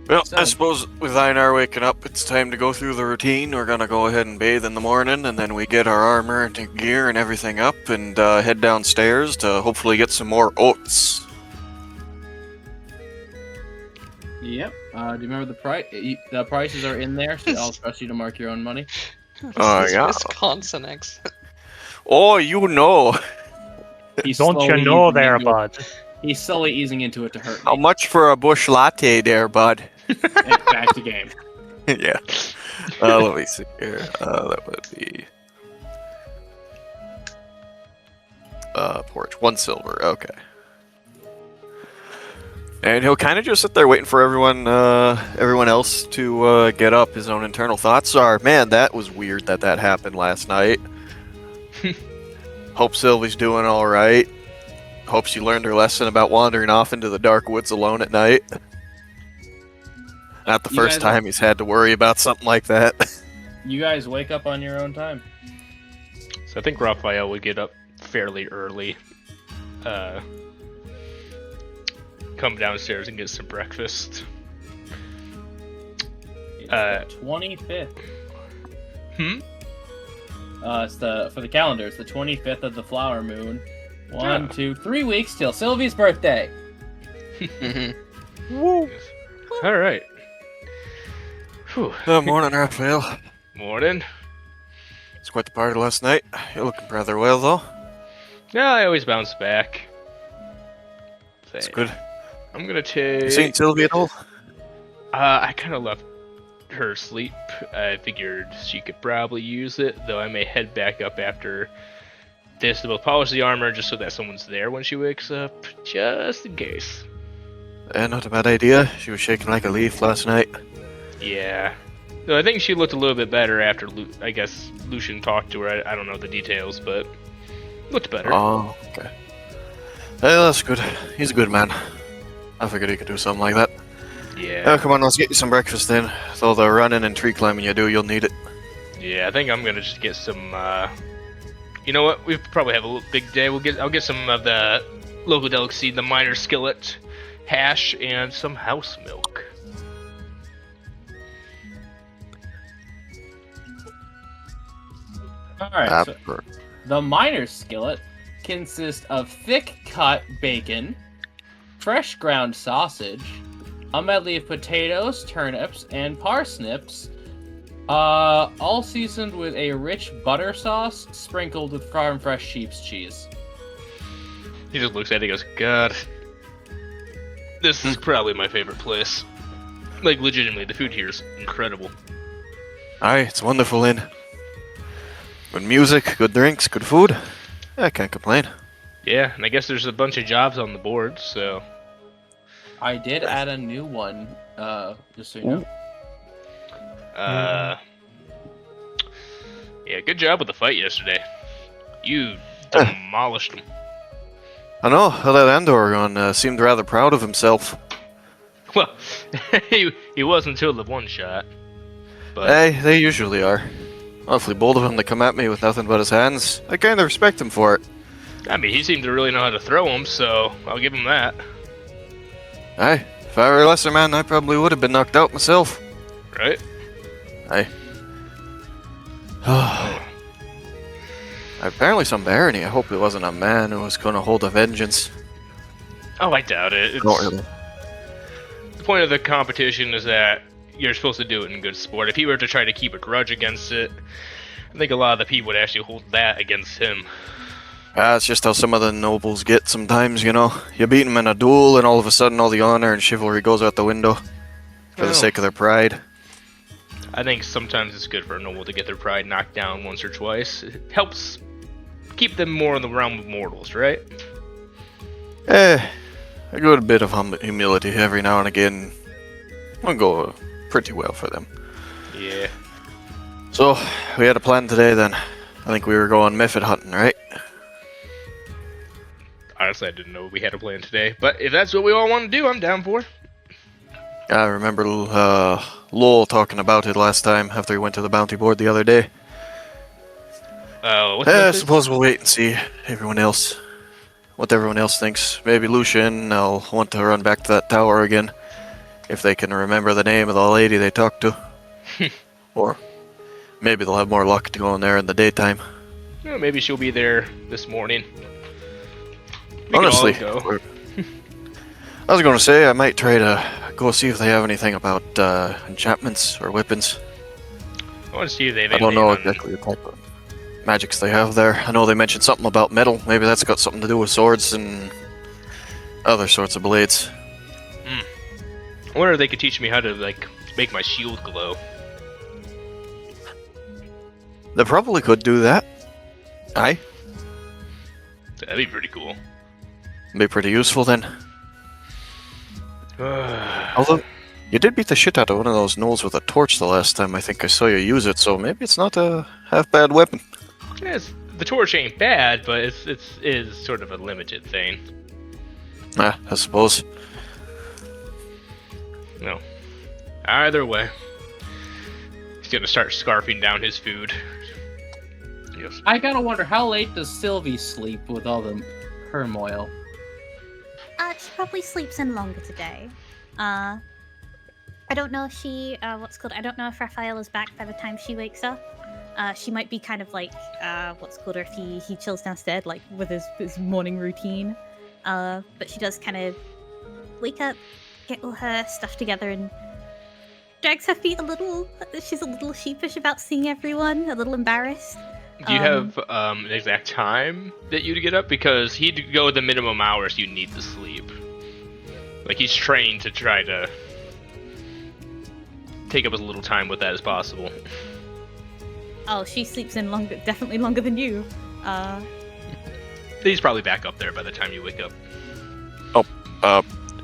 Well, So- I suppose with Einar waking up, it's time to go through the routine. We're gonna go ahead and bathe in the morning, and then we get our armor and gear and everything up, and head downstairs to hopefully get some more oats. Yep. Do you remember the price? The prices are in there, so I'll trust you to mark your own money. Oh, This yeah. Wisconsin accent. Oh, you know. He's Don't you slowly know easing there, into it. bud? He's slowly easing into it to hurt How me. much for a bush latte there, bud? And back to game. Yeah. Let me see here. That would be porch. 1 silver. Okay. And he'll kind of just sit there waiting for everyone else to get up. His own internal thoughts are, man, that was weird that happened last night. Hope Sylvie's doing all right. Hope she learned her lesson about wandering off into the dark woods alone at night. Not the You first guys time he's had to worry about something like that. You guys wake up on your own time. So I think Raphael would get up fairly early. Come downstairs and get some breakfast. It's the 25th. It's for the calendar. It's the 25th of the flower moon. 1, 2, 3 weeks till Sylvie's birthday. Woo! All right. Whew. Good morning, Raphael. Morning. It's quite the party last night. You're looking rather well, though. Yeah, I always bounce back. That's good. I'm gonna take. You seen Sylvie at all? I kind of left her asleep. I figured she could probably use it, though I may head back up after this to both polish the armor just so that someone's there when she wakes up, just in case. Not a bad idea. She was shaking like a leaf last night. Yeah. Though I think she looked a little bit better after, I guess, Lucian talked to her. I don't know the details, but looked better. Oh, okay. Well, that's good. He's a good man. I figured he could do something like that. Yeah. Oh, come on, let's get you some breakfast then. With all the running and tree climbing you do, you'll need it. Yeah, I think I'm gonna just get some. You know what? We probably have a big day. I'll get some of the local delicacy, the miner skillet, hash, and some house milk. Alright, so the miner's skillet consists of thick-cut bacon, fresh ground sausage, a medley of potatoes, turnips, and parsnips, all seasoned with a rich butter sauce sprinkled with farm fresh sheep's cheese. He just looks at it and goes, God, this is probably my favorite place. Like, legitimately, the food here is incredible. Aye, it's wonderful, Inn. Good music, good drinks, good food. I can't complain. Yeah, and I guess there's a bunch of jobs on the board, so... I did add a new one, just so you know. Yeah, good job with the fight yesterday. You demolished him. I know, that Andor seemed rather proud of himself. Well, he was until the one shot. But Hey, they usually are. Awfully bold of him to come at me with nothing but his hands. I kind of respect him for it. I mean, he seemed to really know how to throw him, so I'll give him that. Aye, if I were a lesser man, I probably would have been knocked out myself. Right? Aye. Apparently some barony. I hope it wasn't a man who was going to hold a vengeance. Oh, I doubt it. Not really. The point of the competition is that you're supposed to do it in good sport. If he were to try to keep a grudge against it, I think a lot of the people would actually hold that against him. It's just how some of the nobles get sometimes, you know. You beat them in a duel, and all of a sudden all the honor and chivalry goes out the window for Well, the sake of their pride. I think sometimes it's good for a noble to get their pride knocked down once or twice. It helps keep them more in the realm of mortals, right? A good bit of humility every now and again will go pretty well for them. Yeah. So, we had a plan today then. I think we were going mephit hunting, right? Honestly, I didn't know we had a plan today, but if that's what we all want to do, I'm down for. I remember Lowell talking about it last time after he went to the bounty board the other day. What's I that? suppose we'll wait and see what everyone else thinks. Maybe Lucian, I'll want to run back to that tower again, if they can remember the name of the lady they talked to. Or maybe they'll have more luck to go in there in the daytime. Well, maybe she'll be there this morning. We Honestly, can all go. I was going to say I might try to go see if they have anything about enchantments or weapons. I want to see if they have I don't anything know on exactly the type of. magics they have there. I know they mentioned something about metal. Maybe that's got something to do with swords and other sorts of blades. I wonder if they could teach me how to, like, make my shield glow. They probably could do that. Aye. That'd be pretty cool. Be pretty useful then. Although, you did beat the shit out of one of those gnolls with a torch the last time I think I saw you use it, so maybe it's not a half-bad weapon. Yes, the torch ain't bad, but it is sort of a limited thing. Ah, I suppose. No. Either way. He's gonna start scarfing down his food. Yes. I gotta wonder, how late does Sylvie sleep with all the turmoil? She probably sleeps in longer today. I don't know if she, I don't know if Raphael is back by the time she wakes up. She might be kind of like, or if he chills downstairs, like, with his morning routine. But she does kind of wake up, get all her stuff together, and drags her feet a little. She's a little sheepish about seeing everyone, a little embarrassed. Do you have an exact time that you'd get up? Because he'd go the minimum hours you need to sleep. Like, he's trained to try to take up as little time with that as possible. Oh, she sleeps in definitely longer than you. He's probably back up there by the time you wake up.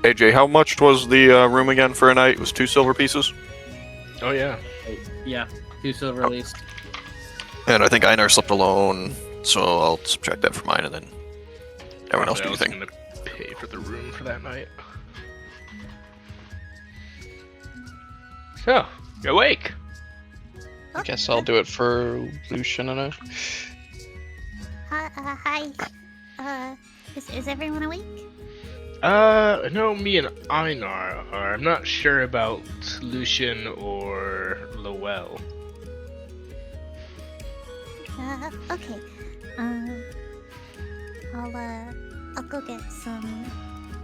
AJ, how much was the room again for a night? It was 2 silver pieces? Oh, yeah. Yeah, 2 silver at least. And I think Einar slept alone, so I'll subtract that from mine, and then everyone else do your thing. Gonna pay for the room for that night. So, you're awake. I guess I'll do it for Lucian and I. Hi. Is everyone awake? No, me and Einar are. I'm not sure about Lucian or Lowell. Okay. I'll go get some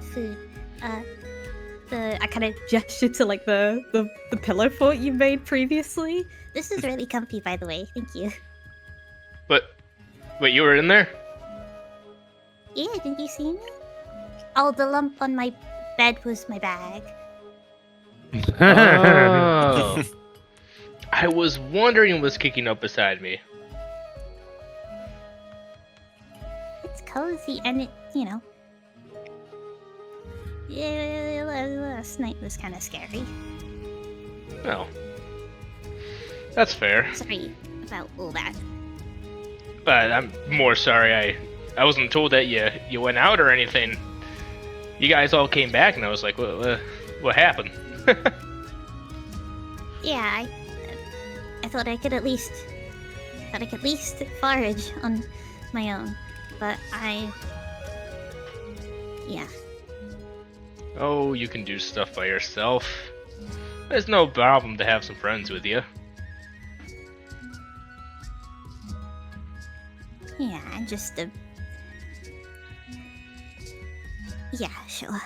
food. I kind of gesture to like the pillow fort you made previously. This is really comfy, by the way. Thank you. But, wait, you were in there? Yeah, didn't you see me? Oh, the lump on my bed was my bag. Oh. I was wondering what was kicking up beside me. It's cozy, and it, yeah, last night was kind of scary. Oh. That's fair. Sorry about all that. But I'm more sorry I wasn't told that you went out or anything. You guys all came back, and I was like, what happened? Yeah, I thought I could at least forage on my own, but yeah. Oh, you can do stuff by yourself. There's no problem to have some friends with you. Yeah, just yeah, sure.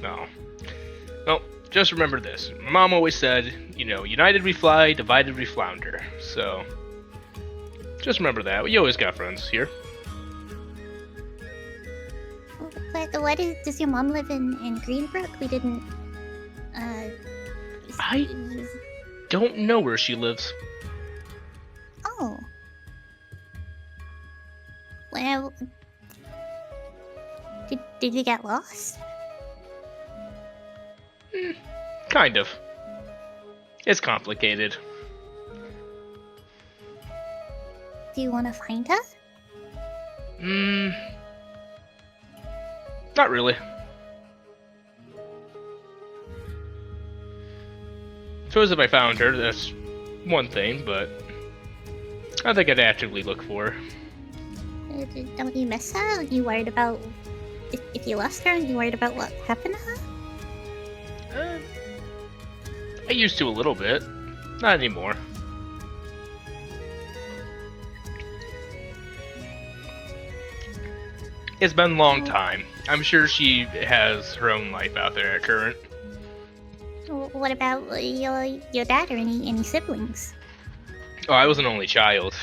No. Well, just remember this. My mom always said, united we fly, divided we flounder. So, just remember that. You always got friends here. Does your mom live in GreenBrooke? We didn't, I don't know where she lives. Oh. Well, did you get lost? Kind of. It's complicated. Do you want to find her? Not really. Suppose if I found her, that's one thing, but I think I'd actively look for her. Don't you miss her? Are you worried about if you lost her? Are you worried about what happened to her? I used to a little bit. Not anymore. It's been a long time. I'm sure she has her own life out there at current. What about your dad or any siblings? Oh, I was an only child.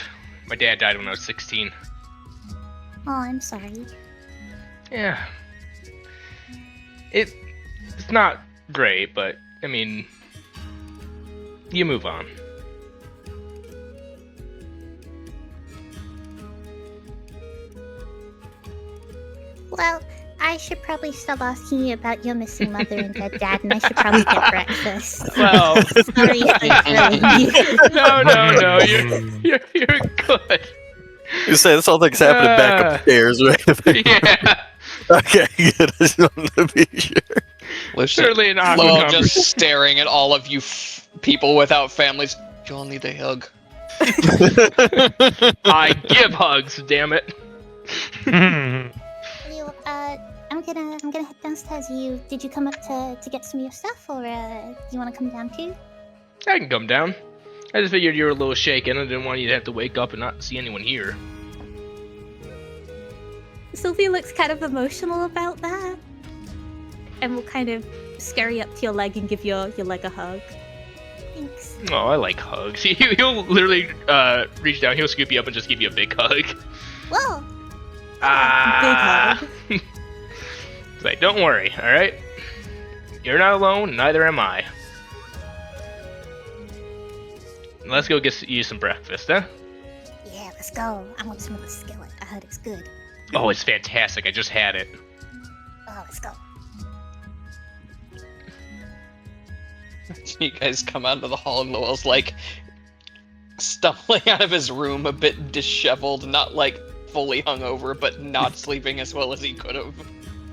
My dad died when I was 16. Oh, I'm sorry. Yeah. It's not great, but, I mean, you move on. Well, I should probably stop asking you about your missing mother and dead dad, and I should probably get breakfast. Well, Sorry if I'm grilling you. no, you're good. You say this whole thing's happening back upstairs, right? Yeah. Okay, good. I just wanted to be sure. Lucian, Certainly an awkward Lowell conversation. just staring at all of you people without families. You all need a hug. I give hugs, damn it. Leo, I'm gonna head downstairs. Did you come up to get some of your stuff, or do you want to come down too? I can come down. I just figured you were a little shaken. I didn't want you to have to wake up and not see anyone here. Sylvia looks kind of emotional about that. And will kind of scurry up to your leg and give your leg a hug. Thanks. Oh, I like hugs. He'll literally reach down, he'll scoop you up and just give you a big hug. Whoa. Ah. Big hug. It's like, don't worry, alright? You're not alone, neither am I. Let's go get you some breakfast, huh? Yeah, let's go. I want some of the skillet. I heard it's good. Oh, it's fantastic. I just had it. Oh, let's go. You guys come out of the hall and Lowell's like stumbling out of his room a bit disheveled, not like fully hungover, but not sleeping as well as he could have.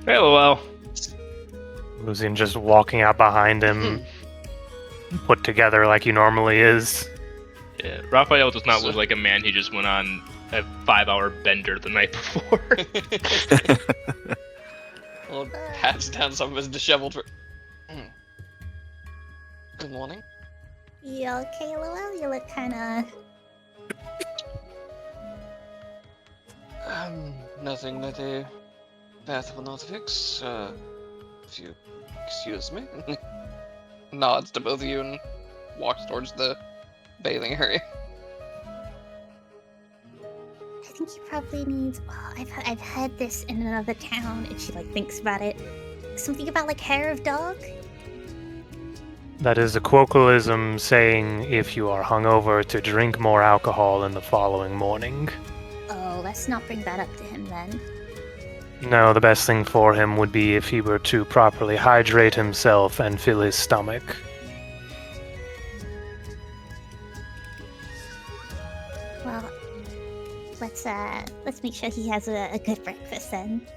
Well. Lucian just walking out behind him, put together like he normally is. Yeah, Raphael does not look like a man who just went on a 5-hour bender the night before. Well, pats down some of his disheveled. Good morning. You okay, Lowell? You look kinda... Nothing that a bath will not fix. If you excuse me. Nods to both of you and walks towards the bathing area. I think you probably need... Oh, I've heard this in another town, and she, like, thinks about it. Something about, like, hair of dog? That is a colloquialism saying if you are hungover to drink more alcohol in the following morning. Oh, let's not bring that up to him then. No, the best thing for him would be if he were to properly hydrate himself and fill his stomach. Well, let's make sure he has a good breakfast then.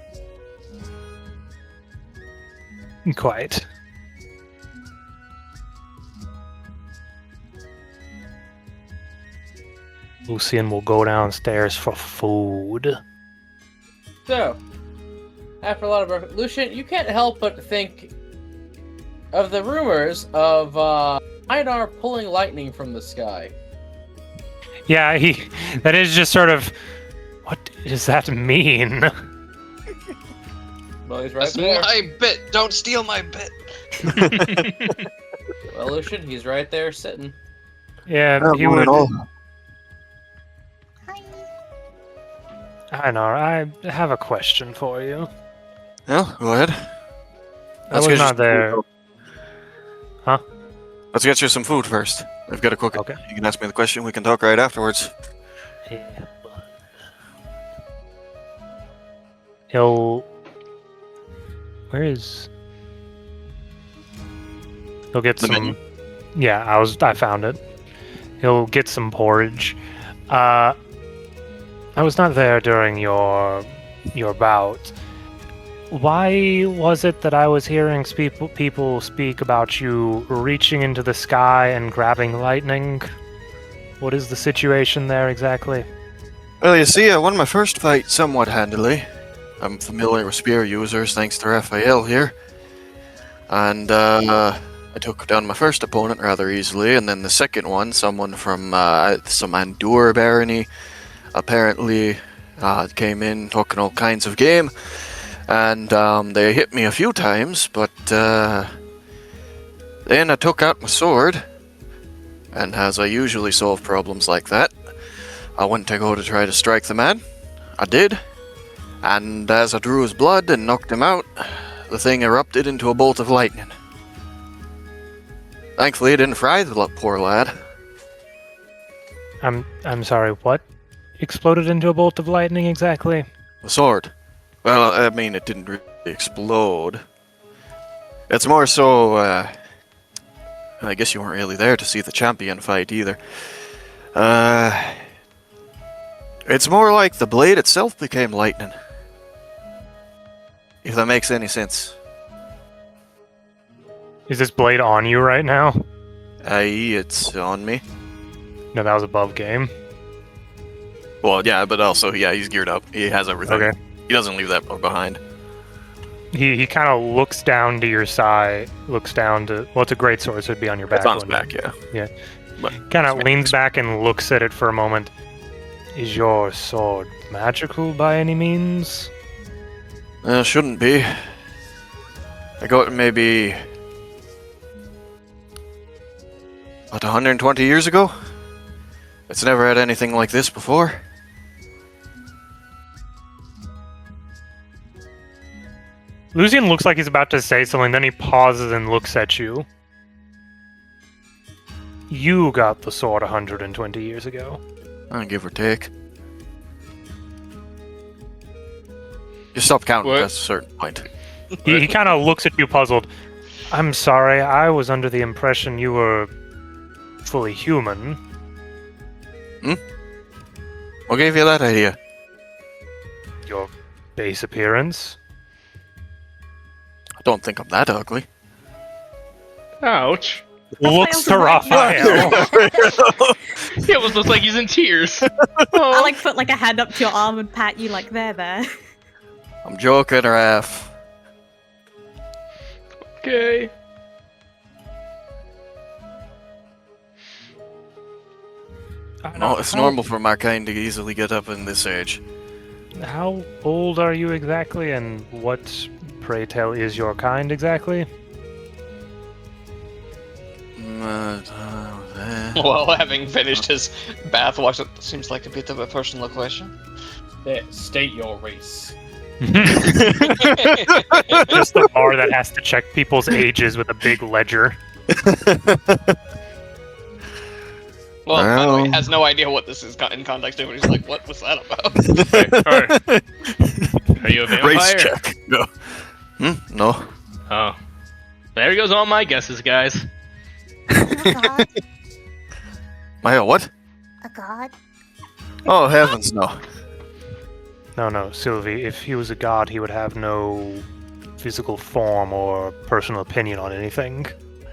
Quite. Lucian will go downstairs for food. So, after a lot of breakfast, Lucian, you can't help but think of the rumors of Einar pulling lightning from the sky. Yeah, that is just sort of... What does that mean? Well, he's right That's there. my bit! Don't steal my bit! Well, Lucian, he's right there sitting. Yeah, he would... Hi. Einar, I have a question for you. Yeah, go ahead. I was not there. Huh? Let's get you some food first. I've got to cook it. Okay. You can ask me the question. We can talk right afterwards. Yeah. He'll... Where is... He'll get The some... menu? Yeah, I found it. He'll get some porridge. I was not there during your bout. Why was it that I was hearing people speak about you reaching into the sky and grabbing lightning? What is the situation there exactly? Well, you see, I won my first fight somewhat handily. I'm familiar with spear users thanks to Raphael here. And I took down my first opponent rather easily, and then the second one, someone from some Andur barony, apparently came in talking all kinds of game. And they hit me a few times, but then I took out my sword, And as I usually solve problems like that, I went to go to try to strike the man. I did. And as I drew his blood and knocked him out, the thing erupted into a bolt of lightning. Thankfully, it didn't fry the poor lad. I'm sorry, what exploded into a bolt of lightning exactly? The sword. Well, I mean, it didn't really explode. It's more so, I guess you weren't really there to see the champion fight either. It's more like the blade itself became lightning. If that makes any sense. Is this blade on you right now? I.e., it's on me. No, that was above game. Well, yeah, but also, yeah, he's geared up. He has everything. Okay. He doesn't leave that behind. He kind of looks down to your side, looks down to... Well, it's a great sword, so it'd be on your back. It's on his wouldn't back, it? yeah. Yeah. But Kind of leans back and looks at it for a moment. Is your sword magical by any means? Shouldn't be. I got it maybe... About 120 years ago? It's never had anything like this before. Lucian looks like he's about to say something, then he pauses and looks at you. You got the sword 120 years ago. Give or take. You stop counting What? past a certain point. He kind of looks at you puzzled. I'm sorry, I was under the impression you were fully human. What gave you that idea? Your base appearance. I don't think I'm that ugly. Ouch. Looks to Raphael's Raphael. He almost looks like he's in tears. I like put like a hand up to your arm and pat you like there. I'm joking, Raph. Okay. No, it's normal for my kind to easily get up in this age. How old are you exactly, and what, pray tell, is your kind exactly? Well, having finished his bathwash, it seems like a bit of a personal question. State your race. Just the bar that has to check people's ages with a big ledger. Well, by the way, Well. has no idea what this is in context to, but he's like, what was that about? Are you a vampire? Race check. No. No. Oh. There goes all my guesses, guys. A god? My what? A god? Oh, heavens, no. No, Sylvie, if he was a god, he would have no physical form or personal opinion on anything.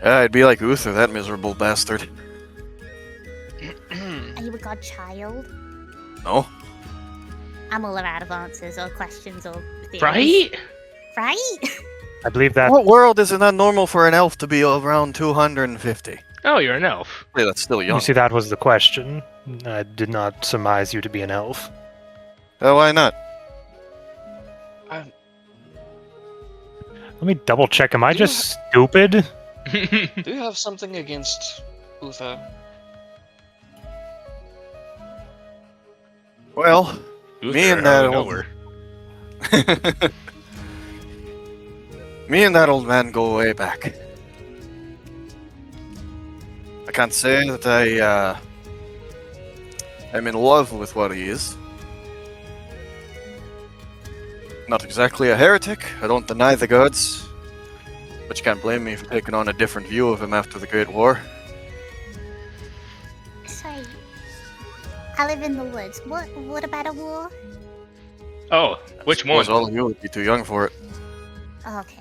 Yeah, I'd be like Uther, that miserable bastard. Are you a godchild? No. I'm all out of answers or questions or theories. Right? Right? I believe that... What world is it not normal for an elf to be around 250? Oh, you're an elf. Hey, that's still young. You see, that was the question. I did not surmise you to be an elf. Why not? Let me double check. Am I You just stupid? Do you have something against Uther? Well, Uther, me and how that do we know old... her? Me and that old man go way back. I can't say that I'm in love with what he is. Not exactly a heretic, I don't deny the gods. But you can't blame me for taking on a different view of him after the Great War. Sorry. I live in the woods. What about a war? Oh, which Suppose one? all of you would be too young for it. Oh, okay.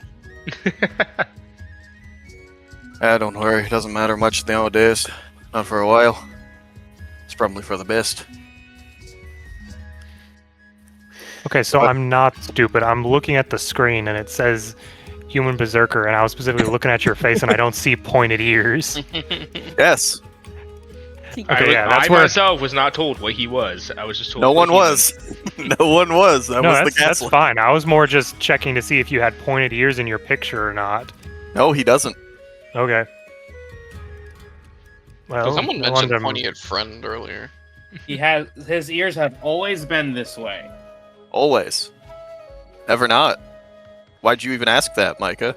Don't worry, it doesn't matter much nowadays. Not for a while. It's probably for the best. Okay, so What? I'm not stupid. I'm looking at the screen and it says human berserker, and I was specifically looking at your face and I don't see pointed ears. Yes, Okay, yeah, that's I where- myself was not told what he was. I was just told. no what one he was. No one was. That no, was the that's castle. fine. I was more just checking to see if you had pointed ears in your picture or not. No, he doesn't. Okay. Well, Someone no mentioned wonder- pointing at friend earlier. His ears have always been this way. Always. Ever not. Why'd you even ask that, Micah?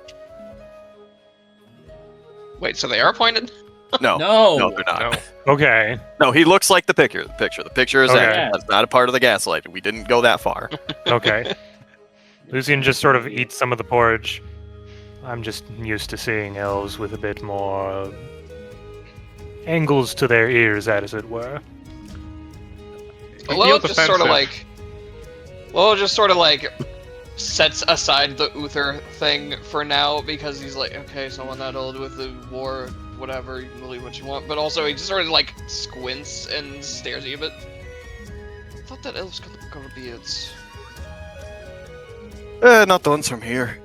Wait, so they are pointed? No. No. No, they're not. No. Okay. No, he looks like the picture. The picture is Okay. accurate. That's not a part of the gaslighting. We didn't go that far. Okay. Lucian just sort of eats some of the porridge. I'm just used to seeing elves with a bit more angles to their ears, as it were. Well, just sort of like. Well, just sort of like sets aside the Uther thing for now because he's like, okay, someone that old with the war, whatever, you can believe what you want. But also, he just sort of like squints and stares at you a bit. I thought that elves could cover beards. Not the ones from here.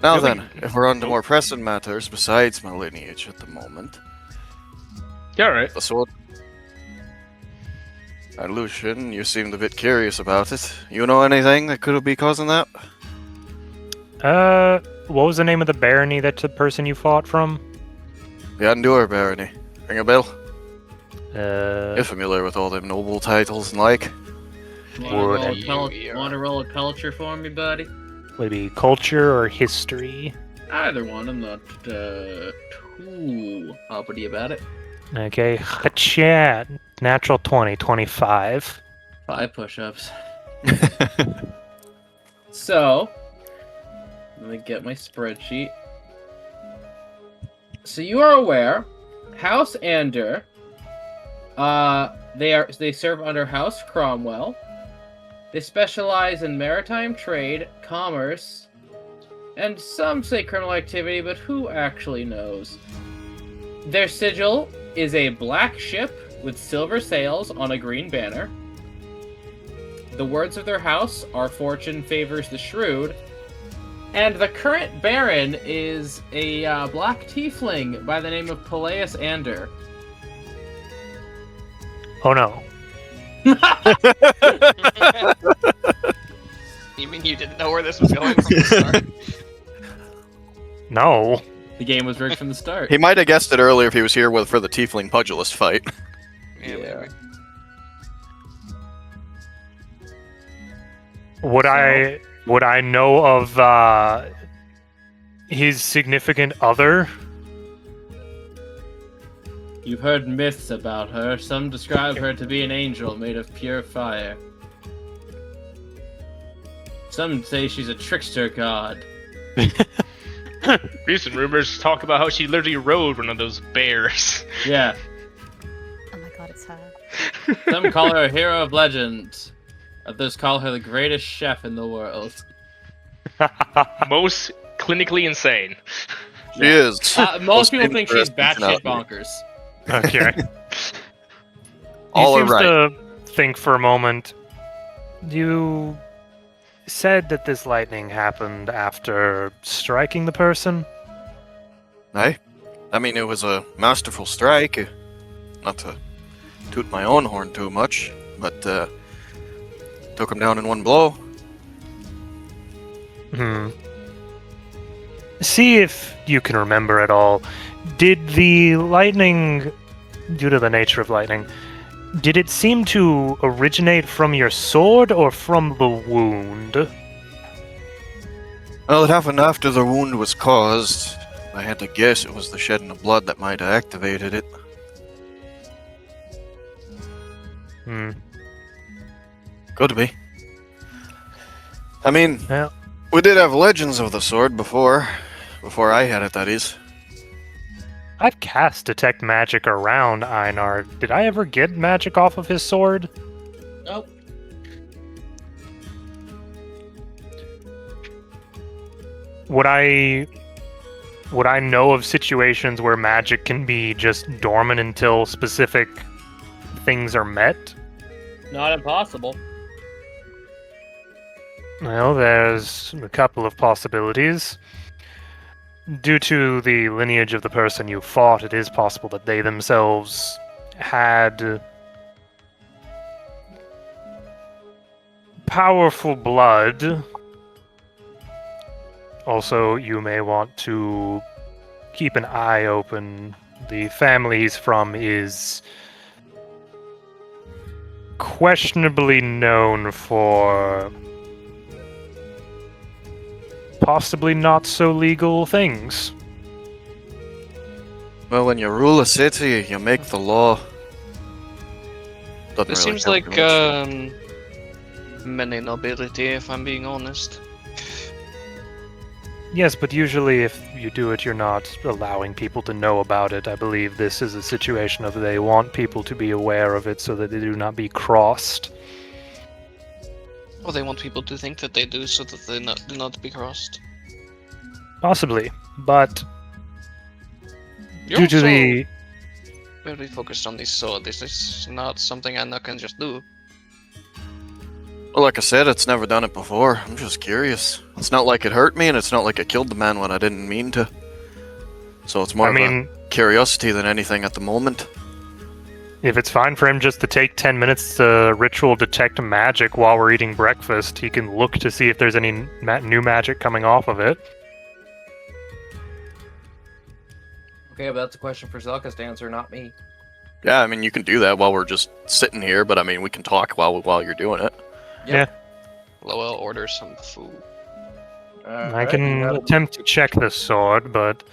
Now Really? then, if we're on to more pressing matters besides my lineage at the moment, Yeah, right. the sword. And Lucian, you seemed a bit curious about it. You know anything that could be causing that? What was the name of the barony that the person you fought from? The Andor Barony. Ring a bell? Uh, You're familiar with all them noble titles and like. Want to roll a culture for me, buddy? would it be culture or history? Either one. I'm not too uppity about it. Okay, chat. Natural 20, 25. 5 push-ups. So, let me get my spreadsheet. So you are aware, House Ander. They serve under House Cromwell. They specialize in maritime trade, commerce, and some say criminal activity, but who actually knows? Their sigil is a black ship with silver sails on a green banner. The words of their house are fortune favors the shrewd. And the current baron is a black tiefling by the name of Peleus Ander. Oh no. You mean you didn't know where this was going from the start? No. The game was rigged from the start. He might have guessed it earlier if he was here for the tiefling pugilist fight. Yeah, maybe. Would I know of his significant other? You've heard myths about her. Some describe her to be an angel made of pure fire. Some say she's a trickster god. Recent rumors talk about how she literally rode one of those bears. Yeah. Oh my god, it's her. Some call her a hero of legend. Others call her the greatest chef in the world. Most clinically insane. She is. Most people think she's interesting batshit personality. bonkers. Okay. All he are seems right. to think for a moment. You said that this lightning happened after striking the person? Aye. I mean, it was a masterful strike. Not to toot my own horn too much, but took him down in one blow. See if you can remember at all. Did the lightning, due to the nature of lightning, did it seem to originate from your sword or from the wound? Well, it happened after the wound was caused. I had to guess it was the shedding of blood that might have activated it. Could be. I mean, Well, we did have legends of the sword before I had it, that is. I've cast detect magic around Einar. Did I ever get magic off of his sword? Nope. Would I know of situations where magic can be just dormant until specific things are met? Not impossible. Well, there's a couple of possibilities. Due to the lineage of the person you fought, it is possible that they themselves had powerful blood. Also, you may want to keep an eye open. The family he's from is questionably known for possibly not so legal things. Well, when you rule a city, you make the law. Doesn't This really seems help like you much. many nobility, if I'm being honest. Yes, but usually if you do it, you're not allowing people to know about it. I believe this is a situation of they want people to be aware of it so that they do not be crossed. Or they want people to think that they do, so that they do not be crossed. Possibly, but You're due to also the... very focused on this sword. This is not something Anna can just do. Well, like I said, it's never done it before. I'm just curious. It's not like it hurt me, and it's not like I killed the man when I didn't mean to. So it's more I of mean, a curiosity than anything at the moment. if it's fine for him just to take 10 minutes to ritual detect magic while we're eating breakfast, he can look to see if there's any new magic coming off of it. Okay, but that's a question for Zelka's to answer, not me. Yeah, I mean, you can do that while we're just sitting here, but I mean, we can talk while you're doing it. Lowell orders some food. I can attempt to check this sword, but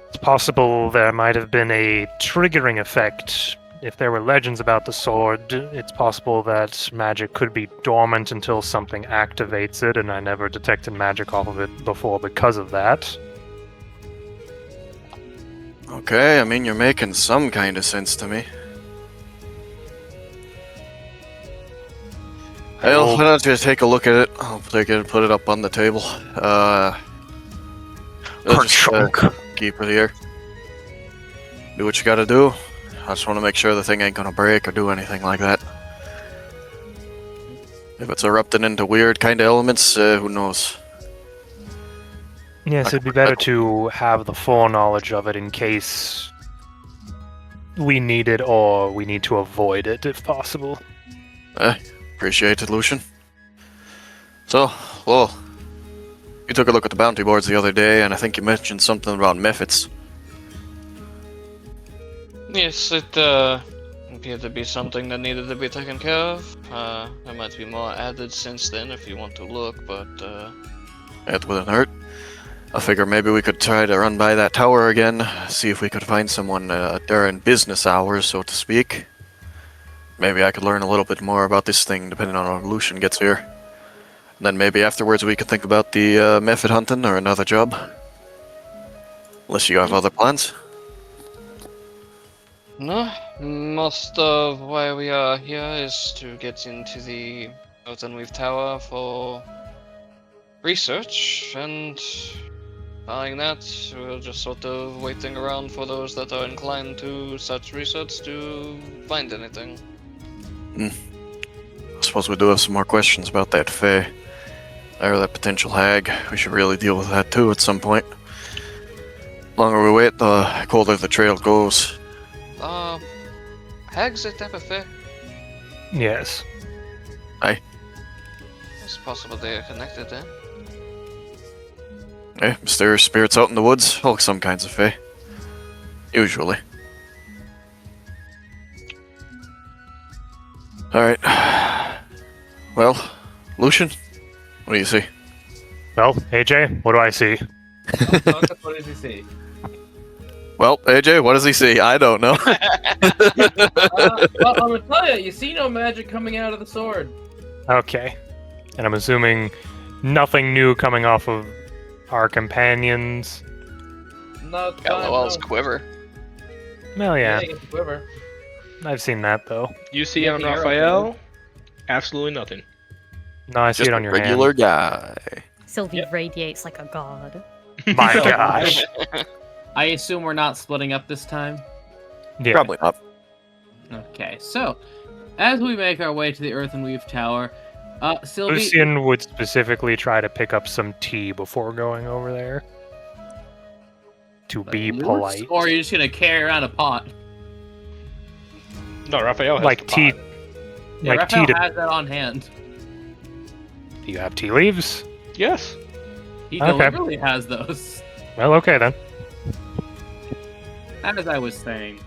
it's possible there might have been a triggering effect. If there were legends about the sword, it's possible that magic could be dormant until something activates it, and I never detected magic off of it before because of that. Okay, I mean, you're making some kind of sense to me. Well, why don't you take a look at it? I'll take it and put it up on the table. We'll just, keep it here. Do what you gotta do. I just want to make sure the thing ain't gonna break or do anything like that. If it's erupting into weird kind of elements, who knows? Yes, it'd be better to have the foreknowledge of it in case we need it or we need to avoid it if possible. Appreciate it, Lucian. So, Lowell, you took a look at the bounty boards the other day, and I think you mentioned something about mephits. Yes, it appeared to be something that needed to be taken care of. There might be more added since then if you want to look, but It wouldn't hurt. I figure maybe we could try to run by that tower again, see if we could find someone during business hours, so to speak. Maybe I could learn a little bit more about this thing, depending on how Lucian gets here. And then maybe afterwards we could think about the mephit hunting or another job. Unless you have other plans. no. Most of why we are here is to get into the Oatenweave Tower for research, and following that, we're just sort of waiting around for those that are inclined to such research to find anything. I suppose we do have some more questions about that Fae. Or that potential hag. We should really deal with that too at some point. The longer we wait, the colder the trail goes. Hags a type of fae? Yes. It's possible they are connected then. Mysterious spirits out in the woods. Oh, some kinds of Fae. Usually. Alright. Well, Lucian, what do you see? Well, AJ, what do I see? What does he see? Well, AJ, what does he see? I don't know. Well, I'm gonna tell you, you see no magic coming out of the sword. Okay. And I'm assuming nothing new coming off of our companions. Not Got Lowell's quiver. Well, yeah. It's a quiver. I've seen that, though. You see Yeah, on the arrow Raphael? Absolutely nothing. No, I see Just it a on your regular guy. Sylvie Yep. radiates like a god. hand. My gosh. I assume we're not splitting up this time. Yeah. Probably not. Okay, so as we make our way to the Earthenweave Tower, Sylvie, Lucian would specifically try to pick up some tea before going over there. To be loose, polite. or are you just gonna carry around a pot? No, Raphael has Like the tea. pot. Yeah, Like Raphael tea to... has that on hand. Do you have tea leaves? Yes. He Okay. deliberately has those. Well, okay then. as I was saying,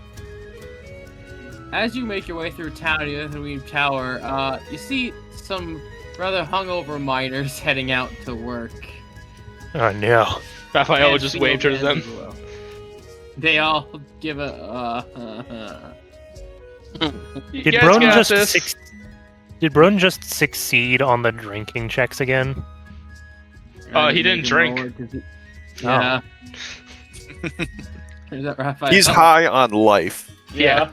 as you make your way through town near the Halloween Tower, you see some rather hungover miners heading out to work. Oh no. Raphael And just single waved towards mans them. as well. They all give a You Did guys Broden got just this. Did Broden just succeed on the drinking checks again? He didn't drink. Yeah. Is that Raphael? He's high on life. Yeah.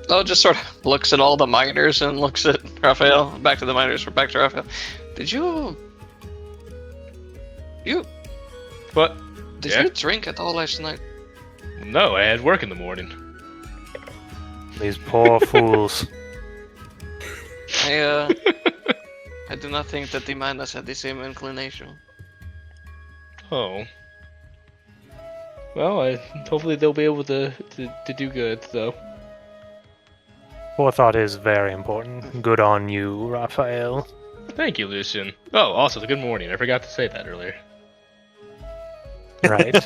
Oh, just sort of looks at all the miners and looks at Raphael. Back to the miners. Back to Raphael. Did you What? did you drink at all last night? No, I had work in the morning. These poor fools. I do not think that the miners had the same inclination. Oh. Well, hopefully they'll be able to do good, though. Forethought is very important. Good on you, Raphael. Thank you, Lucian. Oh, also, good morning. I forgot to say that earlier. Right.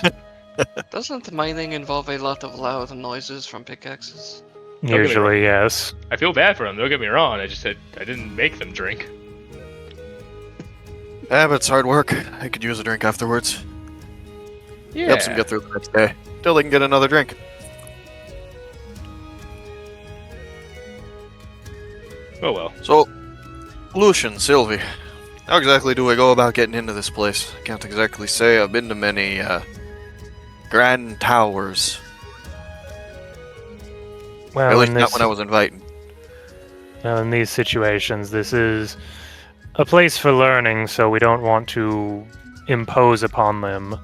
Doesn't mining involve a lot of loud noises from pickaxes? get me Usually, yes. I feel bad for them, don't get me wrong. I just said I didn't make them drink. Yeah, but it's hard work. I could use a drink afterwards. Yeah. Helps them get through the next day. Till they can get another drink. Oh well. So, Lucian, Sylvie, how exactly do I go about getting into this place? I can't exactly say I've been to many, grand towers. Well, At least in not this, when I was invited. well, in these situations, this is a place for learning, so we don't want to impose upon them.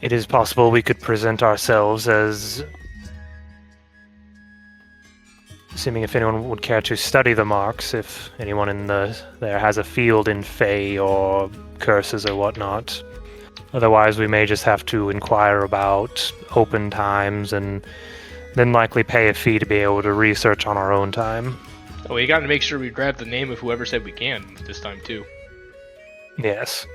It is possible we could present ourselves as, assuming if anyone would care to study the marks, if anyone in there has a field in Fey or curses or whatnot. Otherwise, we may just have to inquire about open times and then likely pay a fee to be able to research on our own time. Oh, we gotta make sure we grab the name of whoever said we can this time, too. Yes.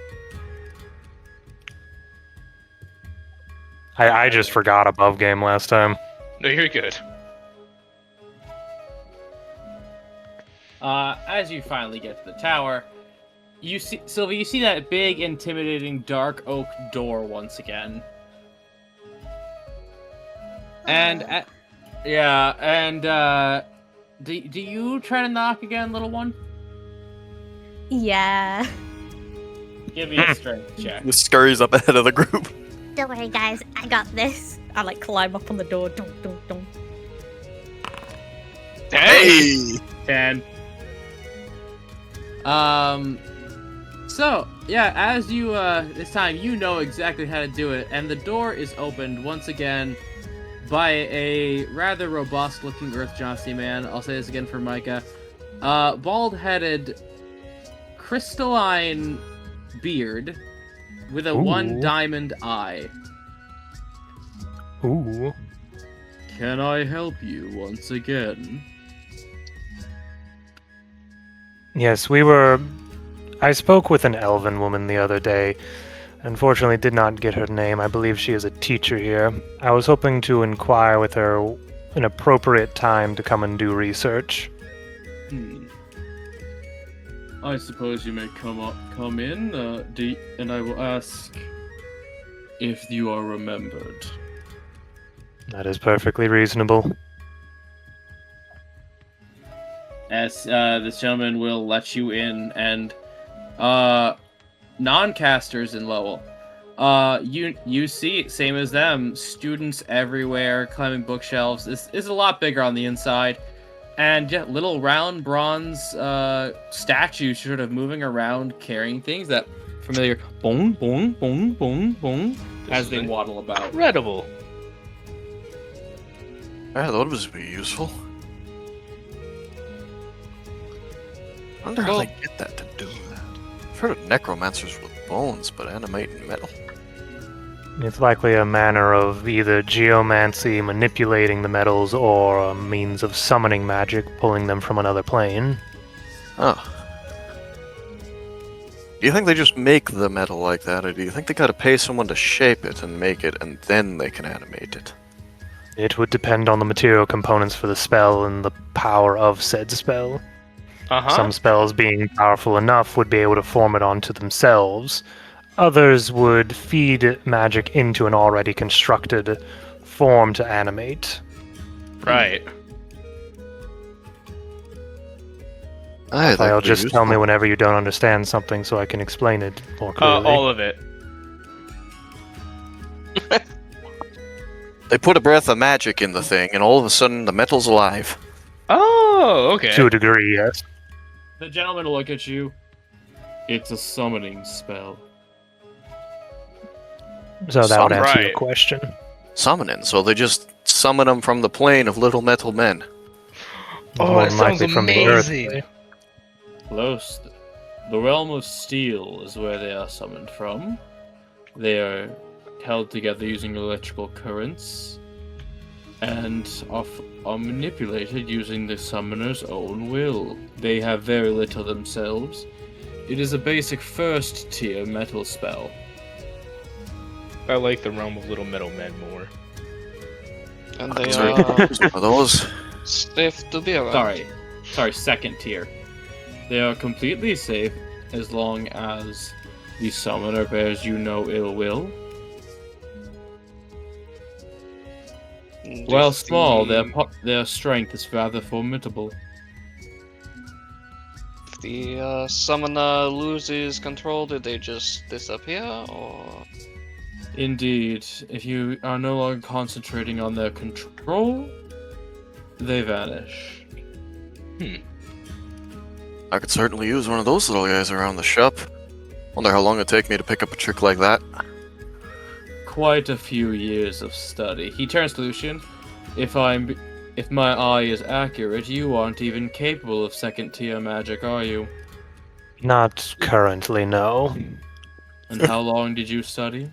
I just forgot above game last time. No, you're good. As you finally get to the tower, you see, Sylvie, you see that big, intimidating, dark oak door once again. And, do you try to knock again, little one? Yeah. Give me a strength check. Just scurries up ahead of the group. Don't worry, guys. I got this. I like climb up on the door. Dunk, dunk, dunk. Hey! 10. So, yeah, as you, this time you know exactly how to do it, and the door is opened once again by a rather robust-looking Earth Johnson man. I'll say this again for Micah. Bald-headed, crystalline beard with a Ooh. one diamond eye. Ooh. Can I help you once again? Yes, I spoke with an elven woman the other day. Unfortunately, did not get her name. I believe she is a teacher here. I was hoping to inquire with her an appropriate time to come and do research. I suppose you may come in, and I will ask if you are remembered. That is perfectly reasonable. As this gentleman will let you in, and non-casters in Lowell, you see, same as them, students everywhere climbing bookshelves. This is a lot bigger on the inside, and yeah, little round bronze statues sort of moving around carrying things, that familiar boom boom boom boom boom as they waddle about. Incredible. Yeah, that would be useful. I wonder how they get that to do that. I've heard of necromancers with bones, but animating metal. It's likely a manner of either geomancy, manipulating the metals, or a means of summoning magic, pulling them from another plane. Oh. Do you think they just make the metal like that, or do you think they gotta pay someone to shape it and make it, and then they can animate it? It would depend on the material components for the spell and the power of said spell. Some spells, being powerful enough, would be able to form it onto themselves. Others would feed magic into an already constructed form to animate. Right. I'll just tell me whenever you don't understand something so I can explain it more clearly. All of it. They put a breath of magic in the thing, and all of a sudden the metal's alive. Oh, okay. To a degree, yes. The gentleman will look at you. It's a summoning spell. So that would answer Right. your question. Summoning, so they just summon them from the plane of little metal men. Oh, More that than sounds likely from the earth. amazing. Close. The realm of steel is where they are summoned from. They are held together using electrical currents and are manipulated using the summoner's own will. They have very little themselves. It is a basic first-tier metal spell. I like the realm of little metal men more. And they Sorry, are one of those. stiff to be around. Sorry, second tier. They are completely safe as long as the summoner bears you no ill will. While If small, the- their strength is rather formidable. If the summoner loses control, do they just disappear, or...? Indeed, if you are no longer concentrating on their control, they vanish. I could certainly use one of those little guys around the shop. Wonder how long it'd take me to pick up a trick like that. Quite a few years of study. He turns to Lucian. If my eye is accurate, you aren't even capable of second tier magic, are you? Not currently, no. And how long did you study?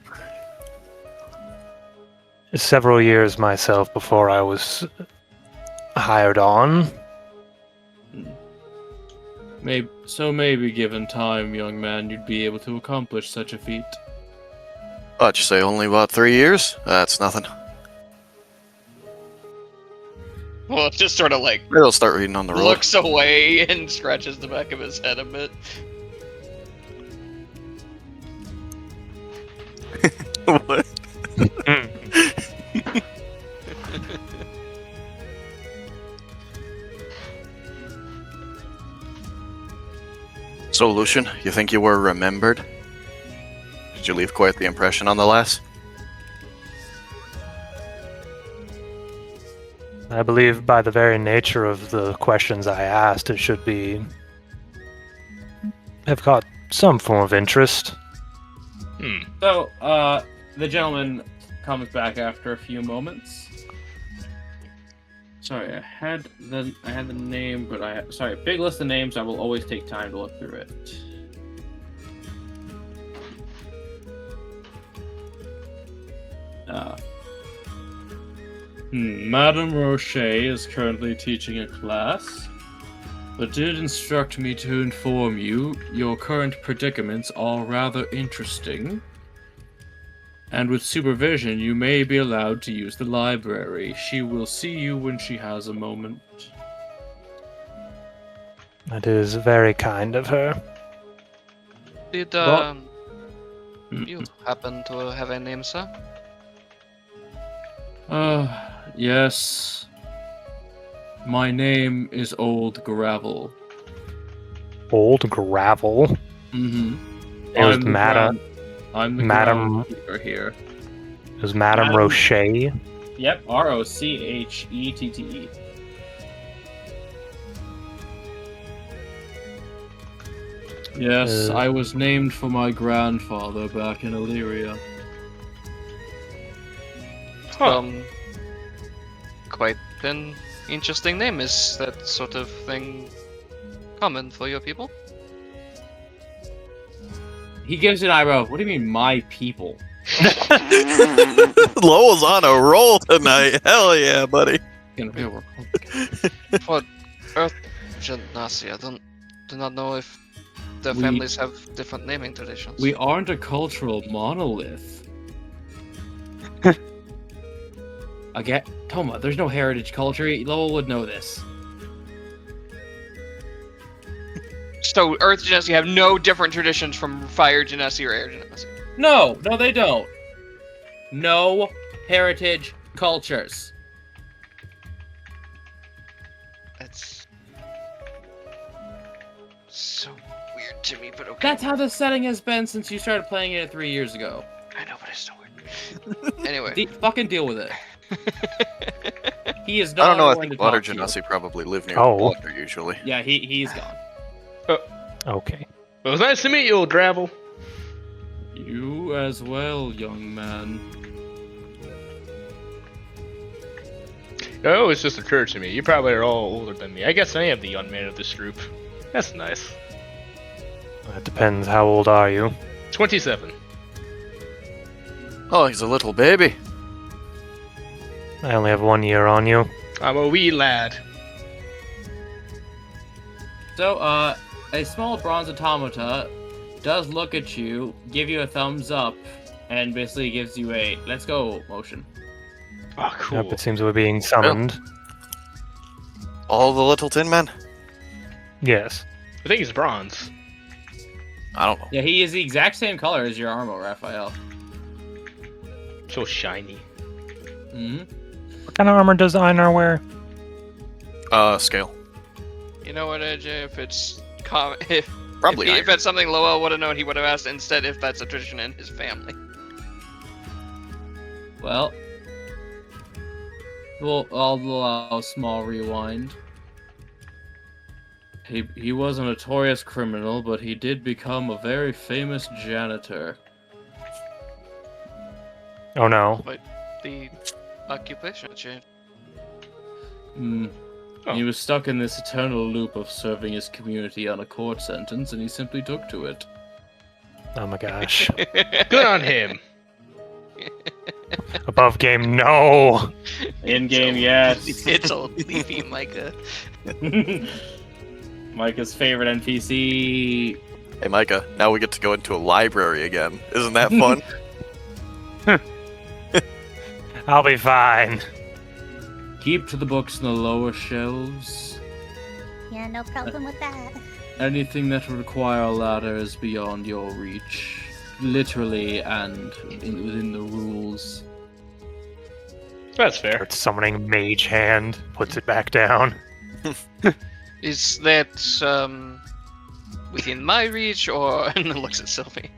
Several years myself before I was hired on. Maybe given time, young man, you'd be able to accomplish such a feat. What'd you say, only about 3 years? That's nothing. Well, it just sort of like Maybe I'll start reading on the road. looks away and scratches the back of his head a bit. What? So, Lucian, you think you were remembered? Did you leave quite the impression on the lass? I believe by the very nature of the questions I asked, it should be... have caught some form of interest. So, the gentleman comes back after a few moments. Sorry, I had the name, but sorry, big list of names. I will always take time to look through it. Madame Roche is currently teaching a class, but did instruct me to inform you your current predicaments are rather interesting. And with supervision, you may be allowed to use the library. She will see you when she has a moment. That is very kind of her. Did you happen to have a name, sir? Yes. My name is Old Gravel. Old Gravel? Mm-hmm. It was Madame... I'm the Madame... groundskeeper here. It was Madame Roche? Yep, Rochette. Yes, I was named for my grandfather back in Illyria. Quite an interesting name. Is that sort of thing common for your people? He gives an eyebrow. What do you mean, my people? Lowell's on a roll tonight. Hell yeah, buddy. For Earth Genasi, I do not know if the families have different naming traditions. We aren't a cultural monolith. Again, Toma, there's no heritage culture. Lowell would know this. So Earth Genasi have no different traditions from Fire Genasi or Air Genasi. No, they don't. No heritage cultures. That's so weird to me, but okay. That's how the setting has been since you started playing it 3 years ago. I know, but it's so weird. Anyway. Fucking deal with it. He is I not. don't know. I going think to water talk to you. genasi probably live near Oh. water usually. Yeah, he's gone. Okay. Well, it was nice to meet you, old Gravel. You as well, young man. Oh, it's just occurred to me. You probably are all older than me. I guess I am the young man of this group. That's nice. That depends. How old are you? 27. Oh, he's a little baby. I only have 1 year on you. I'm a wee lad. So, a small bronze automata does look at you, give you a thumbs up, and basically gives you a "let's go" motion. Oh, cool. Yep, it seems we're being summoned. All the little tin men? Yes. I think he's bronze. I don't know. Yeah, he is the exact same color as your armor, Raphael. So shiny. Hmm. What kind of armor does Einar wear? Scale. You know what, AJ? If it's Probably if iron. it's something Lowell would have known, he would have asked instead if that's a tradition in his family. Well, I'll allow a small rewind. He was a notorious criminal, but he did become a very famous janitor. Oh no. The occupation changed. Hmm. Oh. He was stuck in this eternal loop of serving his community on a court sentence, and he simply took to it. Oh my gosh. Good on him. Above game, no! In game, yes. It's a leafy Micah. Micah's favorite NPC. Hey, Micah, now we get to go into a library again. Isn't that fun? I'll be fine. Keep to the books in the lower shelves. Yeah, no problem with that. Anything that would require a ladder is beyond your reach. Literally and within the rules. That's fair. Starts summoning Mage Hand, puts it back down. Is that within my reach, or and then looks at Sylvie?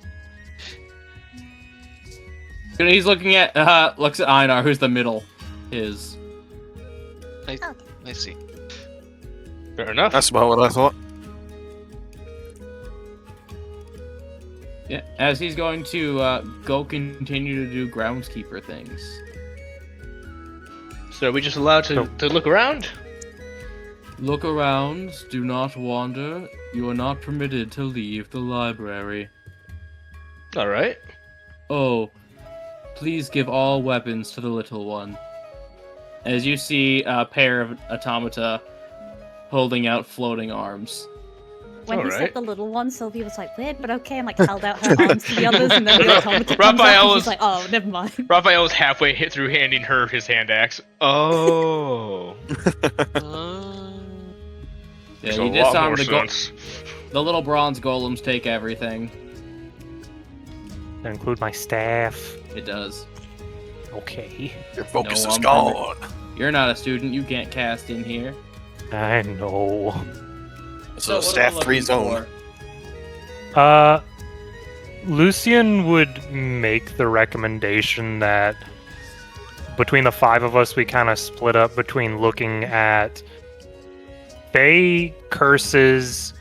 He's looking at looks at Einar, who's the middle. I see. Fair enough. That's about what I thought. Yeah, as he's going to go continue to do groundskeeper things. So are we just allowed to look around? Look around, do not wander. You are not permitted to leave the library. Alright. Oh, please give all weapons to the little one. As you see a pair of automata holding out floating arms. When he Alright. said the little one, Sylvia was like, weird, but okay, and like held out her arms to the others, and then the automata comes up, Raphael and was- she's like, oh, never mind. Raphael's halfway hit through handing her his hand axe. Oh. Yeah, Makes you a lot disarm more the sense. the little bronze golems take everything. That include my staff. It does. Okay. Your focus No, is I'm gone. You're not a student, you can't cast in here. I know. It's So a what am I staff-free looking zone. for? Lucian would make the recommendation that between the 5 of us, we kind of split up between looking at Fae, curses,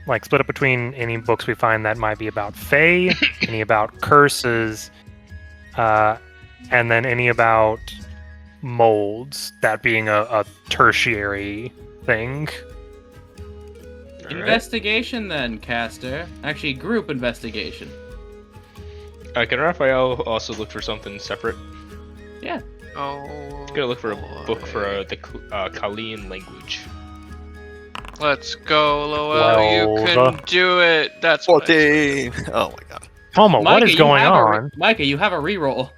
like split up between any books we find that might be about Fae, any about curses, and then any about molds, that being a tertiary thing. Investigation then, caster. Actually, group investigation. Can Raphael also look for something separate? Yeah. Oh. Gonna look for a book for the Kalian language. Let's go, Lowell. You 12. can do it. That's what I 14. Oh my god. Toma, what is going on? Micah, you have a reroll.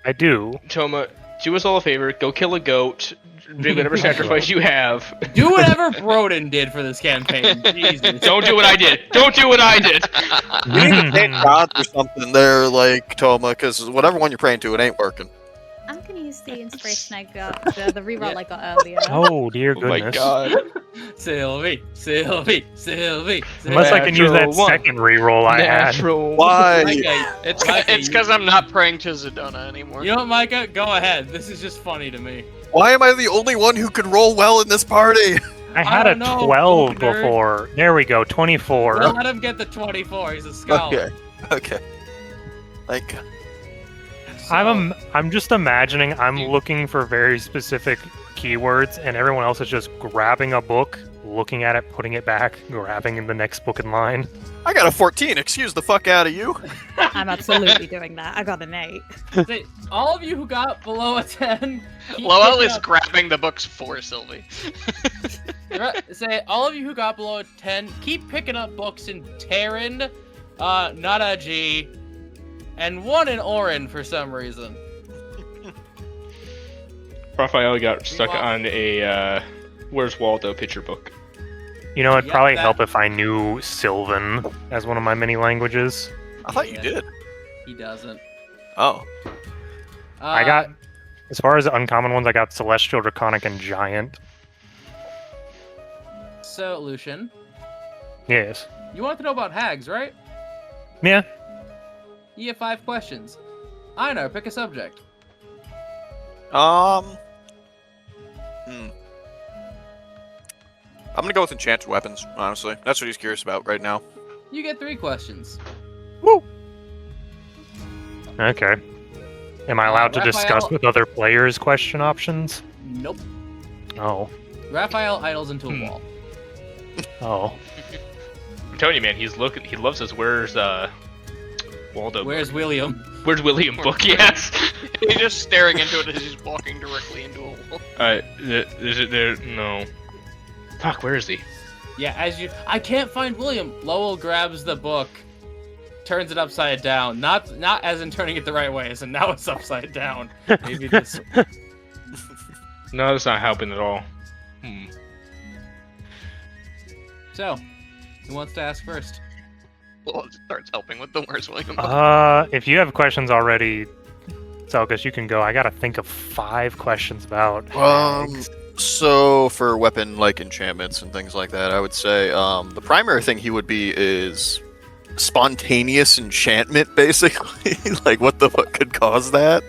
I do. Toma, do us all a favor. Go kill a goat. Do whatever sacrifice you have. Do whatever Broden did for this campaign. Jesus. Don't do what I did. Don't do what I did. You need to thank God or something there, like, Toma, because whatever one you're praying to, it ain't working. I'm gonna use the inspiration I got, the reroll I got earlier. Oh dear Oh my goodness. god. Sylvie. Unless I can use that Natural one. second reroll I had. Natural. Why? Micah, It's Micah, because I'm not praying to Zidona anymore. you know what, Micah? Go ahead. This is just funny to me. Why am I the only one who can roll well in this party? I had a don't know, 12 nerd. before. There we go, 24. We'll let him get the 24. He's a scholar. Okay. Like, I'm just imagining I'm looking for very specific keywords, and everyone else is just grabbing a book, looking at it, putting it back, grabbing the next book in line. I got a 14. Excuse the fuck out of you. I'm absolutely doing that. I got an 8. Say, all of you who got below a 10. keep Lowell picking is up- grabbing the books for Sylvie. Say, all of you who got below a 10, keep picking up books in Terran, Nada G, and one in Orin for some reason. Raphael got stuck on a Where's Waldo picture book. You know, it'd Yeah, probably that- help if I knew Sylvan as one of my mini languages. I thought you Yeah. did. He doesn't. Oh. I got, as far as uncommon ones, I got Celestial, Draconic, and Giant. So, Lucian, Yes. you want to know about hags, right? Yeah. You have 5 questions. Einar, pick a subject. I'm gonna go with enchanted weapons, honestly. That's what he's curious about right now. You get 3 questions. Okay. Am I allowed to discuss Raphael- with other players question options? Nope. Oh. Raphael idles into a wall. Oh. I'm telling you, man, he loves his Where's Waldo. Where's book. William? Where's William book? Yes. He's just staring into it as he's walking directly into a wall. No. Fuck, where is he? Yeah, I can't find William. Lowell grabs the book, turns it upside down. Not as in turning it the right way, as in now it's upside down. Maybe this. No, that's not helping at all. So, who wants to ask first? Well, it starts helping with the worst William. If you have questions already, Selkus, you can go. I gotta think of 5 questions about hags. So for weapon like enchantments and things like that, I would say the primary thing he would be is spontaneous enchantment, basically. Like what could cause that?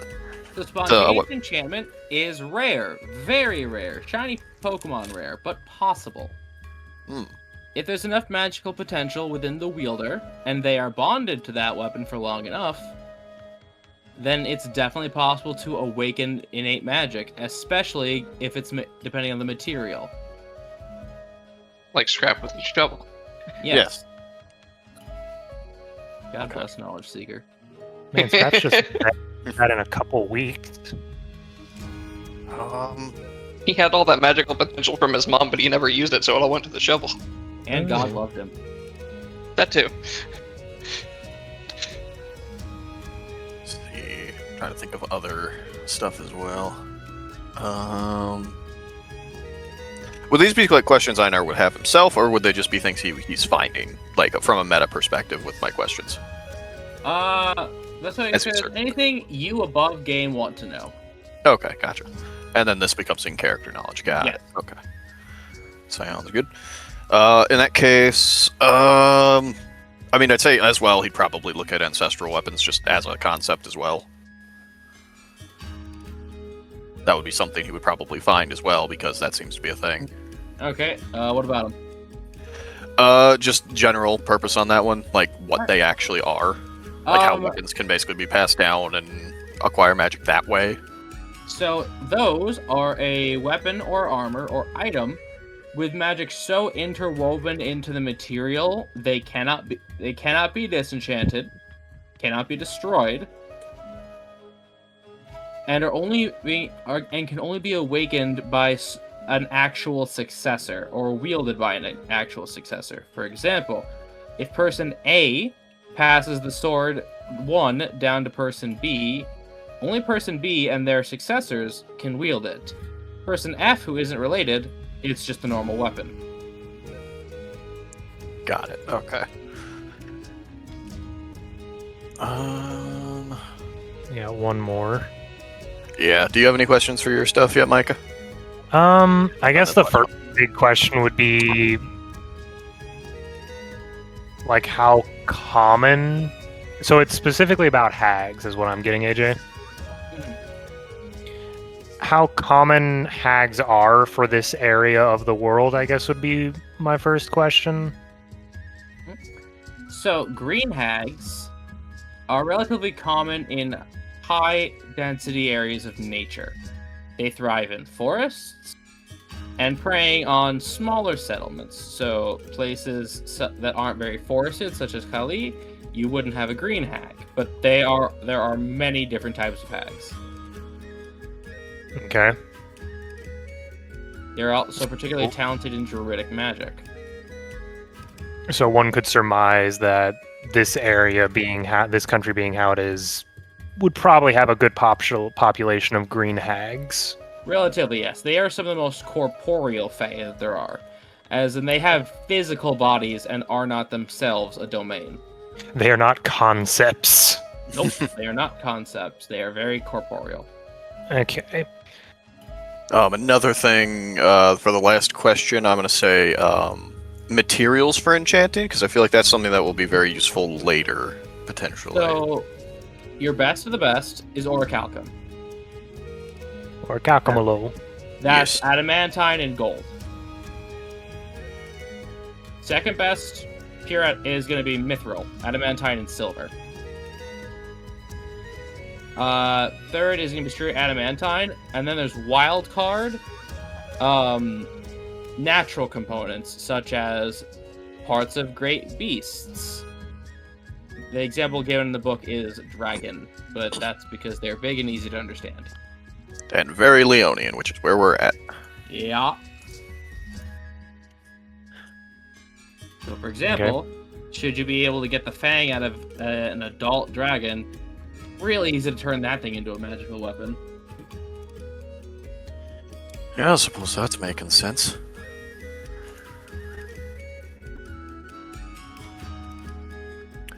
The spontaneous what- enchantment is rare, very rare, shiny Pokemon rare, but possible. Hmm. If there's enough magical potential within the wielder, and they are bonded to that weapon for long enough, then it's definitely possible to awaken innate magic, especially if it's depending on the material. Like scrap with each shovel. Yes. God bless Knowledge Seeker. Man, Scratch just that in a couple weeks. He had all that magical potential from his mom, but he never used it, so it all went to the shovel. And God loved him. That too. Let's see. Trying to think of other stuff as well. Would these be like questions Einar would have himself, or would they just be things he's finding, like from a meta perspective with my questions? That's what I As said. certain. Anything you above game want to know. Okay, gotcha. And then this becomes in character knowledge. Got Yes. it. Okay. Sounds good. In that case, I mean, I'd say as well, he'd probably look at ancestral weapons just as a concept as well. That would be something he would probably find as well, because that seems to be a thing. Okay, what about him? Just general purpose on that one, like what they actually are. Like how weapons can basically be passed down and acquire magic that way. So those are a weapon or armor or item with magic so interwoven into the material they cannot be disenchanted, cannot be destroyed, and can only be awakened by an actual successor or wielded by an actual successor. For example, if person A passes the sword 1 down to person B, only person B and their successors can wield it. Person F, who isn't related, it's just a normal weapon. Got it. Okay. Yeah, one more. Yeah. Do you have any questions for your stuff yet, Micah? I guess the first big question would be, like, how common. So it's specifically about hags, is what I'm getting, AJ. How common hags are for this area of the world, I guess, would be my first question. So, green hags are relatively common in high-density areas of nature. They thrive in forests and preying on smaller settlements. So, places that aren't very forested, such as Kali, you wouldn't have a green hag. But there are many different types of hags. Okay. They're also particularly talented in druidic magic. So one could surmise that this area being this country being how it is would probably have a good population of green hags. Relatively, yes. They are some of the most corporeal fae that there are, as in they have physical bodies and are not themselves a domain. They are not concepts. Nope, they are not concepts. They are very corporeal. Okay. Another thing for the last question, I'm going to say materials for enchanting, because I feel like that's something that will be very useful later, potentially. So, your best of the best is orichalcum. Or Kakamalo. That's Yes. adamantine and gold. Second best pure is going to be mithril, adamantine and silver. Third is going to be straight adamantine, and then there's wild card, natural components such as parts of great beasts. The example given in the book is dragon, but that's because they're big and easy to understand. And very Leonian, which is where we're at. Yeah. So, for example, should you be able to get the fang out of an adult dragon, really easy to turn that thing into a magical weapon. Yeah, I suppose that's making sense.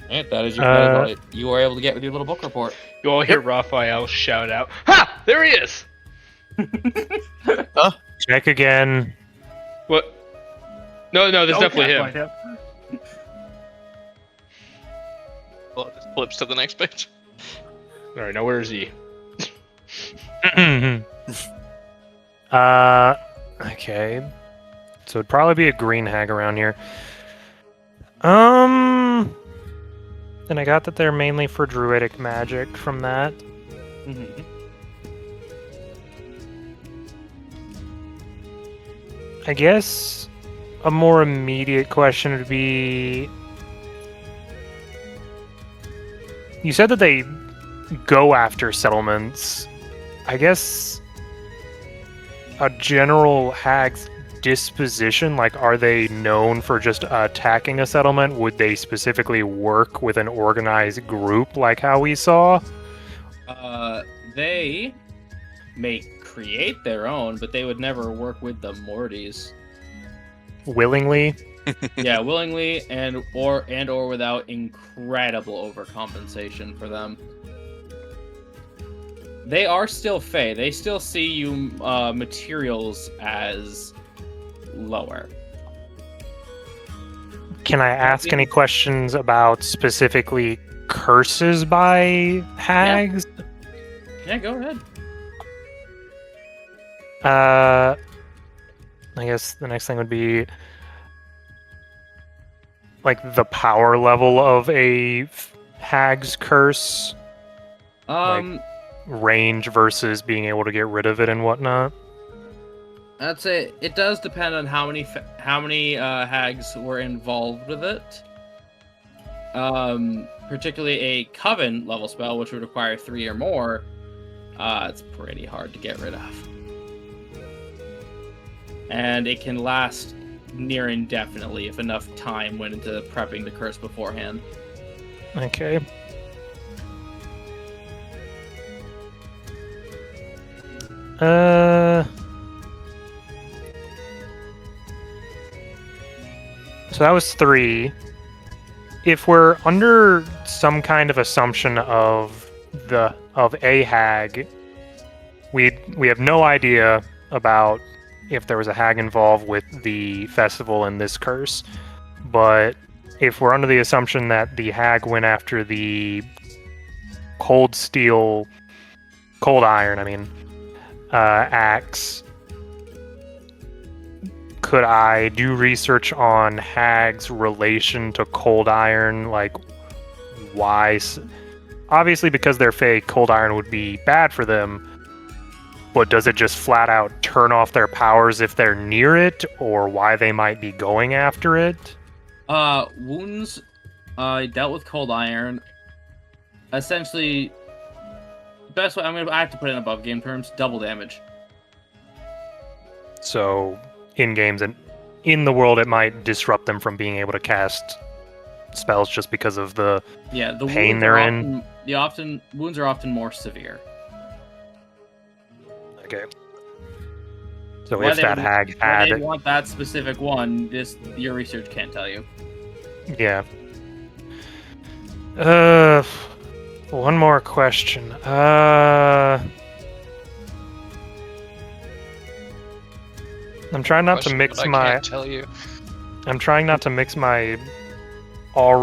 And that is your you were able to get with your little book report. You all hear Raphael shout out, "Ha! There he is!" Check again. What? No, there's definitely him. Well, it just flips to the next page. All right, now where is he? Okay. So it'd probably be a green hag around here. And I got that they're mainly for druidic magic from that. Mm-hmm. I guess a more immediate question would be, you said that they go after settlements. I guess a general hag's disposition, like, are they known for just attacking a settlement? Would they specifically work with an organized group like how we saw? They may create their own, but they would never work with the Mortys. Willingly? Yeah, willingly and or without incredible overcompensation for them. They are still Fae. They still see you materials as lower. Can I ask any questions about specifically curses by hags? Yeah, go ahead. I guess the next thing would be like the power level of a hag's curse, range versus being able to get rid of it and whatnot. I'd say it does depend on how many hags were involved with it. Particularly a coven level spell, which would require 3 or more. It's pretty hard to get rid of. and it can last near indefinitely if enough time went into prepping the curse beforehand. Okay. So that was 3. If we're under some kind of assumption of a hag, we have no idea about if there was a hag involved with the festival and this curse. But if we're under the assumption that the hag went after the cold iron, axe, could I do research on hags' relation to cold iron? Like, why? Obviously, because they're fake, cold iron would be bad for them. But does it just flat out turn off their powers if they're near it, or why they might be going after it? Wounds dealt with cold iron. Essentially, best way I have to put it in above game terms, double damage. So, in games and in the world, it might disrupt them from being able to cast spells just because of the pain they're in. Wounds are often more severe. Okay. So if that hag had, they want that specific one, your research can't tell you. Yeah. One more question. I'm trying not to mix my. Can't tell you. I'm trying not to mix my all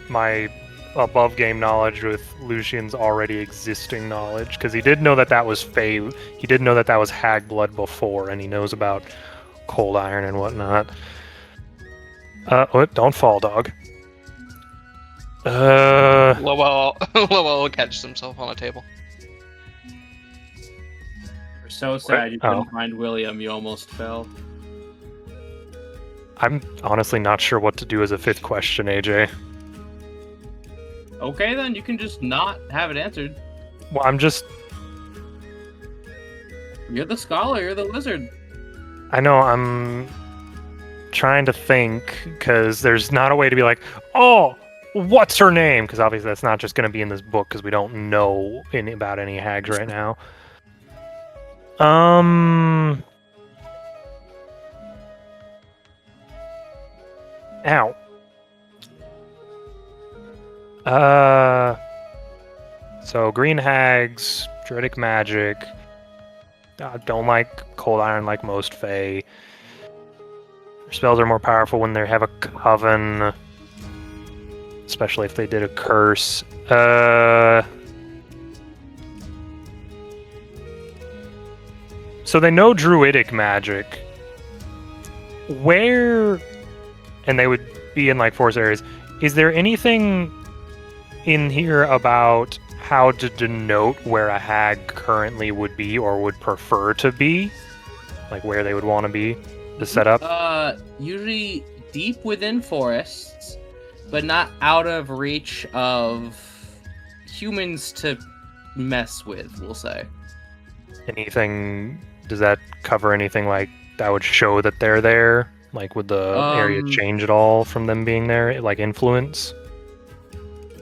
my above game knowledge with Lucian's already existing knowledge, because he did know that was Fae. He did know that was hag blood before, and he knows about cold iron and whatnot. Don't fall, dog. Lowell will catch himself on a table. You're so sad you couldn't find William. You almost fell. I'm honestly not sure what to do as a 5th question, AJ. Okay, then you can just not have it answered. Well, I'm just. You're the scholar. You're the wizard. I know. I'm trying to think, because there's not a way to be like, oh, what's her name? Because obviously that's not just going to be in this book, because we don't know about any hags right now. Ow. So green hags, druidic magic. Don't like cold iron like most Fae. Their spells are more powerful when they have a coven, especially if they did a curse. So they know druidic magic. Where, and they would be in like forest areas. Is there anything in here about how to denote where a hag currently would be or would prefer to be? Like where they would want to be, the setup? Usually deep within forests, but not out of reach of humans to mess with, we'll say. Anything, does that cover anything like that would show that they're there? Like would the area change at all from them being there, like influence?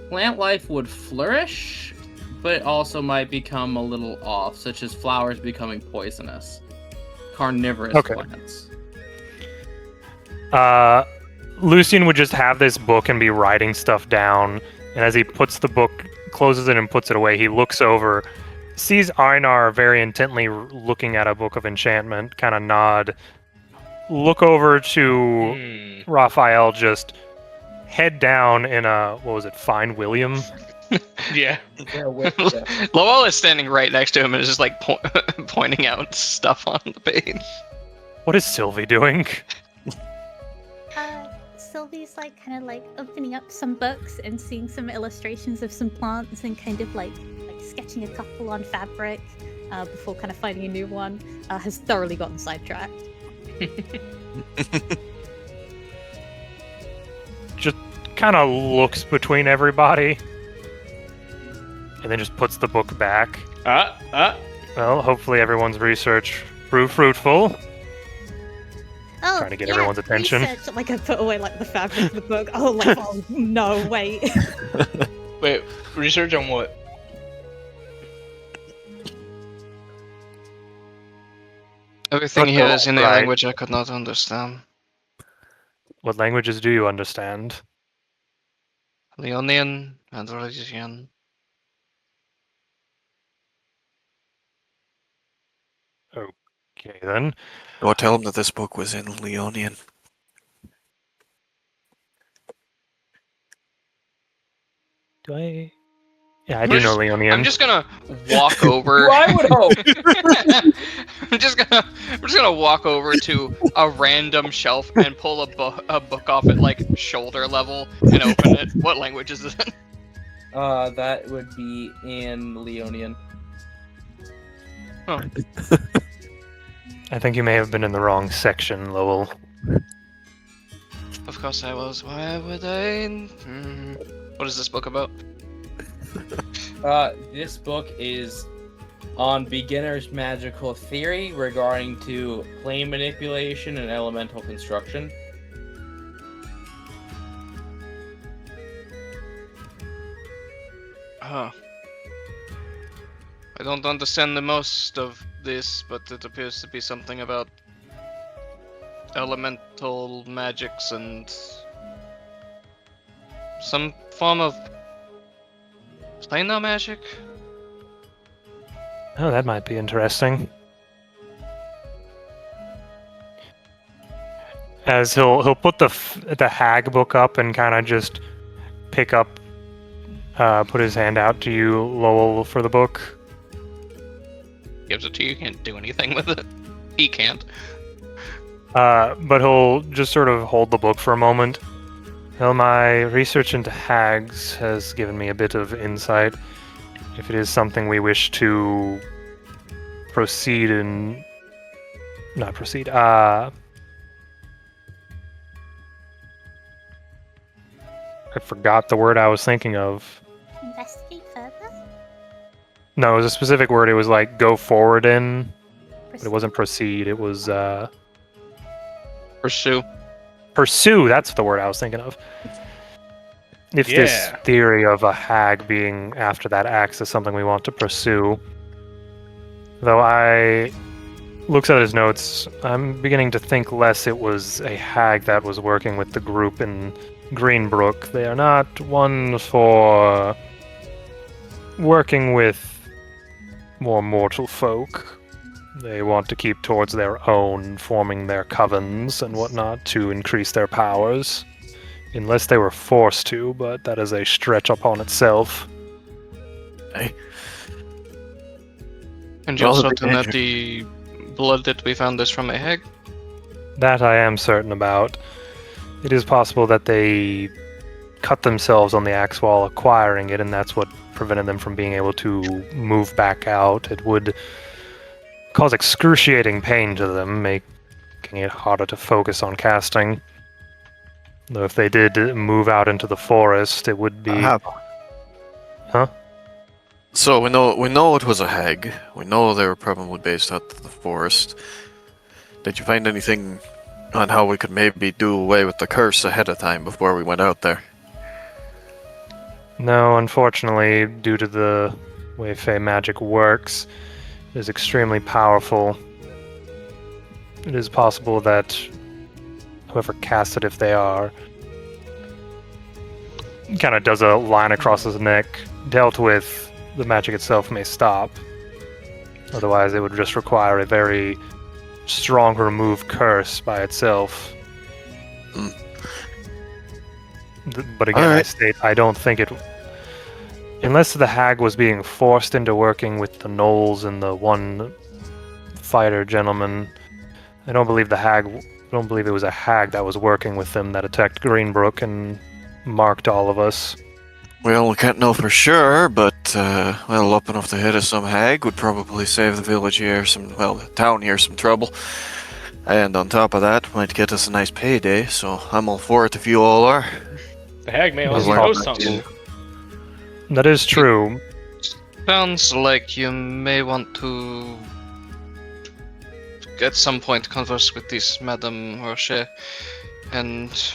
Plant life would flourish, but it also might become a little off, such as flowers becoming poisonous. Carnivorous plants. Lucian would just have this book and be writing stuff down, and as he puts the book, closes it and puts it away, he looks over, sees Einar very intently looking at a book of enchantment, kind of nod, look over to Raphael, just head down in a, what was it, Find William? Yeah. Lowell is standing right next to him and is just like pointing out stuff on the page. What is Sylvie doing? Sylvie's like kind of like opening up some books and seeing some illustrations of some plants and kind of like sketching a couple on fabric before kind of finding a new one. Has thoroughly gotten sidetracked. Just kind of looks between everybody and then just puts the book back. Well, hopefully everyone's research proved fruitful. Oh, trying to get yeah, everyone's attention. research. Like I put away like the fabric of the book. Oh, like oh no, wait. Wait, research on what? Everything here is in a Right. language I could not understand. What languages do you understand? Leonian and Rhodesian. Okay, then. Go tell him that this book was in Leonian. Do I? Yeah, I do know Leonian. I'm just gonna walk over. I would hope. I'm just gonna walk over to a random shelf and pull a book off at like shoulder level and open it. What language is it? That would be in Leonian. Oh. I think you may have been in the wrong section, Lowell. Of course I was. Why would I? What is this book about? This book is on beginner's magical theory regarding to plane manipulation and elemental construction. Huh. I don't understand the most of this, but it appears to be something about elemental magics and some form of planar magic. Oh, that might be interesting. As he'll put the hag book up and kind of just pick up, put his hand out to you, Lowell, for the book. Gives it to you. You can't do anything with it. He can't. But he'll just sort of hold the book for a moment. Well, my research into hags has given me a bit of insight. If it is something we wish to proceed in... Not proceed, I forgot the word I was thinking of. Investigate further? No, it was a specific word. It was like go forward in. But it wasn't proceed. It was Pursue. pursue. That's the word I was thinking of. If this theory of a hag being after that axe is something we want to pursue, though I looks at his notes, I'm beginning to think less it was a hag that was working with the group in GreenBrooke. They are not one for working with more mortal folk. They want to keep towards their own, forming their covens and whatnot to increase their powers. Unless they were forced to, but that is a stretch upon itself. Hey. And you're Well, certain that the blood that we found is from a hag? That I am certain about. It is possible that they cut themselves on the axe while acquiring it, and that's what prevented them from being able to move back out. It would cause excruciating pain to them, making it harder to focus on casting. Though if they did move out into the forest, it would be... Huh? So we know it was a hag. We know they were probably based out of the forest. Did you find anything on how we could maybe do away with the curse ahead of time before we went out there? No, unfortunately, due to the way Fey magic works, it is extremely powerful. It is possible that whoever cast it, if they are, kind of does a line across his neck, dealt with, the magic itself may stop. Otherwise, it would just require a very strong remove curse by itself. But again, I state, I don't think it... Unless the hag was being forced into working with the gnolls and the one fighter gentleman, I don't believe it was a hag that was working with them that attacked GreenBrooke and marked all of us. Well, we can't know for sure, but, up enough the head of some hag would probably save the village here the town here some trouble. And on top of that, might get us a nice payday, so I'm all for it if you all are. The hag may also Well, know something. That is true. Sounds like you may want to at some point converse with this Madame Rocher and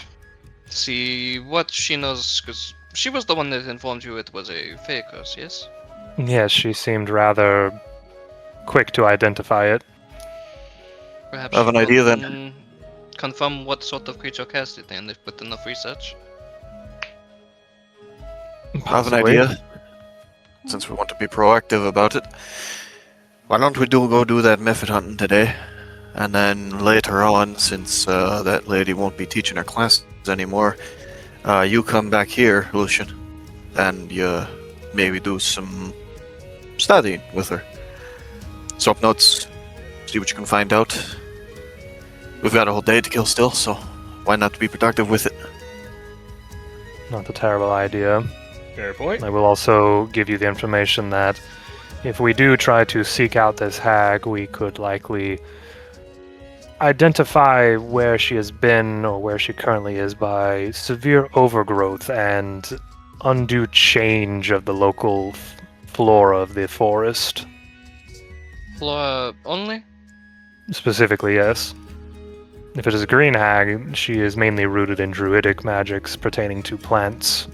see what she knows, because she was the one that informed you it was a fake curse, yes? Yes, she seemed rather quick to identify it. Perhaps I have you an idea can then. confirm what sort of creature cast it and if with enough research. I have an Possibly. idea. Since we want to be proactive about it, why don't we go do that method hunting today? And then later on, since that lady won't be teaching her classes anymore, you come back here, Lucian, and you maybe do some studying with her. Swap notes, see what you can find out. We've got a whole day to kill still, so why not be productive with it? Not a terrible idea. Fair point. I will also give you the information that if we do try to seek out this hag, we could likely identify where she has been or where she currently is by severe overgrowth and undue change of the local flora of the forest. Flora only? Specifically, yes. If it is a green hag, she is mainly rooted in druidic magics pertaining to plants.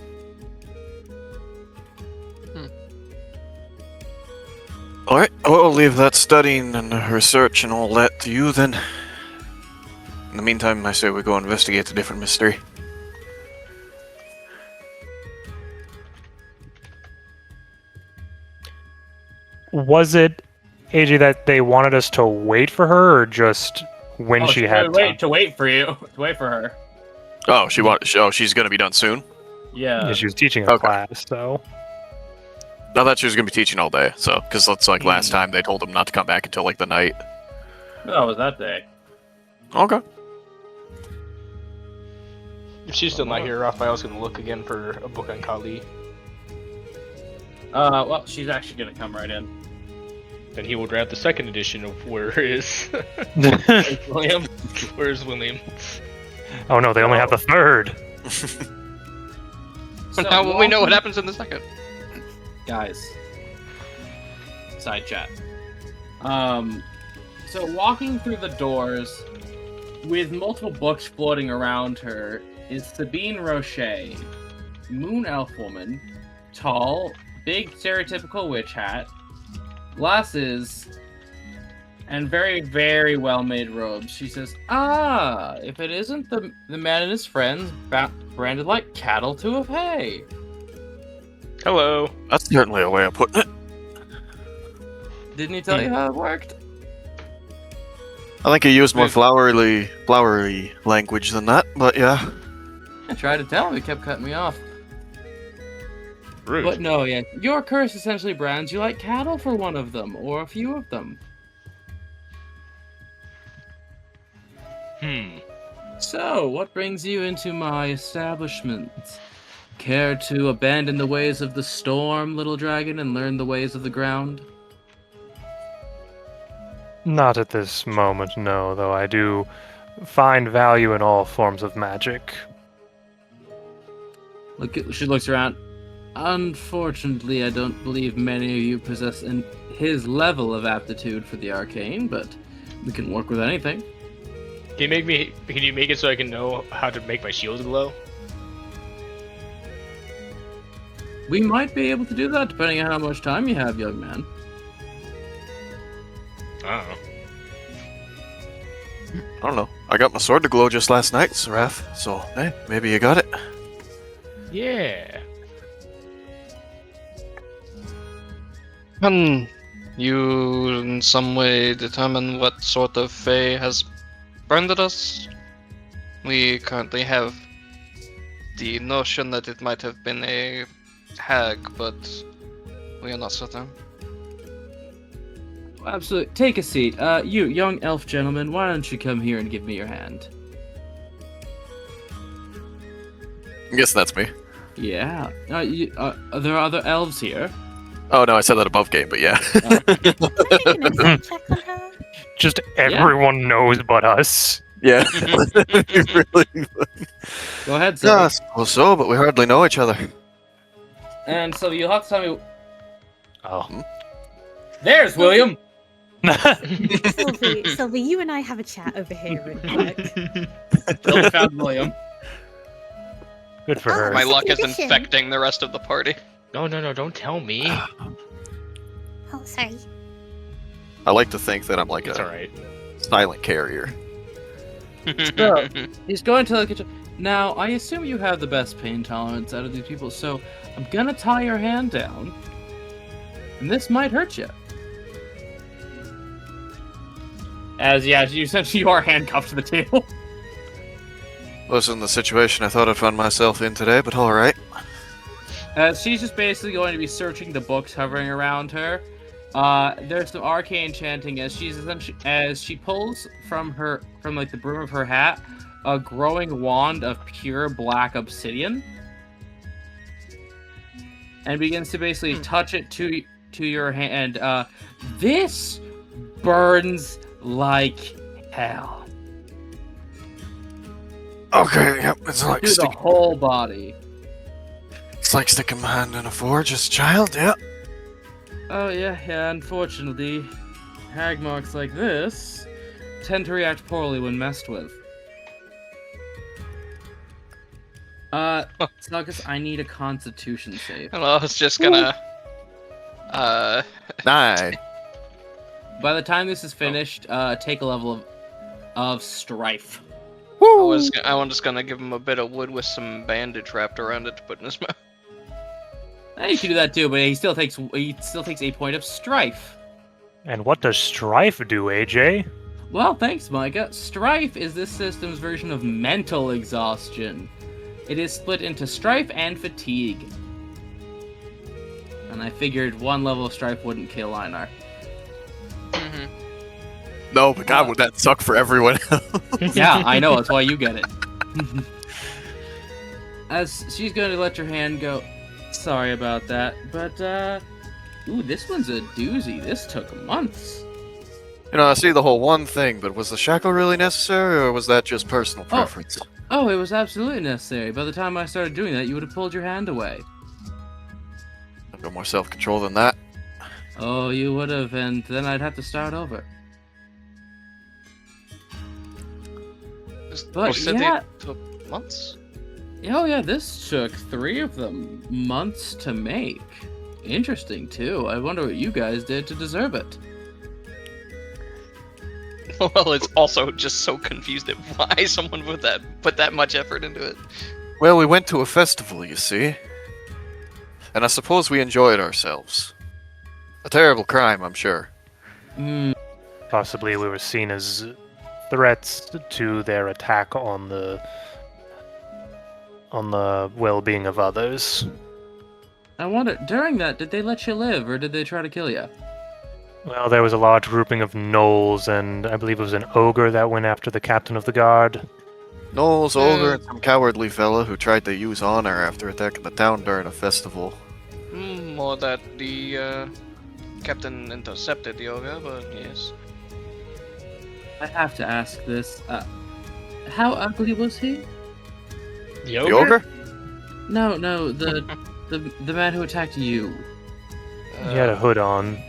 Alright, I'll leave that studying and research and all that to you then. In the meantime, I say we go investigate the different mystery. Was it, AJ, that they wanted us to wait for her, or just when she had time? to wait for you, to wait for her. Oh, she's gonna be done soon? Yeah. Yeah, she was teaching a Okay. class, so... I thought she was gonna be teaching all day, so, because that's like last time they told him not to come back until like the night. No, it was that day. Okay. If she's still not here, Raphael's gonna look again for a book on Kali. Well, she's actually gonna come right in. Then he will grab the second edition of Where is William. Where's William? Oh no, they only have the third! So Now we know what happens in the second. Guys, side chat. So walking through the doors with multiple books floating around her is Sabine Rocher, moon elf woman, tall, big stereotypical witch hat, glasses, and very, very well-made robes. She says, if it isn't the man and his friends branded like cattle to a hay. Hello. That's certainly a way of putting it. Didn't he tell you how it worked? I think he used more flowery language than that, but yeah. I tried to tell him, he kept cutting me off. Rude. But no, yeah. Your curse essentially brands you like cattle for one of them, or a few of them. So, what brings you into my establishment? Care to abandon the ways of the storm, little dragon, and learn the ways of the ground? Not at this moment, no, though I do find value in all forms of magic. She looks around. Unfortunately, I don't believe many of you possess his level of aptitude for the arcane, but we can work with anything. Can you make it so I can know how to make my shield glow? We might be able to do that, depending on how much time you have, young man. I don't know. I don't know. I got my sword to glow just last night, Seraph, so hey, maybe you got it. Yeah. Can you in some way determine what sort of fae has branded us? We currently have the notion that it might have been a hag, but we are not certain. Absolutely. Take a seat. You, young elf gentleman, why don't you come here and give me your hand? I'm guessing that's me. Yeah. There are other elves here. Oh no, I said that above game, but yeah. Can I make a check on her? Just everyone knows but us. Yeah. You really... Go ahead, Yeah, I sir. suppose so, but we hardly know each other. And so you'll have to tell me. Oh. There's William. Sylvie, you and I have a chat over here real quick. Sylvie found William. Good for her. My luck is Tradition. infecting the rest of the party. No, don't tell me. Oh, sorry. I like to think that I'm like It's a alright. silent carrier. So, he's going to the kitchen. Now, I assume you have the best pain tolerance out of these people, so I'm gonna tie your hand down. And this might hurt you. As, yeah, you essentially you are handcuffed to the table. Wasn't the situation I thought I'd find myself in today, but alright. She's just basically going to be searching the books hovering around her. There's some arcane chanting as she pulls from like the brim of her hat a growing wand of pure black obsidian, and begins to basically touch it to your hand. This burns like hell. Okay, yep, it's like Through the whole body. It's like sticking my hand in a forge as a child, yeah. Oh yeah, unfortunately, hag marks like this tend to react poorly when messed with. Saugus, I need a constitution save. Well, I was just gonna. Nine. By the time this is finished, take a level of strife. I was just gonna give him a bit of wood with some bandage wrapped around it to put in his mouth. You can do that too, but he still takes a point of strife. And what does strife do, AJ? Well, thanks, Micah. Strife is this system's version of mental exhaustion. It is split into strife and fatigue. And I figured one level of strife wouldn't kill Einar. No, but God, would that suck for everyone else? Yeah, I know, that's why you get it. As she's going to let your hand go, sorry about that, but, ooh, this one's a doozy. This took months. You know, I see the whole one thing, but was the shackle really necessary, or was that just personal preference? Oh, it was absolutely necessary. By the time I started doing that, you would have pulled your hand away. I've got more self-control than that. Oh, you would have, and then I'd have to start over. But yeah, it took months. Oh yeah, this took 3 of them months to make. Interesting too. I wonder what you guys did to deserve it. Well, it's also just so confused at why someone would put that much effort into it. Well, we went to a festival, you see. And I suppose we enjoyed ourselves. A terrible crime, I'm sure. Possibly we were seen as threats to their attack on the well-being of others. I wonder, during that, did they let you live, or did they try to kill you? Well, there was a large grouping of gnolls, and I believe it was an ogre that went after the captain of the guard. Knowles, Older, and some cowardly fella who tried to use honor after attacking the town during a festival. More that the captain intercepted the ogre, but yes. I have to ask this. How ugly was he? The The ogre? No, the man who attacked you. He had a hood on.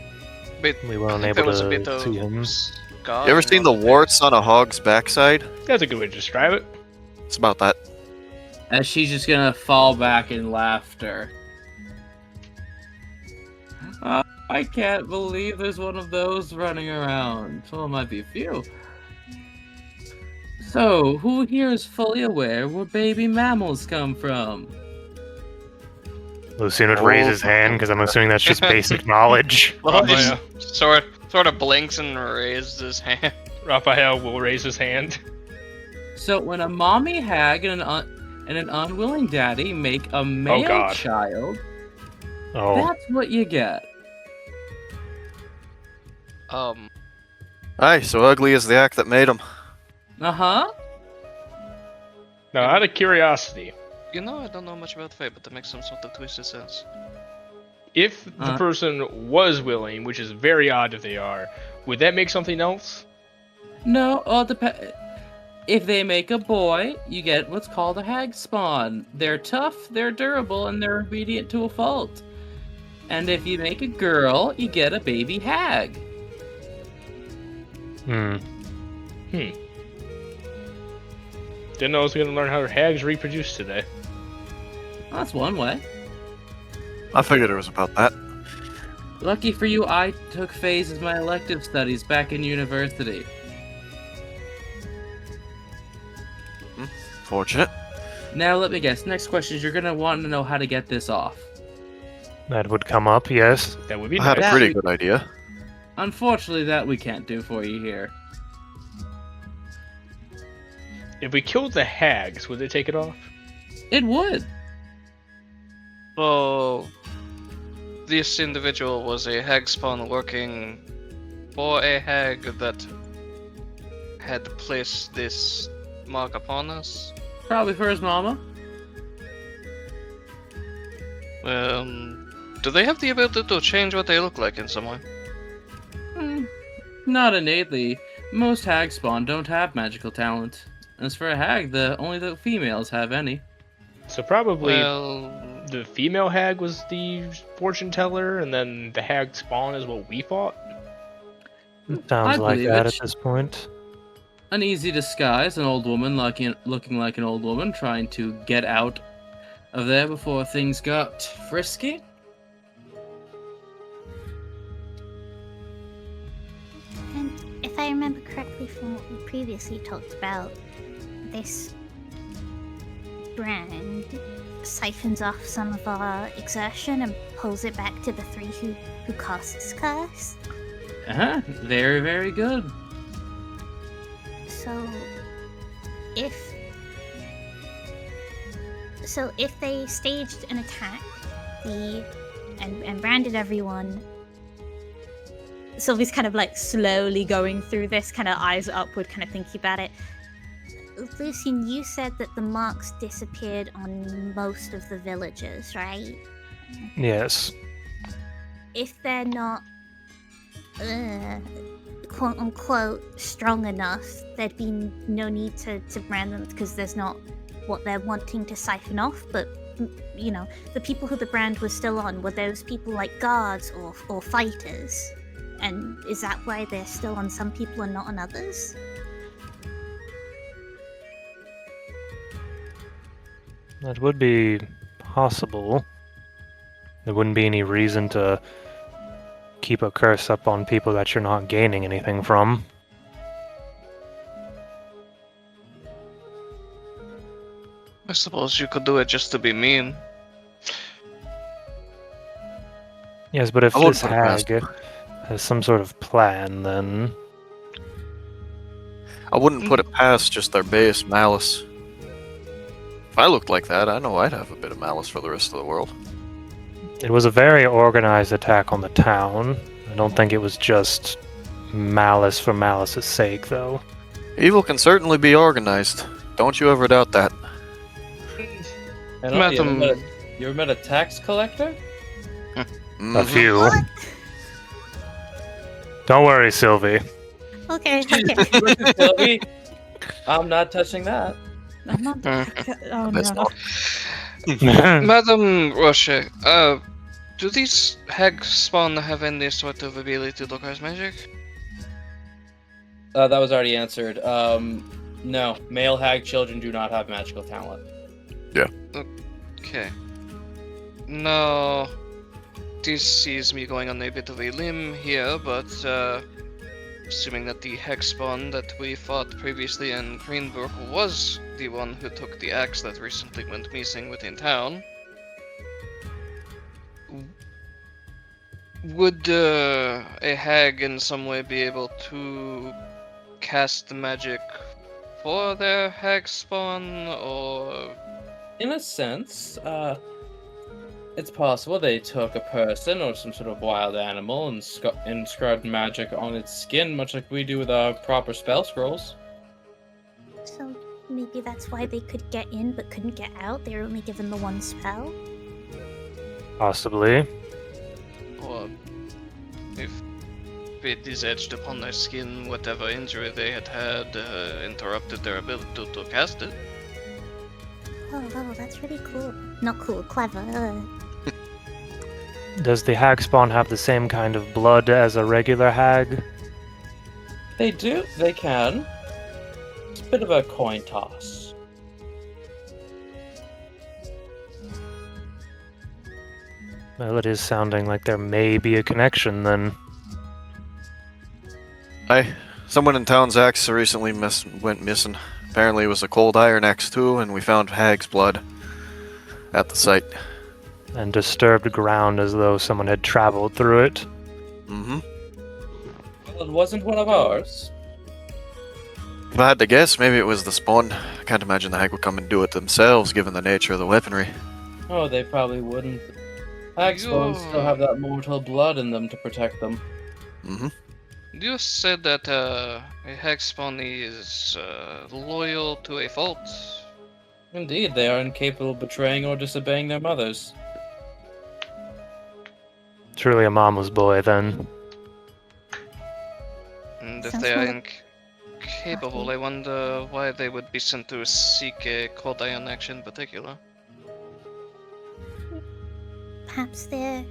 We I weren't think able there was a bit to of see him. scar You ever seen the around there. warts on a hog's backside? That's a good way to describe it. It's about that. As she's just gonna fall back in laughter. I can't believe there's one of those running around. Well, it might be a few. So, who here is fully aware where baby mammals come from? Lucian would raise his hand, because I'm assuming that's just basic knowledge. Well, he Raphael. just sort of blinks and raises his hand. Raphael will raise his hand. So, when a mommy hag and an unwilling daddy make a male God. child, Oh, that's what you get. Aye, so ugly is the act that made him. Uh-huh. Now, out of curiosity, You know, I don't know much about Fae, but that makes some sort of twisted sense. if the person was willing, which is very odd if they are, would that make something else? No, if they make a boy, you get what's called a hag spawn. They're tough, they're durable, and they're obedient to a fault. And if you make a girl, you get a baby hag. Didn't know I was gonna learn how hags reproduce today. Well, that's one way. I figured it was about that. Lucky for you, I took phase as my elective studies back in university. Fortunate. Now let me guess. Next question is you're gonna want to know how to get this off. That would come up, yes. That would be I had nice. a pretty good idea. Unfortunately, that we can't do for you here. If we killed the hags, would they take it off? It would. So, this individual was a hag spawn working for a hag that had placed this mark upon us. Probably for his mama. Do they have the ability to change what they look like in some way? Not innately. Most hag spawn don't have magical talent. As for a hag, only the females have any. So probably Well, the female hag was the fortune teller, and then the hag spawn is what we fought. Sounds I like believe that it. at this point. An easy disguise, an old woman looking like an old woman trying to get out of there before things got frisky. And if I remember correctly from what we previously talked about, this brand siphons off some of our exertion and pulls it back to the three who cast this curse. Very, very good. So if they staged an attack, and branded everyone. Sylvie's kind of like slowly going through this, kind of eyes upward, kind of thinking about it. Lucian, you said that the marks disappeared on most of the villagers, right? Yes. If they're not, quote unquote, strong enough, there'd be no need to brand them because there's not what they're wanting to siphon off. But, you know, the people who the brand was still on, were those people like guards or fighters? And is that why they're still on some people and not on others? That would be possible. There wouldn't be any reason to keep a curse up on people that you're not gaining anything from. I suppose you could do it just to be mean. Yes, but if I wouldn't this put it past hag has some sort of plan, then I wouldn't put it past just their base malice. If I looked like that, I know I'd have a bit of malice for the rest of the world. it was a very organized attack on the town. I don't think it was just malice for malice's sake, though. Evil can certainly be organized. Don't you ever doubt that. And Madam- you ever met a tax collector? A Mhm. few. What? Don't worry, Sylvie. Okay. Sylvie, I'm not touching that. I'm not. Oh That's no. not- Madam Roche, do these hags spawn have any sort of ability to cast magic? That was already answered. No, male hag children do not have magical talent. Okay. Now, this is me going on a bit of a limb here, but assuming that the hag spawn that we fought previously in GreenBrooke was the one who took the axe that recently went missing within town, would a hag in some way be able to cast magic for their hag spawn, or In a sense, it's possible they took a person or some sort of wild animal and inscribed magic on its skin, much like we do with our proper spell scrolls. So maybe that's why they could get in but couldn't get out. They were only given the one spell. Possibly. or if it is etched upon their skin, whatever injury they had interrupted their ability to cast it. Oh, that's really cool. Not cool, clever. Does the hag spawn have the same kind of blood as a regular hag? They do. They can. It's a bit of a coin toss. Well, it is sounding like there may be a connection then. Someone in town's axe recently went missing. Apparently it was a cold iron axe too, and we found hag's blood at the site. And disturbed ground as though someone had traveled through it. Mm-hmm. Well, it wasn't one of ours. If I had to guess, maybe it was the spawn. I can't imagine the hag would come and do it themselves, given the nature of the weaponry. Oh, they probably wouldn't. Hag spawns still have that mortal blood in them to protect them. Mm-hmm. You said that a hag spawn is loyal to a fault. Indeed, they are incapable of betraying or disobeying their mothers. Truly a mama's boy then. And if Sounds they are more incapable, I wonder why they would be sent to seek a cold iron action in particular. Perhaps they're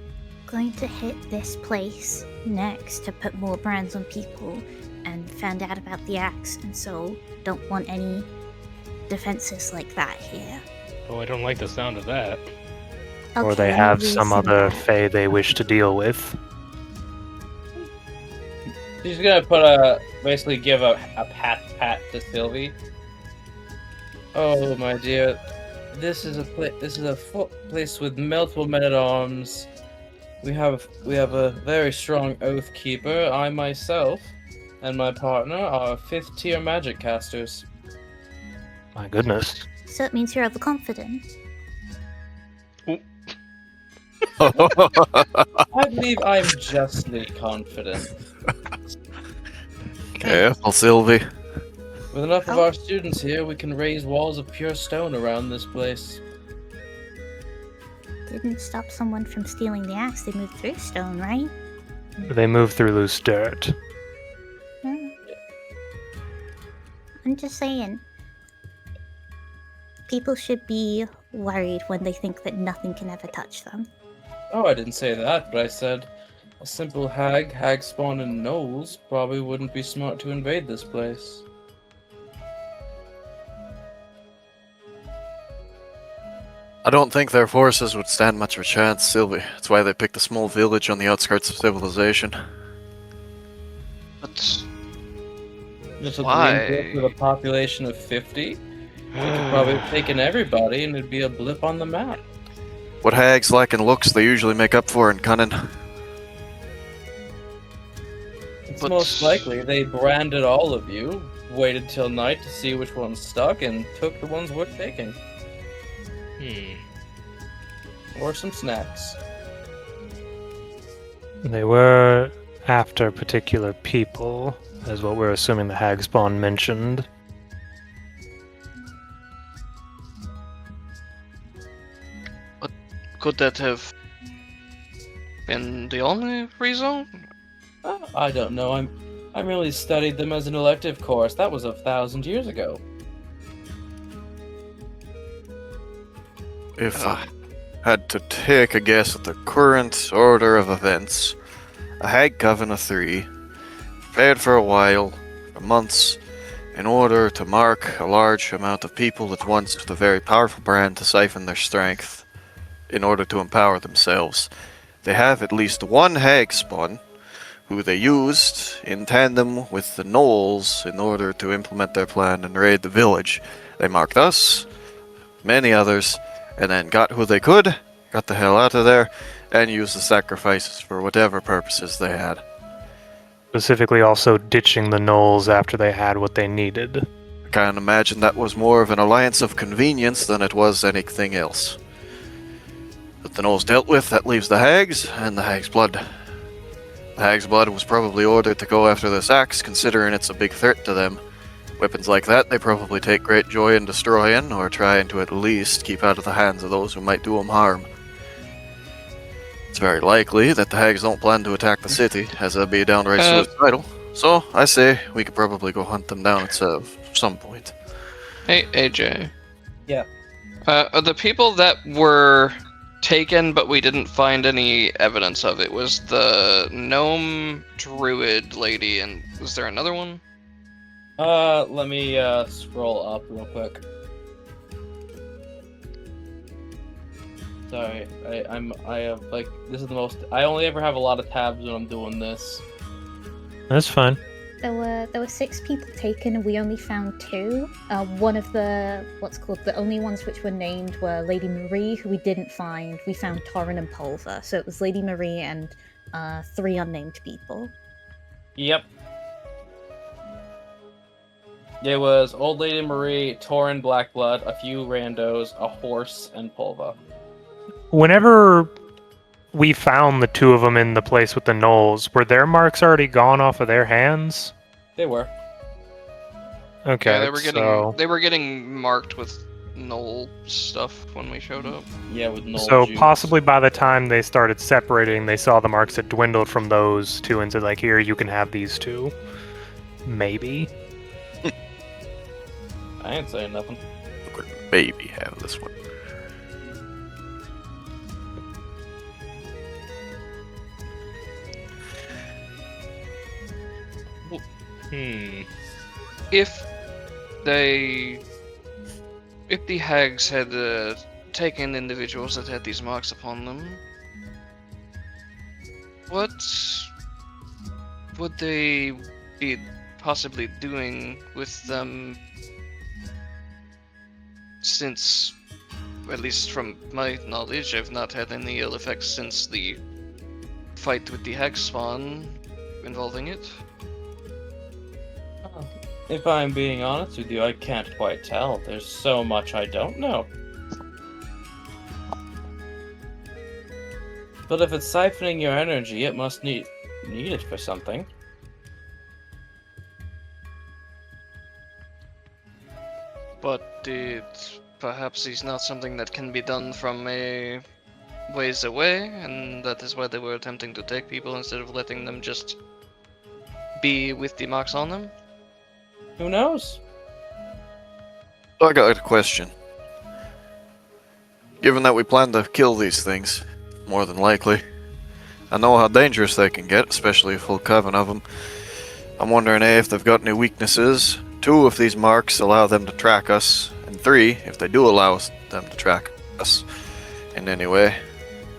going to hit this place next to put more brands on people and found out about the axe and so don't want any defenses like that here. Oh, I don't like the sound of that. Or Okay, they let me have some reason other that. fae they wish to deal with. She's gonna basically give a pat to Sylvie. Oh my dear, this is a place with multiple men-at-arms. We have a very strong oath keeper. I myself and my partner are 5th tier magic casters. My goodness. So it means you're overconfident. I believe I'm justly confident. Careful, Sylvie. With enough of our students here, we can raise walls of pure stone around this place. Didn't stop someone from stealing the axe, they moved through stone, right? They move through loose dirt. Hmm. I'm just saying. People should be worried when they think that nothing can ever touch them. Oh, I didn't say that, but I said a simple hag spawn in gnolls probably wouldn't be smart to invade this place. I don't think their forces would stand much of a chance, Sylvie. That's why they picked a small village on the outskirts of civilization. But Little Why? GreenBrooke with a population of 50? They could probably have taken everybody and it'd be a blip on the map. What hags lack in looks, they usually make up for in cunning. It's But- most likely they branded all of you, waited till night to see which ones stuck, and took the ones worth taking. Or some snacks. They were after particular people, is what we're assuming the hag spawn mentioned. could that have been the only reason? I don't know. I merely studied them as an elective course. That was 1,000 years ago. If I had to take a guess at the current order of events, a hag coven of 3 prepared for a while, for months, in order to mark a large amount of people at once with a very powerful brand to siphon their strength in order to empower themselves. They have at least one hag spawn who they used in tandem with the gnolls in order to implement their plan and raid the village. They marked us, many others, and then got who they could, got the hell out of there, and used the sacrifices for whatever purposes they had. Specifically also ditching the gnolls after they had what they needed. I can't imagine that was more of an alliance of convenience than it was anything else. But the gnolls dealt with, that leaves the hags, and the hag's blood. The hag's blood was probably ordered to go after this axe, considering it's a big threat to them. Weapons like that they probably take great joy in destroying, or trying to at least keep out of the hands of those who might do them harm. It's very likely that the hags don't plan to attack the city, as that'd be downright suicidal. So, I say we could probably go hunt them down at some point. Hey, AJ. Yeah. Are the people that were taken, but we didn't find any evidence of it, was the gnome druid lady, and was there another one? Let me scroll up real quick. Sorry, I have like this is the most. I only ever have a lot of tabs when I'm doing this. That's fine. There were 6 people taken, and we only found 2. One of the the only ones which were named were Lady Marie, who we didn't find. We found Torrin and Pulver, so it was Lady Marie and 3 unnamed people. Yep. It was Old Lady Marie, Torrin Blackblood, a few randos, a horse, and Pulva. Whenever we found the 2 of them in the place with the gnolls, were their marks already gone off of their hands? They were. Okay, Yeah, they were getting marked with gnoll stuff when we showed up. Yeah, with no. So possibly by the time they started separating, they saw the marks had dwindled from those 2 and said, like, here, you can have these 2. Maybe. I ain't saying nothing. Maybe have this one. If the hags had taken individuals that had these marks upon them, what would they be possibly doing with them? Since, at least from my knowledge, I've not had any ill effects since the fight with the hag spawn involving it. If I'm being honest with you, I can't quite tell. There's so much I don't know. But if it's siphoning your energy, it must need it for something. But it perhaps is not something that can be done from a ways away, and that is why they were attempting to take people instead of letting them just be with the marks on them. Who knows? I got a question. Given that we plan to kill these things, more than likely, I know how dangerous they can get, especially a full coven of them. I'm wondering, A, if they've got any weaknesses, 2, if these marks allow them to track us, and 3, if they do allow them to track us in any way.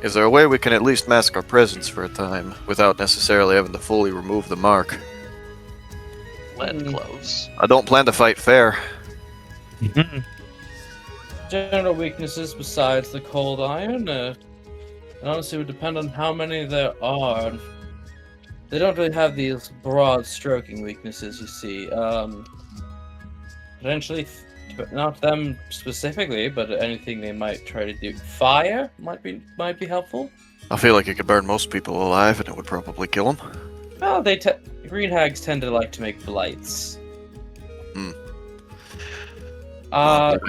Is there a way we can at least mask our presence for a time, without necessarily having to fully remove the mark? Lead gloves. I don't plan to fight fair. General weaknesses besides the cold iron, it honestly would depend on how many there are. They don't really have these broad stroking weaknesses, you see. Potentially, not them specifically, but anything they might try to do. Fire might be helpful. I feel like it could burn most people alive, and it would probably kill them. Well, green hags tend to like to make blights.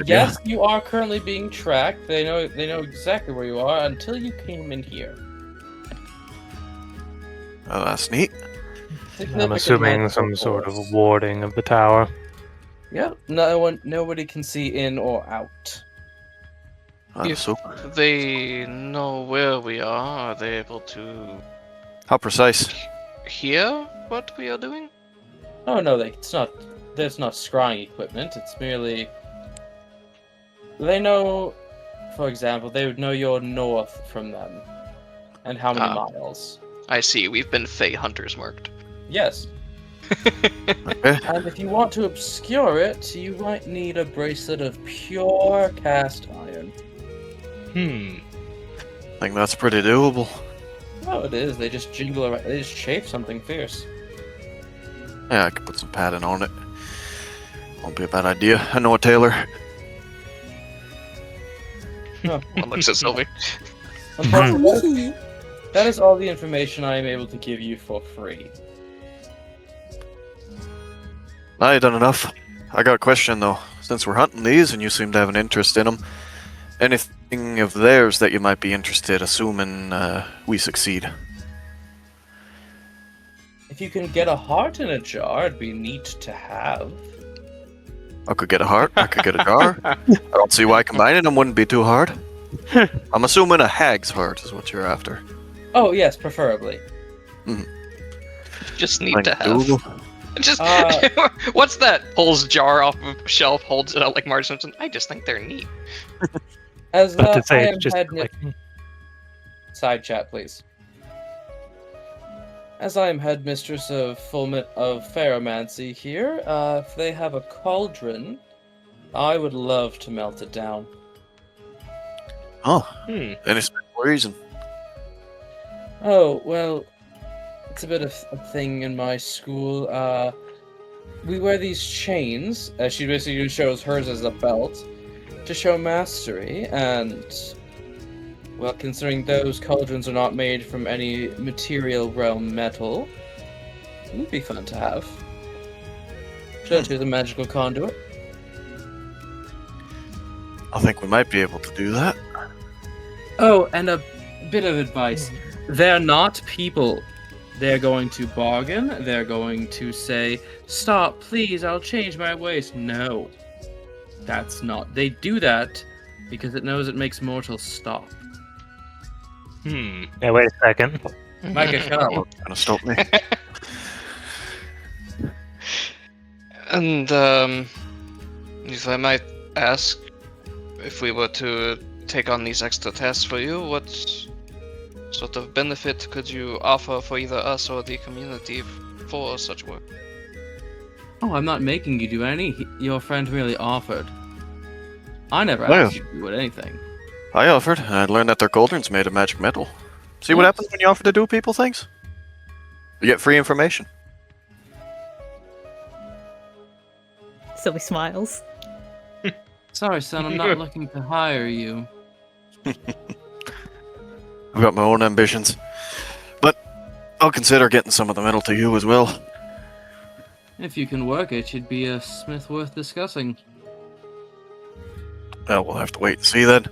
Yes, you are currently being tracked. They know exactly where you are until you came in here. Oh, that's neat. I'm assuming some sort of warding of the tower. Yep. Nobody can see in or out. If they know where we are they able to How precise? hear what we are doing? Oh no, it's not. There's not scrying equipment. It's merely. They know, for example, they would know you're north from them, and how many miles. I see. We've been Fey hunters marked. Yes. Okay. And if you want to obscure it, you might need a bracelet of pure cast iron. I think that's pretty doable. Oh, it is. They just jingle around. They just chafe something fierce. Yeah, I could put some padding on it. Won't be a bad idea. I know a tailor. Huh. One looks at Sylvie. Unfortunately, that is all the information I am able to give you for free. Now you've done enough. I got a question though. Since we're hunting these and you seem to have an interest in them, anything of theirs that you might be interested, assuming we succeed? If you can get a heart in a jar, it'd be neat to have. I could get a heart, I could get a jar. I don't see why combining them wouldn't be too hard. I'm assuming a hag's heart is what you're after. Oh yes, preferably. Just need Like, to have. ooh. Just Uh, what's that? Pulls jar off of shelf, holds it out like Marge Simpson. I just think they're neat. As But to I say am it's just head like side chat, please. As I am headmistress of Pharomancy here, if they have a cauldron, I would love to melt it down. Oh, any special reason? Oh, well, it's a bit of a thing in my school. We wear these chains, she basically shows hers as a belt, to show mastery, and, well, considering those cauldrons are not made from any material realm metal, it would be fun to have. Should I choose a magical conduit? I think we might be able to do that. Oh, and a bit of advice. They're not people. They're going to bargain. They're going to say, "Stop, please, I'll change my ways." No. That's not. They do that because it knows it makes mortals stop. Yeah, wait a second. Micah, shut up. Gonna stop me. And if I might ask, if we were to take on these extra tasks for you, what sort of benefit could you offer for either us or the community for such work? Oh, I'm not making you do any. Your friend merely offered. I never Well. asked you to do anything. I offered. I learned that their cauldron's made of magic metal. See what happens when you offer to do people things? You get free information. So he smiles. Sorry, son, I'm not looking to hire you. I've got my own ambitions. But I'll consider getting some of the metal to you as well. If you can work it, you'd be a smith worth discussing. Well, we'll have to wait and see then.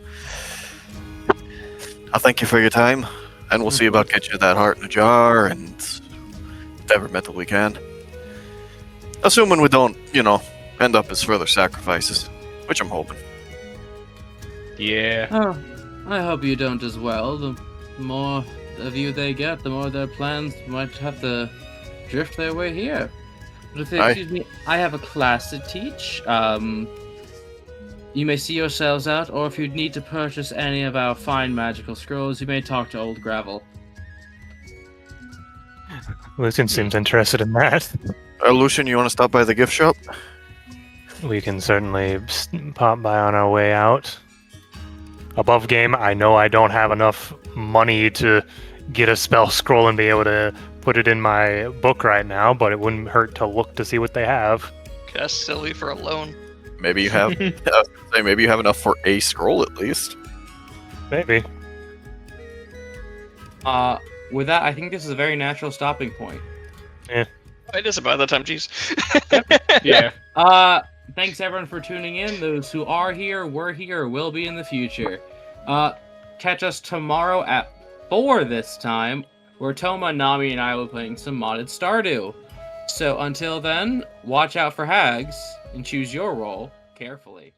I thank you for your time, and we'll see about getting you that heart in a jar and whatever metal we can. Assuming we don't, end up as further sacrifices, which I'm hoping. Yeah. Oh, I hope you don't as well. The more of you they get, the more their plans might have to drift their way here. But if excuse me, I have a class to teach. You may see yourselves out, or if you'd need to purchase any of our fine magical scrolls, you may talk to Old Gravel. Lucian seems interested in that. Lucian, you want to stop by the gift shop? We can certainly pop by on our way out. Above game, I know I don't have enough money to get a spell scroll and be able to put it in my book right now, but it wouldn't hurt to look to see what they have. That's silly for a loan. Maybe you have. I was gonna say, maybe you have enough for a scroll at least. Maybe. With that, I think this is a very natural stopping point. It is about that time, jeez. Yeah. Thanks everyone for tuning in. Those who are here, were here, or will be in the future. Catch us tomorrow at 4 this time, where Toma, Nami, and I will be playing some modded Stardew. So until then, watch out for hags, and choose your role carefully.